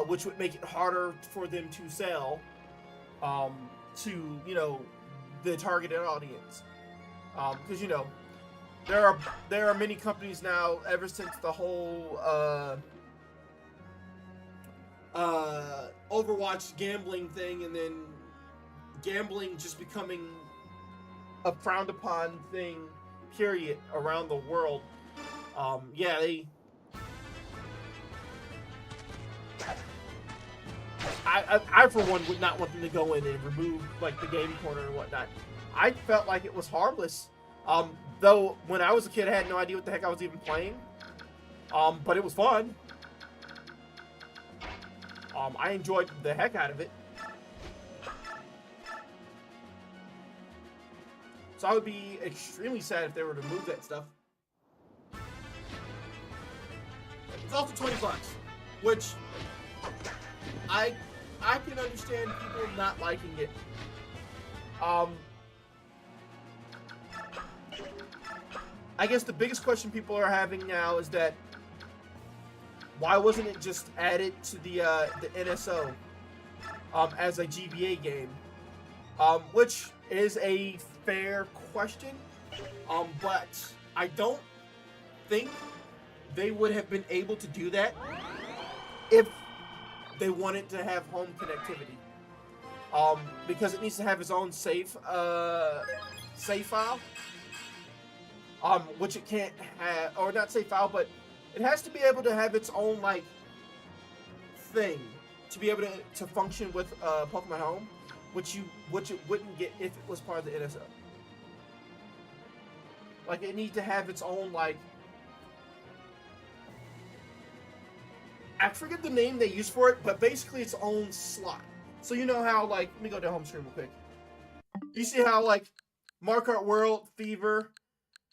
which would make it harder for them to sell to, you know, the targeted audience. Because, you know, there are many companies now, ever since the whole Overwatch gambling thing, and then gambling just becoming a frowned upon thing, period, around the world. Yeah, I for one would not want them to go in and remove like the game corner and whatnot. I felt like it was harmless. Though when I was a kid, I had no idea what the heck I was even playing. But it was fun. I enjoyed the heck out of it. So I would be extremely sad if they were to move that stuff. It's also $20, which I can understand people not liking it. I guess the biggest question people are having now is that why wasn't it just added to the NSO as a GBA game? Which is a fair question, but I don't think they would have been able to do that if they wanted to have home connectivity. Because it needs to have its own save file, which it can't have, or not save file, but it has to be able to have its own like thing to be able to function with Pokemon Home, which it wouldn't get if it was part of the NSO. Like, it needs to have its own like, I forget the name they use for it, but basically its own slot. So you know how, like, let me go to home screen real quick. You see how, like, Mario Kart World, Fever,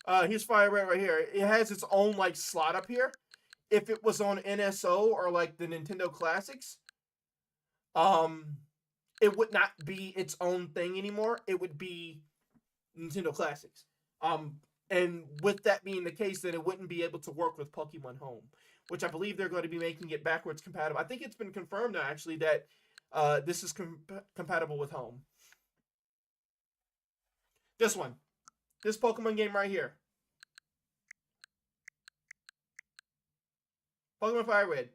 here's Fire Red right here. It has its own, like, slot up here. If it was on NSO or, like, the Nintendo Classics, it would not be its own thing anymore. It would be Nintendo Classics. And with that being the case, then it wouldn't be able to work with Pokemon Home, which I believe they're going to be making it backwards compatible. I think it's been confirmed now, actually, that this is compatible with Home. This one. This Pokemon game right here. Pokemon Fire Red.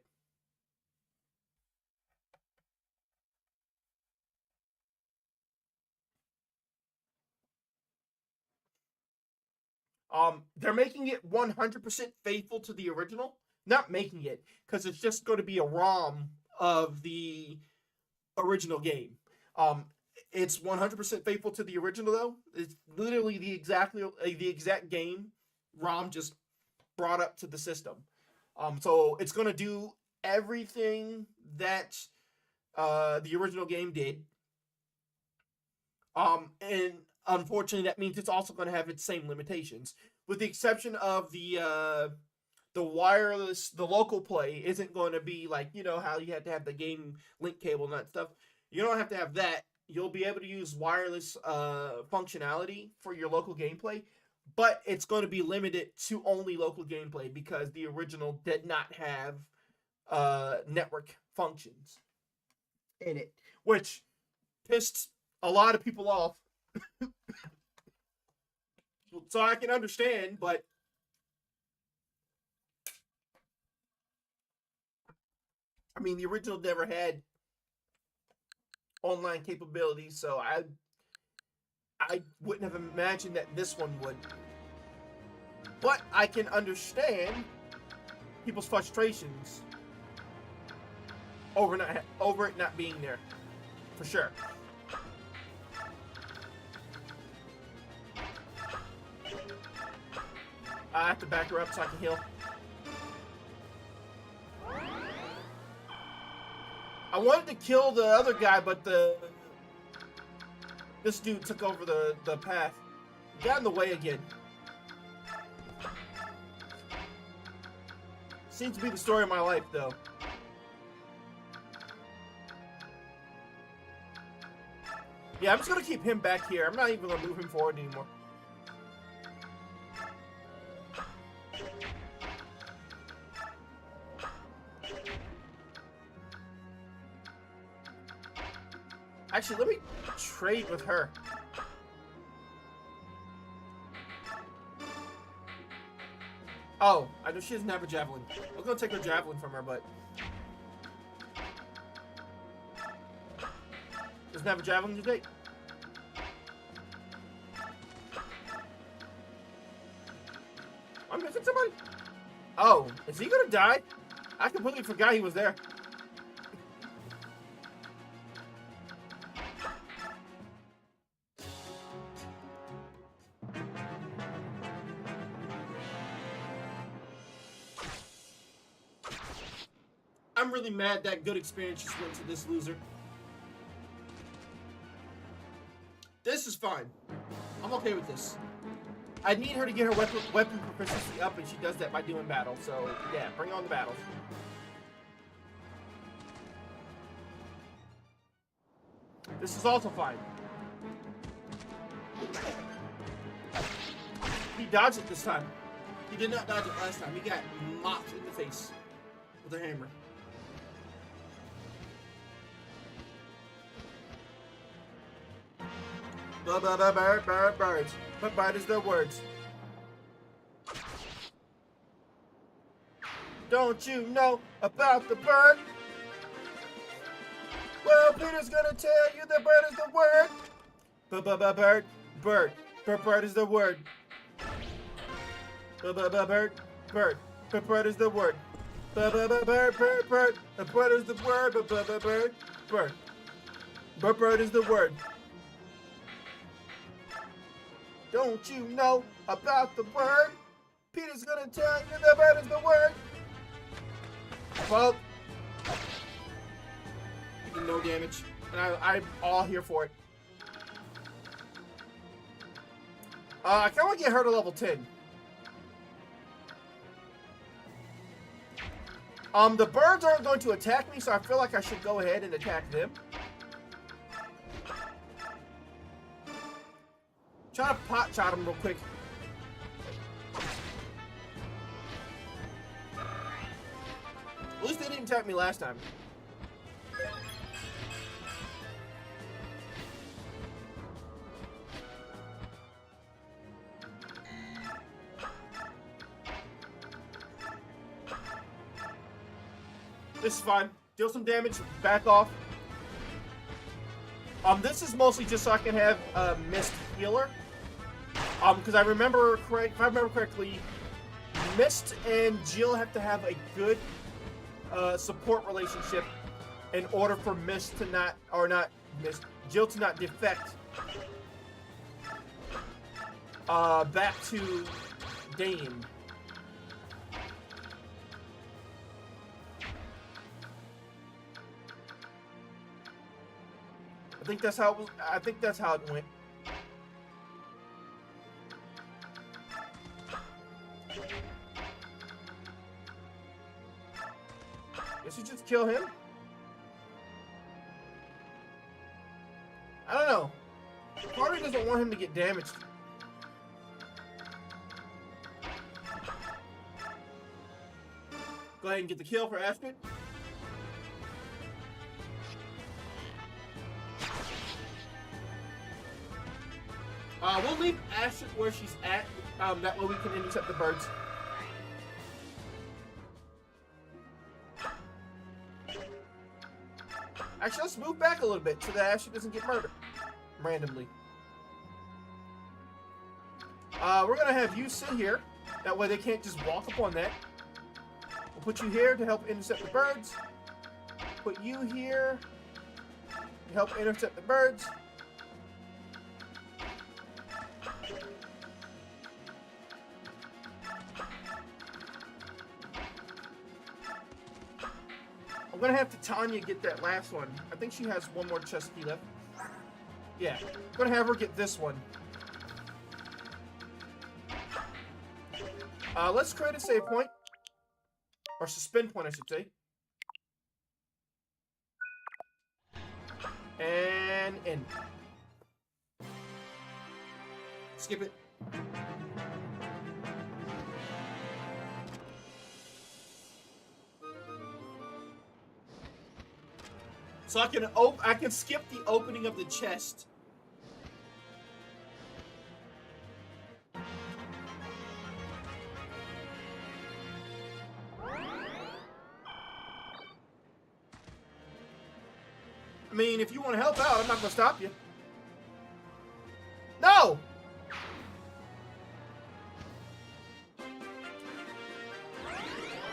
They're making it 100% faithful to the original. Not making it, because it's just going to be a ROM of the original game. It's 100% faithful to the original, though. It's literally the exact game ROM just brought up to the system. So it's going to do everything that the original game did. And unfortunately, that means it's also going to have its same limitations, with the exception of the wireless, the local play isn't going to be like, you know, how you had to have the game link cable and that stuff. You don't have to have that. You'll be able to use wireless functionality for your local gameplay, but it's going to be limited to only local gameplay because the original did not have network functions in it, which pissed a lot of people off. So I can understand, but I mean, the original never had online capabilities, so I wouldn't have imagined that this one would. But I can understand people's frustrations over it not being there, for sure. I have to back her up so I can heal. I wanted to kill the other guy, but this dude took over the path. He got in the way again. Seems to be the story of my life, though. Yeah, I'm just gonna keep him back here. I'm not even gonna move him forward anymore. Actually, let me trade with her. Oh, I know she doesn't have a javelin. I was gonna take her javelin from her, but doesn't have a javelin to take. I'm missing somebody. Oh, is he gonna die? I completely forgot he was there. I'm really mad that good experience just went to this loser. This is fine. I'm okay with this. I need her to get her weapon proficiency up, and she does that by doing battle. So, yeah, bring on the battle. This is also fine. He dodged it this time. He did not dodge it last time. He got mopped in the face with a hammer. Birds. But bird is the words. Don't you know about the bird? Well, Peter's gonna tell you the bird is the word. Bird. Bird is the word. Bird. Bird is the word. Bird is the word. Bird is the word. Don't you know about the word? Peter's gonna tell you the bird is the word. Well, he did no damage, and I'm all here for it. I kind of want to get her to level 10. The birds aren't going to attack me, so I feel like I should go ahead and attack them. Try to pot shot him real quick. At least they didn't attack me last time. This is fine. Deal some damage, back off. This is mostly just so I can have a Mist healer. Because I remember if I remember correctly, Mist and Jill have to have a good support relationship in order for Mist to not, or not Mist, Jill to not defect back to Dane. I think that's how it was. I think that's how it went. Guess you just kill him. I don't know. Part of me doesn't want him to get damaged. Go ahead and get the kill for Astrid. We'll leave Astrid where she's at. That way we can intercept the birds. Actually, let's move back a little bit so that Astrid doesn't get murdered randomly. We're gonna have you sit here. That way they can't just walk up on that. We'll put you here to help intercept the birds. Put you here to help intercept the birds. I'm gonna have to Tanya get that last one. I think she has one more chest key left. Yeah, I'm gonna have her get this one. Let's create a save point. Or suspend point, I should say. And in. Skip it. So I can skip the opening of the chest. I mean, if you want to help out, I'm not going to stop you. No!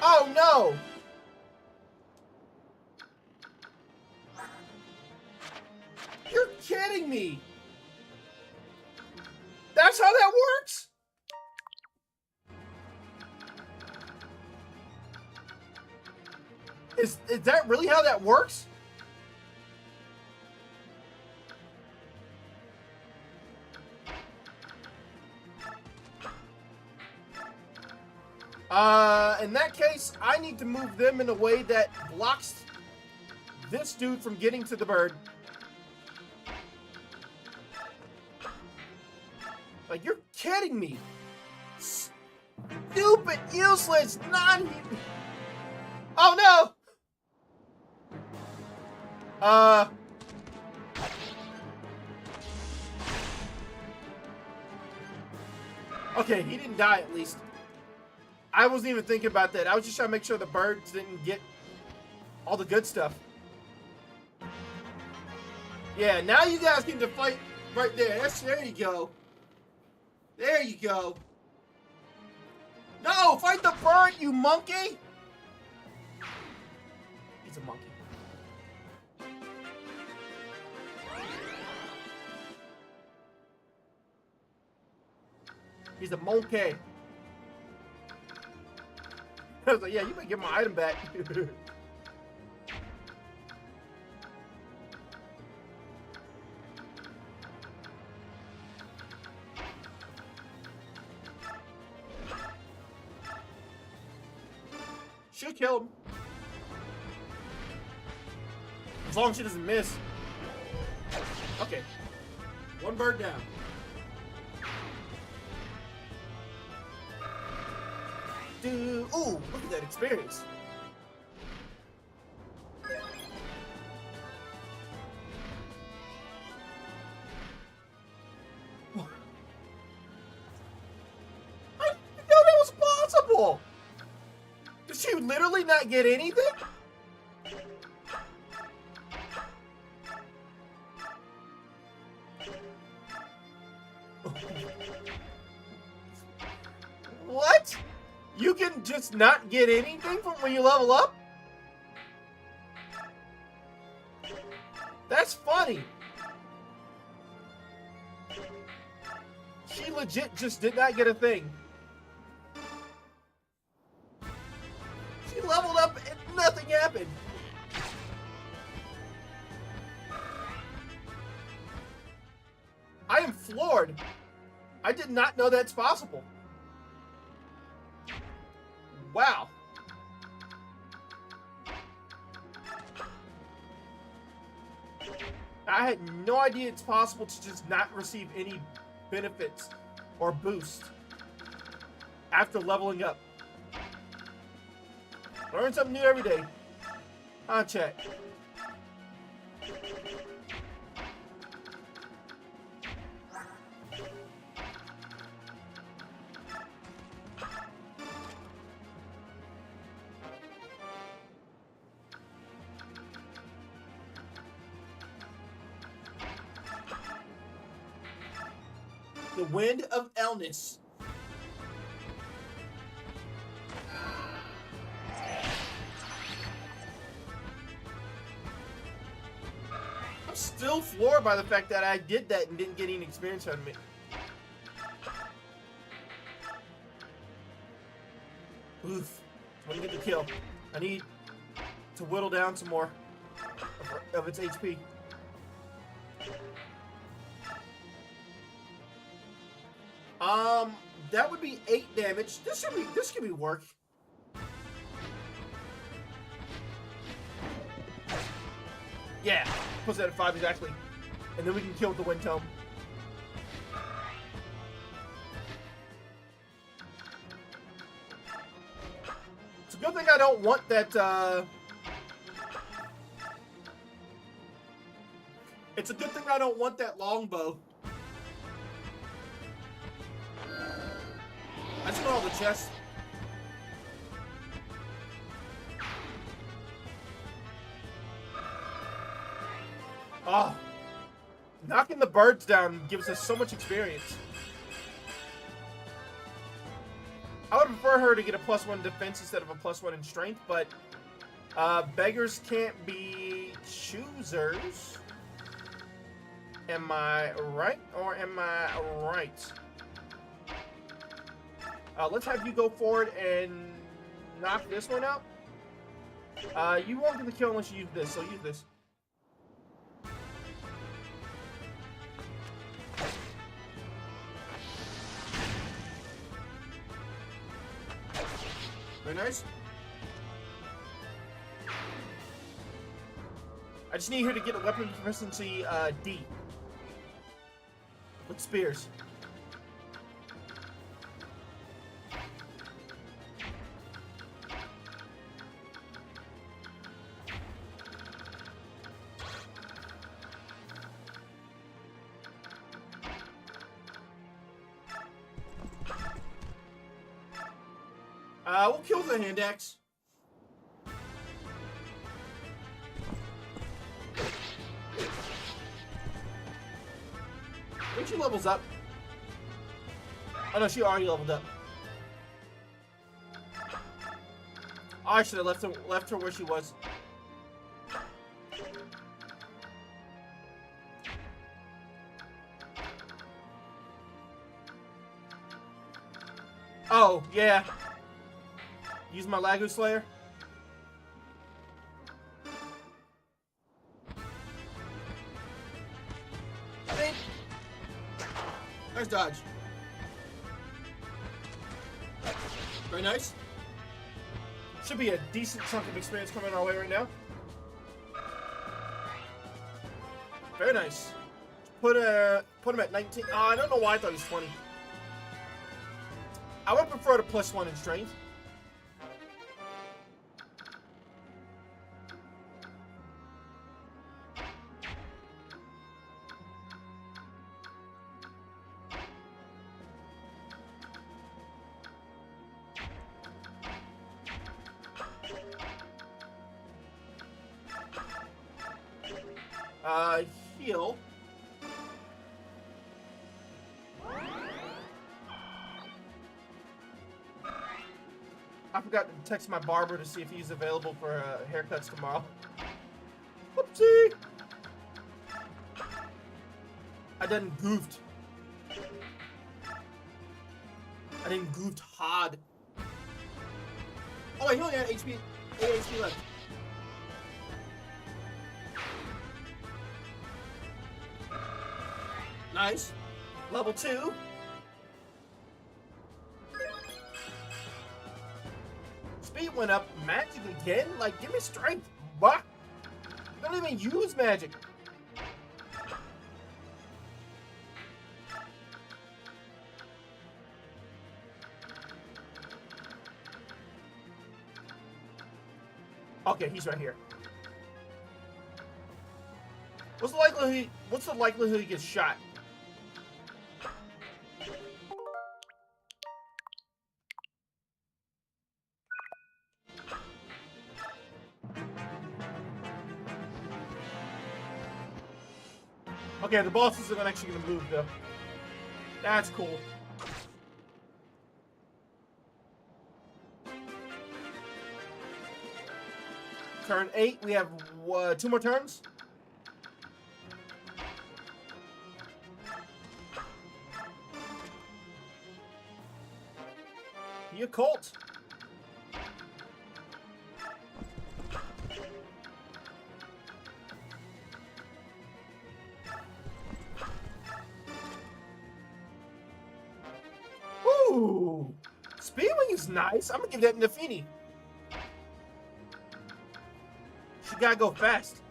Oh, no! You're kidding me! That's how that works? Is that really how that works? In that case, I need to move them in a way that blocks this dude from getting to the bird. Like, you're kidding me. Stupid, useless, non-human. Oh, no! Okay, he didn't die at least. I wasn't even thinking about that. I was just trying to make sure the birds didn't get all the good stuff. Yeah, now you guys get to fight right there. There you go. There you go. No, fight the bird, you monkey! He's a monkey. He's a monkey. I was like, yeah, you might get my item back. She'll kill him. As long as she doesn't miss. Okay. One bird down. Dude, ooh, look at that experience. I didn't know that was possible. Did she literally not get anything? What? You can just not get anything from when you level up? That's funny. She legit just did not get a thing. She leveled up and nothing happened. I am floored. I did not know that's possible. Wow. I had no idea it's possible to just not receive any benefits or boost after leveling up. Learn something new every day. Huh, chat? The Wind of Elness. I'm still floored by the fact that I did that and didn't get any experience out of it. Oof. Let me get the kill. I need to whittle down some more of its HP. That would be 8 damage. This could be work. Yeah, puts that at 5 exactly. And then we can kill with the wind tome. It's a good thing I don't want that, It's a good thing I don't want that longbow. I just want all the chests. Oh. Knocking the birds down gives us so much experience. I would prefer her to get a +1 defense instead of a +1 in strength, but beggars can't be choosers. Am I right or am I right? Let's have you go forward and knock this one out. You won't get the kill unless you use this, so use this. Very nice. I just need her to get a weapon proficiency D. With spears. We'll kill the hand axe. I think she levels up. Oh no, she already leveled up. Oh, I should have left her where she was. Oh, yeah. Use my Lagu Slayer. Bing. Nice dodge. Very nice. Should be a decent chunk of experience coming our way right now. Very nice. Put him at 19. Oh, I don't know why I thought he was 20. I would prefer to +1 in strength. Heal. I forgot to text my barber to see if he's available for haircuts tomorrow. Whoopsie! I done goofed. I didn't goofed hard. Oh wait, he only had 8 HP left. Nice. Level 2. Speed went up. Magic again? Like, give me strength. What? I don't even use magic. Okay, he's right here. What's the likelihood he gets shot? Okay, the boss isn't actually gonna move though. That's cool. Turn 8. We have 2 more turns. The occult. Ooh, Speedwing is nice. I'm gonna give that to Nafini. She gotta go fast.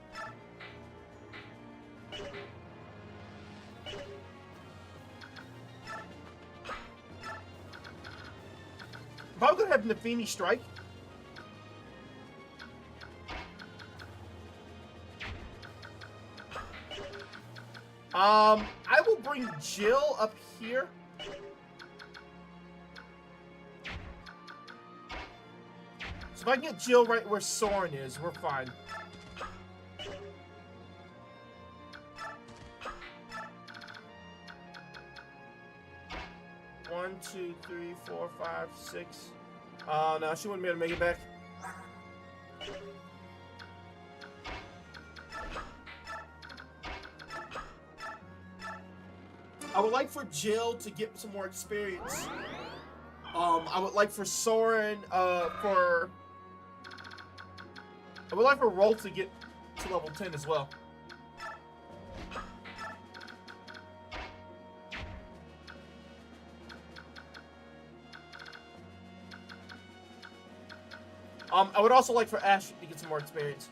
Probably gonna have Nafini strike. I will bring Jill up here. So if I can get Jill right where Soren is, we're fine. One, two, three, four, five, six. No, she wouldn't be able to make it back. I would like for Jill to get some more experience. I would like for Soren, I would like for Rolf to get to level 10 as well. I would also like for Ash to get some more experience.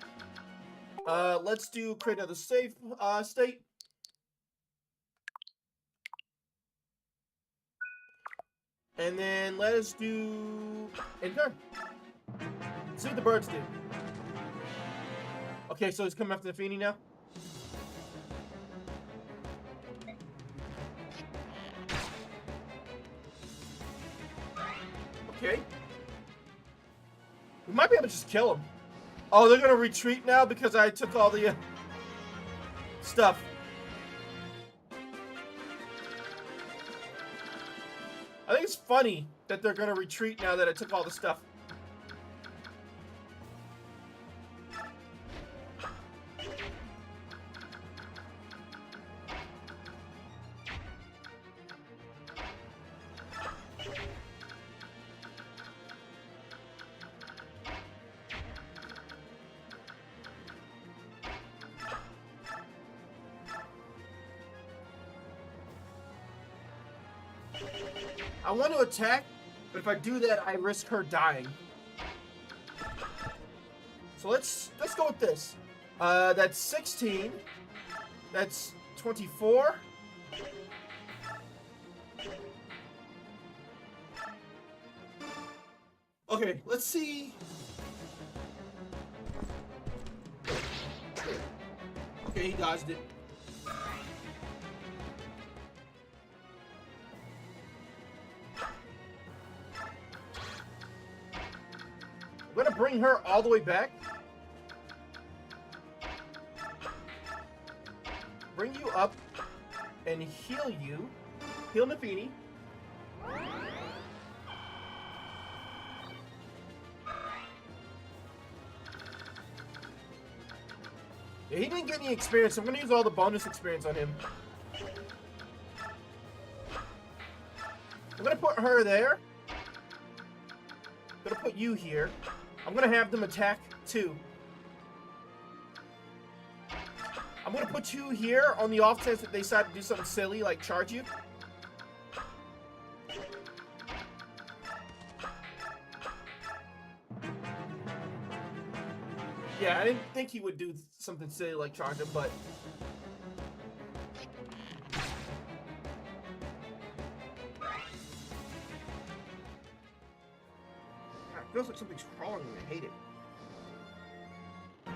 Let's create another save state. And then let us do end turn. See what the birds do. Okay, so he's coming after the Feeny now. Okay. We might be able to just kill him. Oh, they're gonna retreat now because I took all the stuff. I think it's funny that they're gonna retreat now that I took all the stuff. I want to attack, but if I do that, I risk her dying. So let's go with this. That's 16. That's 24. Okay, let's see. Okay, he dodged it. I'm gonna bring her all the way back. Bring you up and heal you. Heal Nafini. Yeah, he didn't get any experience, so I'm gonna use all the bonus experience on him. I'm gonna put her there. I'm gonna put you here. I'm gonna have them attack too. I'm gonna put you here on the off chance that they decide to do something silly like charge you. Yeah, I didn't think he would do something silly like charge him, but it feels like something's crawling and I hate it. Yeah,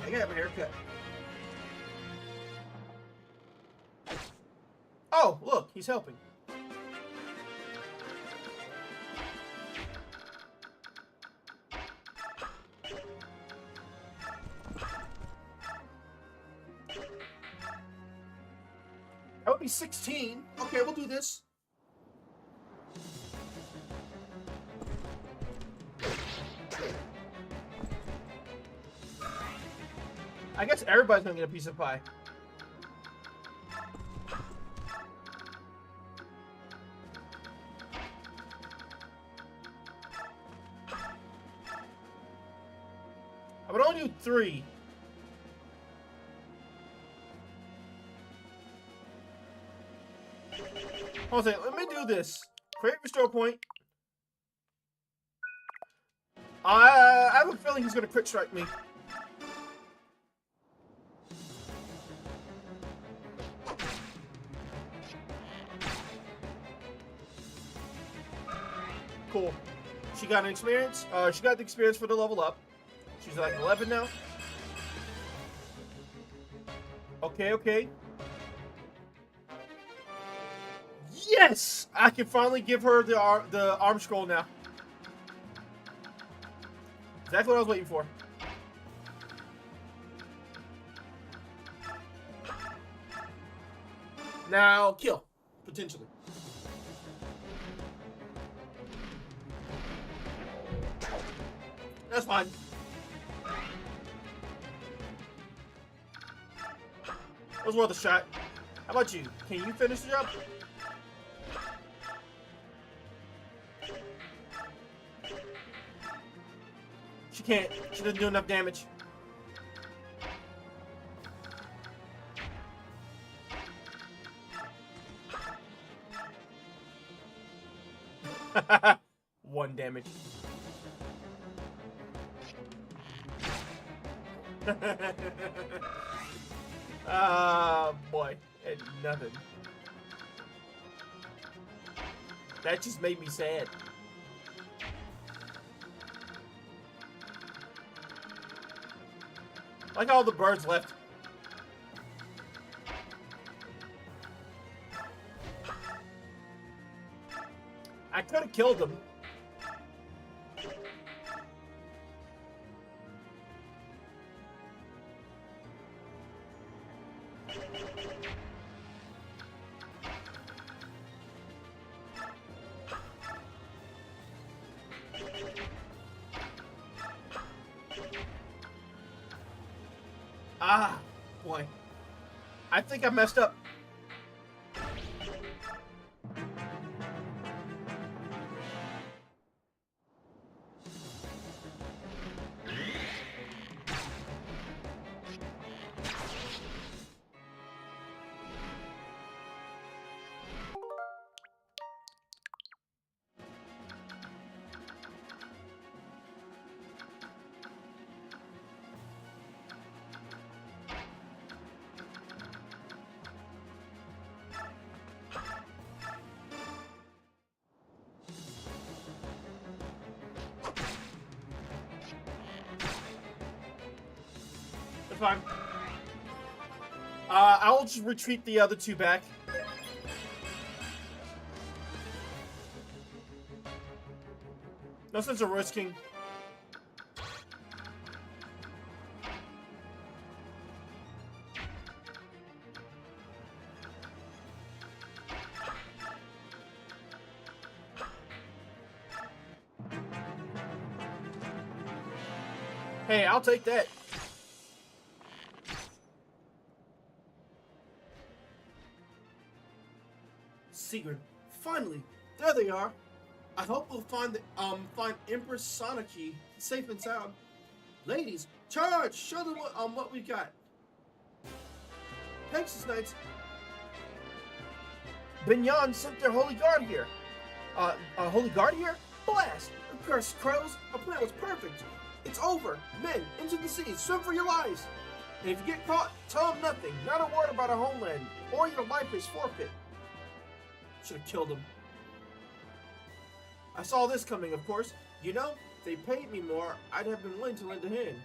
I gotta have a haircut. Oh, look, he's helping. That would be 16. Okay, we'll do this. I guess everybody's gonna get a piece of pie. I would only do 3. Hold on a second, let me do this. Create restore point. I have a feeling he's gonna crit strike me. Cool. She got an experience. She got the experience for the level up. She's like 11 now. Okay, okay. Yes! I can finally give her the arm scroll now. Exactly what I was waiting for. Now, kill. Potentially. That's fine. That was worth a shot. How about you? Can you finish the job? She can't. She doesn't do enough damage. One damage. Ah, boy. And nothing. That just made me sad. Like all the birds left. I could have killed them. Ah, boy. I think I messed up. That's fine. I'll just retreat the other two back. No sense of risking. Hey, I'll take that. Sigurd, finally, there they are. I hope we'll find Empress Soniki safe and sound. Ladies, charge! Show them what we got. Pegasus Knights. Binyan sent their holy guard here. Holy guard here? Blast! Cursed crows, our plan was perfect. It's over. Men, into the sea, swim for your lives. And if you get caught, tell them nothing. Not a word about our homeland, or your life is forfeit. Should have killed him. I saw this coming, of course. You know, if they paid me more, I'd have been willing to lend a hand.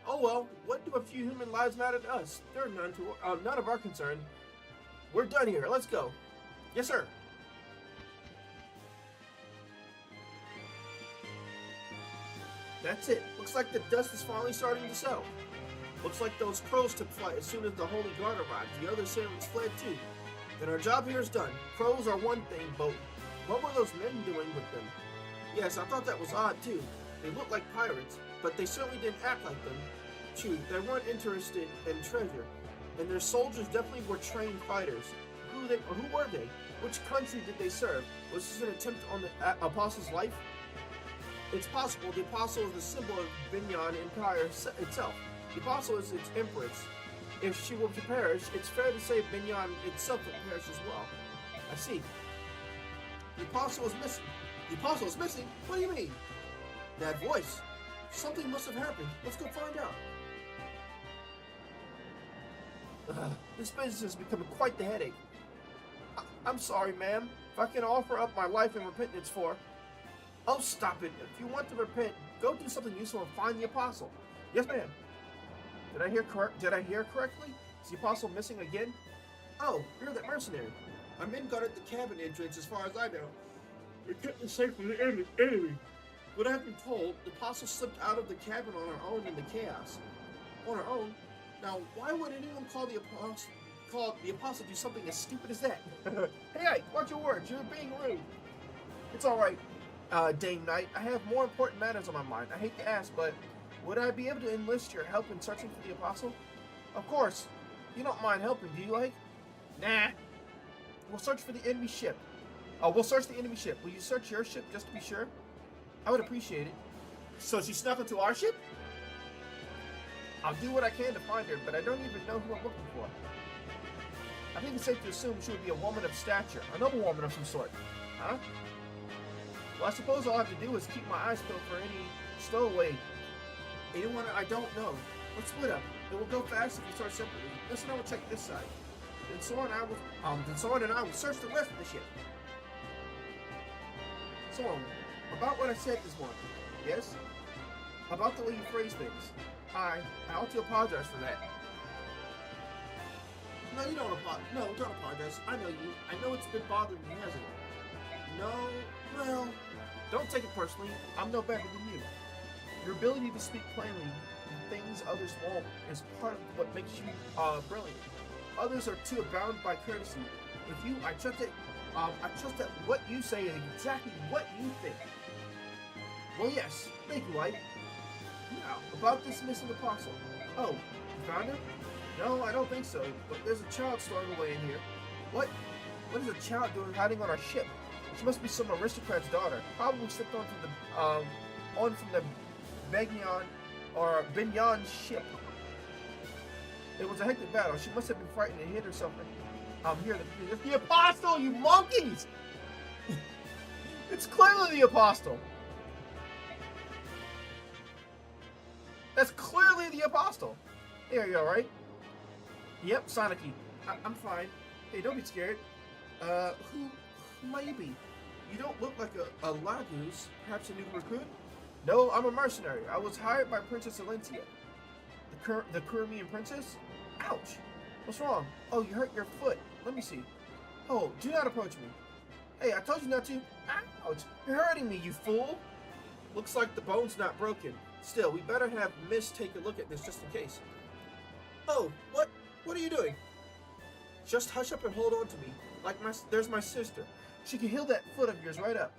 Oh well, what do a few human lives matter to us? They're none of our concern. We're done here. Let's go. Yes, sir. That's it. Looks like the dust is finally starting to settle. Looks like those crows took flight as soon as the Holy Guard arrived. The other sailors fled too. Then our job here is done. Crows are one thing, but what were those men doing with them? Yes, I thought that was odd too. They looked like pirates, but they certainly didn't act like them. True, they weren't interested in treasure, and their soldiers definitely were trained fighters. Who were they? Which country did they serve? Was this an attempt on the apostle's life? It's possible. The apostle is the symbol of Binyan Empire itself. The apostle is its empress. If she were to perish, it's fair to say Binyan itself would perish as well. I see. The apostle is missing. The apostle is missing? What do you mean? That voice. Something must have happened. Let's go find out. This business is becoming quite the headache. I'm sorry, ma'am. If I can offer up my life in repentance for... Oh, stop it. If you want to repent, go do something useful and find the apostle. Yes, ma'am. Did I hear correctly? Is the apostle missing again? Oh, you're that mercenary. I'm in guard at the cabin entrance as far as I know. We kept it safe from the enemy. What I've been told, the apostle slipped out of the cabin on her own in the chaos. On her own? Now, why would anyone call the apostle do something as stupid as that? Hey, Ike, watch your words. You're being rude. It's all right, Dame Knight. I have more important matters on my mind. I hate to ask, but would I be able to enlist your help in searching for the apostle? Of course. You don't mind helping, do you, Ike? Nah. We'll search for the enemy ship. We'll search the enemy ship. Will you search your ship just to be sure? I would appreciate it. So she snuck into our ship? I'll do what I can to find her, but I don't even know who I'm looking for. I think it's safe to assume she would be a woman of stature, a noble woman of some sort. Huh? Well, I suppose all I have to do is keep my eyes peeled for any stowaway. Anyone I don't know. Let's split up. It will go fast if we start separately. Listen, I will check this side. Then Soren and I will search the rest of the ship. Soren, about what I said this morning. Yes? About the way you phrase things. I ought to apologize for that. No, you don't apologize. No, don't apologize. I know you. I know it's been bothering you, hasn't it? No, well, don't take it personally. I'm no better than you. Your ability to speak plainly in things others won't is part of what makes you brilliant. Others are too abound by courtesy. With you, I trust that what you say is exactly what you think. Well, yes. Thank you, White. Now, about this missing apostle. Oh, you found her? No, I don't think so. But there's a child storing away in here. What? What is a child doing hiding on our ship? She must be some aristocrat's daughter. Probably slipped on from the Benyan ship. It was a hectic battle. She must have been frightened and hid herself. Here, the apostle, you monkeys! It's clearly the apostle. That's clearly the apostle. Hey, are you alright? Yep, Sonicy. I'm fine. Hey, don't be scared. Who might you be? You don't look like a Lagoose. Perhaps a new recruit? No, I'm a mercenary. I was hired by Princess Alencia. The Crimean princess? Ouch! What's wrong? Oh, you hurt your foot. Let me see. Oh, do not approach me. Hey, I told you not to. Ouch! You're hurting me, you fool! Looks like the bone's not broken. Still, we better have Miss take a look at this just in case. Oh, what? What are you doing? Just hush up and hold on to me. There's my sister. She can heal that foot of yours right up.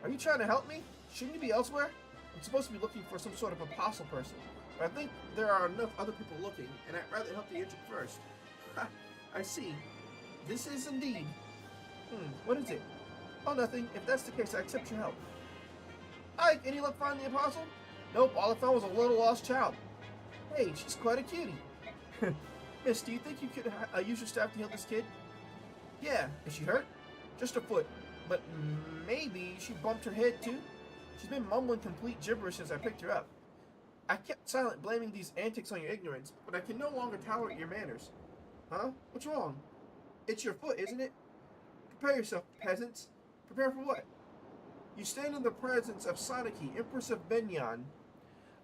Are you trying to help me? Shouldn't you be elsewhere? I'm supposed to be looking for some sort of apostle person. But I think there are enough other people looking, and I'd rather help the injured first. Ha! I see. This is indeed. What is it? Oh, nothing. If that's the case, I accept your help. Ike, any luck finding the apostle? Nope, all I found was a little lost child. Hey, she's quite a cutie. Miss, do you think you could use your staff to heal this kid? Yeah. Is she hurt? Just her foot. But maybe she bumped her head too? She's been mumbling complete gibberish since I picked her up. I kept silent, blaming these antics on your ignorance, but I can no longer tolerate your manners. Huh? What's wrong? It's your foot, isn't it? Prepare yourself, peasants. Prepare for what? You stand in the presence of Sonicy, Empress of Benyan.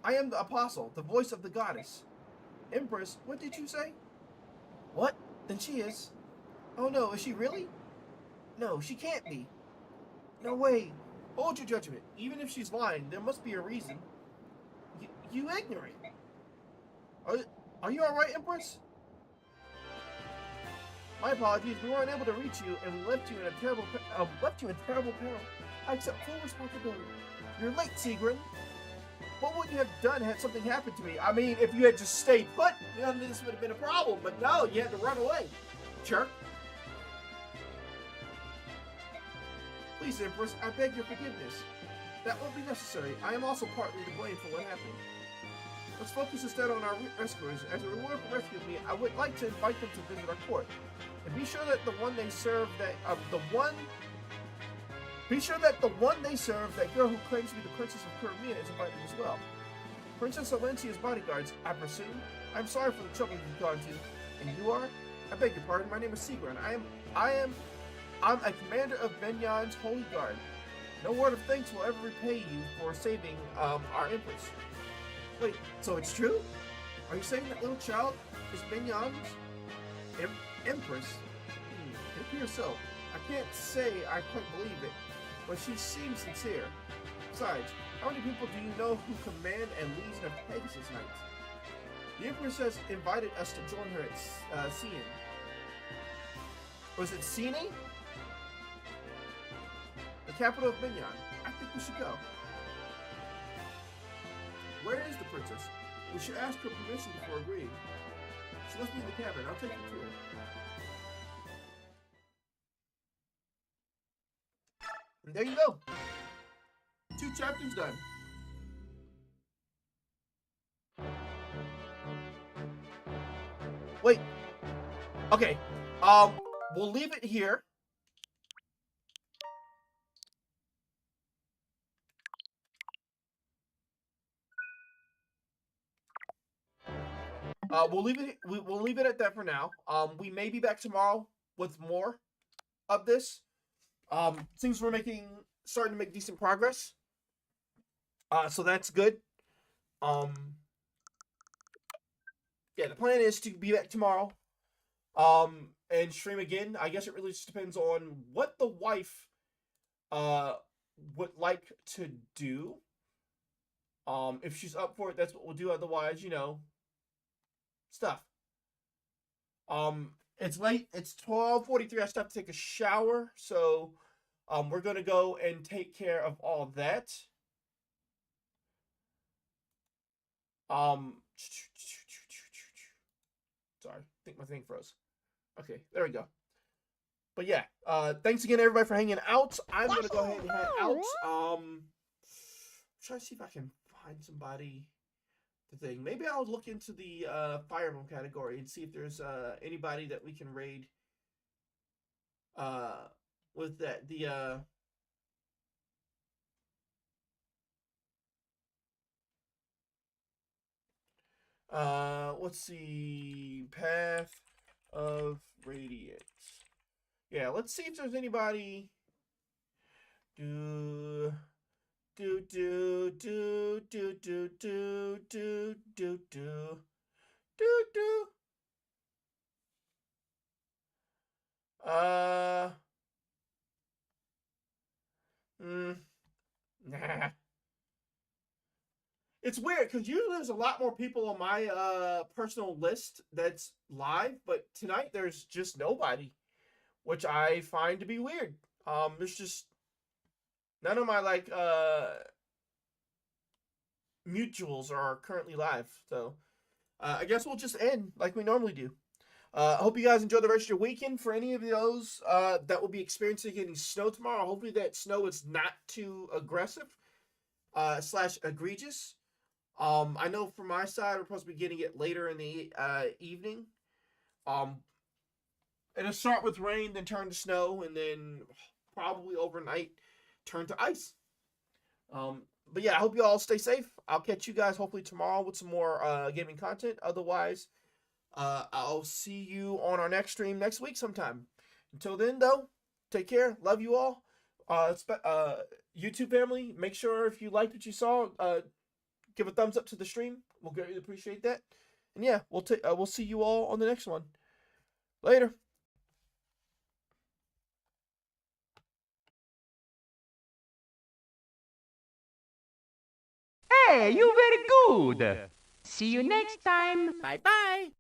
I am the apostle, the voice of the goddess. Empress, what did you say? What? Then she is. Oh no, is she really? No, she can't be. No way. Hold your judgment. Even if she's lying, there must be a reason. You ignorant. Are you alright, Empress? My apologies, we weren't able to reach you, and we left you in terrible peril. I accept full responsibility. You're late, Sigrun. What would you have done had something happened to me? I mean, if you had just stayed put, none of this would have been a problem. But no, you had to run away. Jerk. Please, Empress, I beg your forgiveness. That won't be necessary. I am also partly to blame for what happened. Let's focus instead on our rescuers. As a reward for rescuing me, I would like to invite them to visit our court. And be sure that the one they serve, that girl who claims to be the Princess of Crimea, is invited as well. Princess Alencia's bodyguards, I presume. I'm sorry for the trouble you've gone to. And you are? I beg your pardon. My name is Sigrun. I'm a commander of Benyan's Holy Guard. No word of thanks will ever repay you for saving our Empress. Wait, so it's true? Are you saying that little child is Mignon's Empress? It appears so. I can't say I quite believe it, but she seems sincere. Besides, how many people do you know who command a legion of Pegasus Knights? The Empress has invited us to join her at Cian. Was it Cine? The capital of Mignon. I think we should go. Where is the princess? We should ask her permission before agreeing. She must be in the cabin. I'll take you to her. And there you go. 2 chapters done. Wait. Okay. We'll leave it here. We'll leave it at that for now. We may be back tomorrow with more of this. Seems we're starting to make decent progress. So that's good. Yeah, the plan is to be back tomorrow. And stream again. I guess it really just depends on what the wife would like to do. If she's up for it, that's what we'll do. Otherwise, stuff. It's late. It's 12:43. I still have to take a shower, so we're gonna go and take care of all of that. Sorry, I think my thing froze. Okay, there we go. But yeah, thanks again everybody for hanging out. I'm gonna go ahead and head out. Try to see if I can find somebody to thing. Maybe I'll look into the Fire Emblem category and see if there's anybody that we can raid with that. Let's see, Path of Radiance. Yeah, let's see if there's anybody. Do do do do do do do do do do do do. Nah. It's weird because usually there's a lot more people on my personal list that's live, but tonight there's just nobody, which I find to be weird. There's just none of my mutuals are currently live, so I guess we'll just end like we normally do. I hope you guys enjoy the rest of your weekend. For any of those that will be experiencing any snow tomorrow, hopefully that snow is not too aggressive / egregious. I know from my side, we're supposed to be getting it later in the evening. It'll start with rain, then turn to snow, and then probably overnight turn to ice. But yeah, I hope you all stay safe. I'll catch you guys hopefully tomorrow with some more gaming content. Otherwise, I'll see you on our next stream next week sometime. Until then, though, take care. Love you all. YouTube family, make sure if you liked what you saw, give a thumbs up to the stream. We'll greatly appreciate that. And yeah, we'll see you all on the next one. Later. Hey, you very good. See you next time. Bye bye.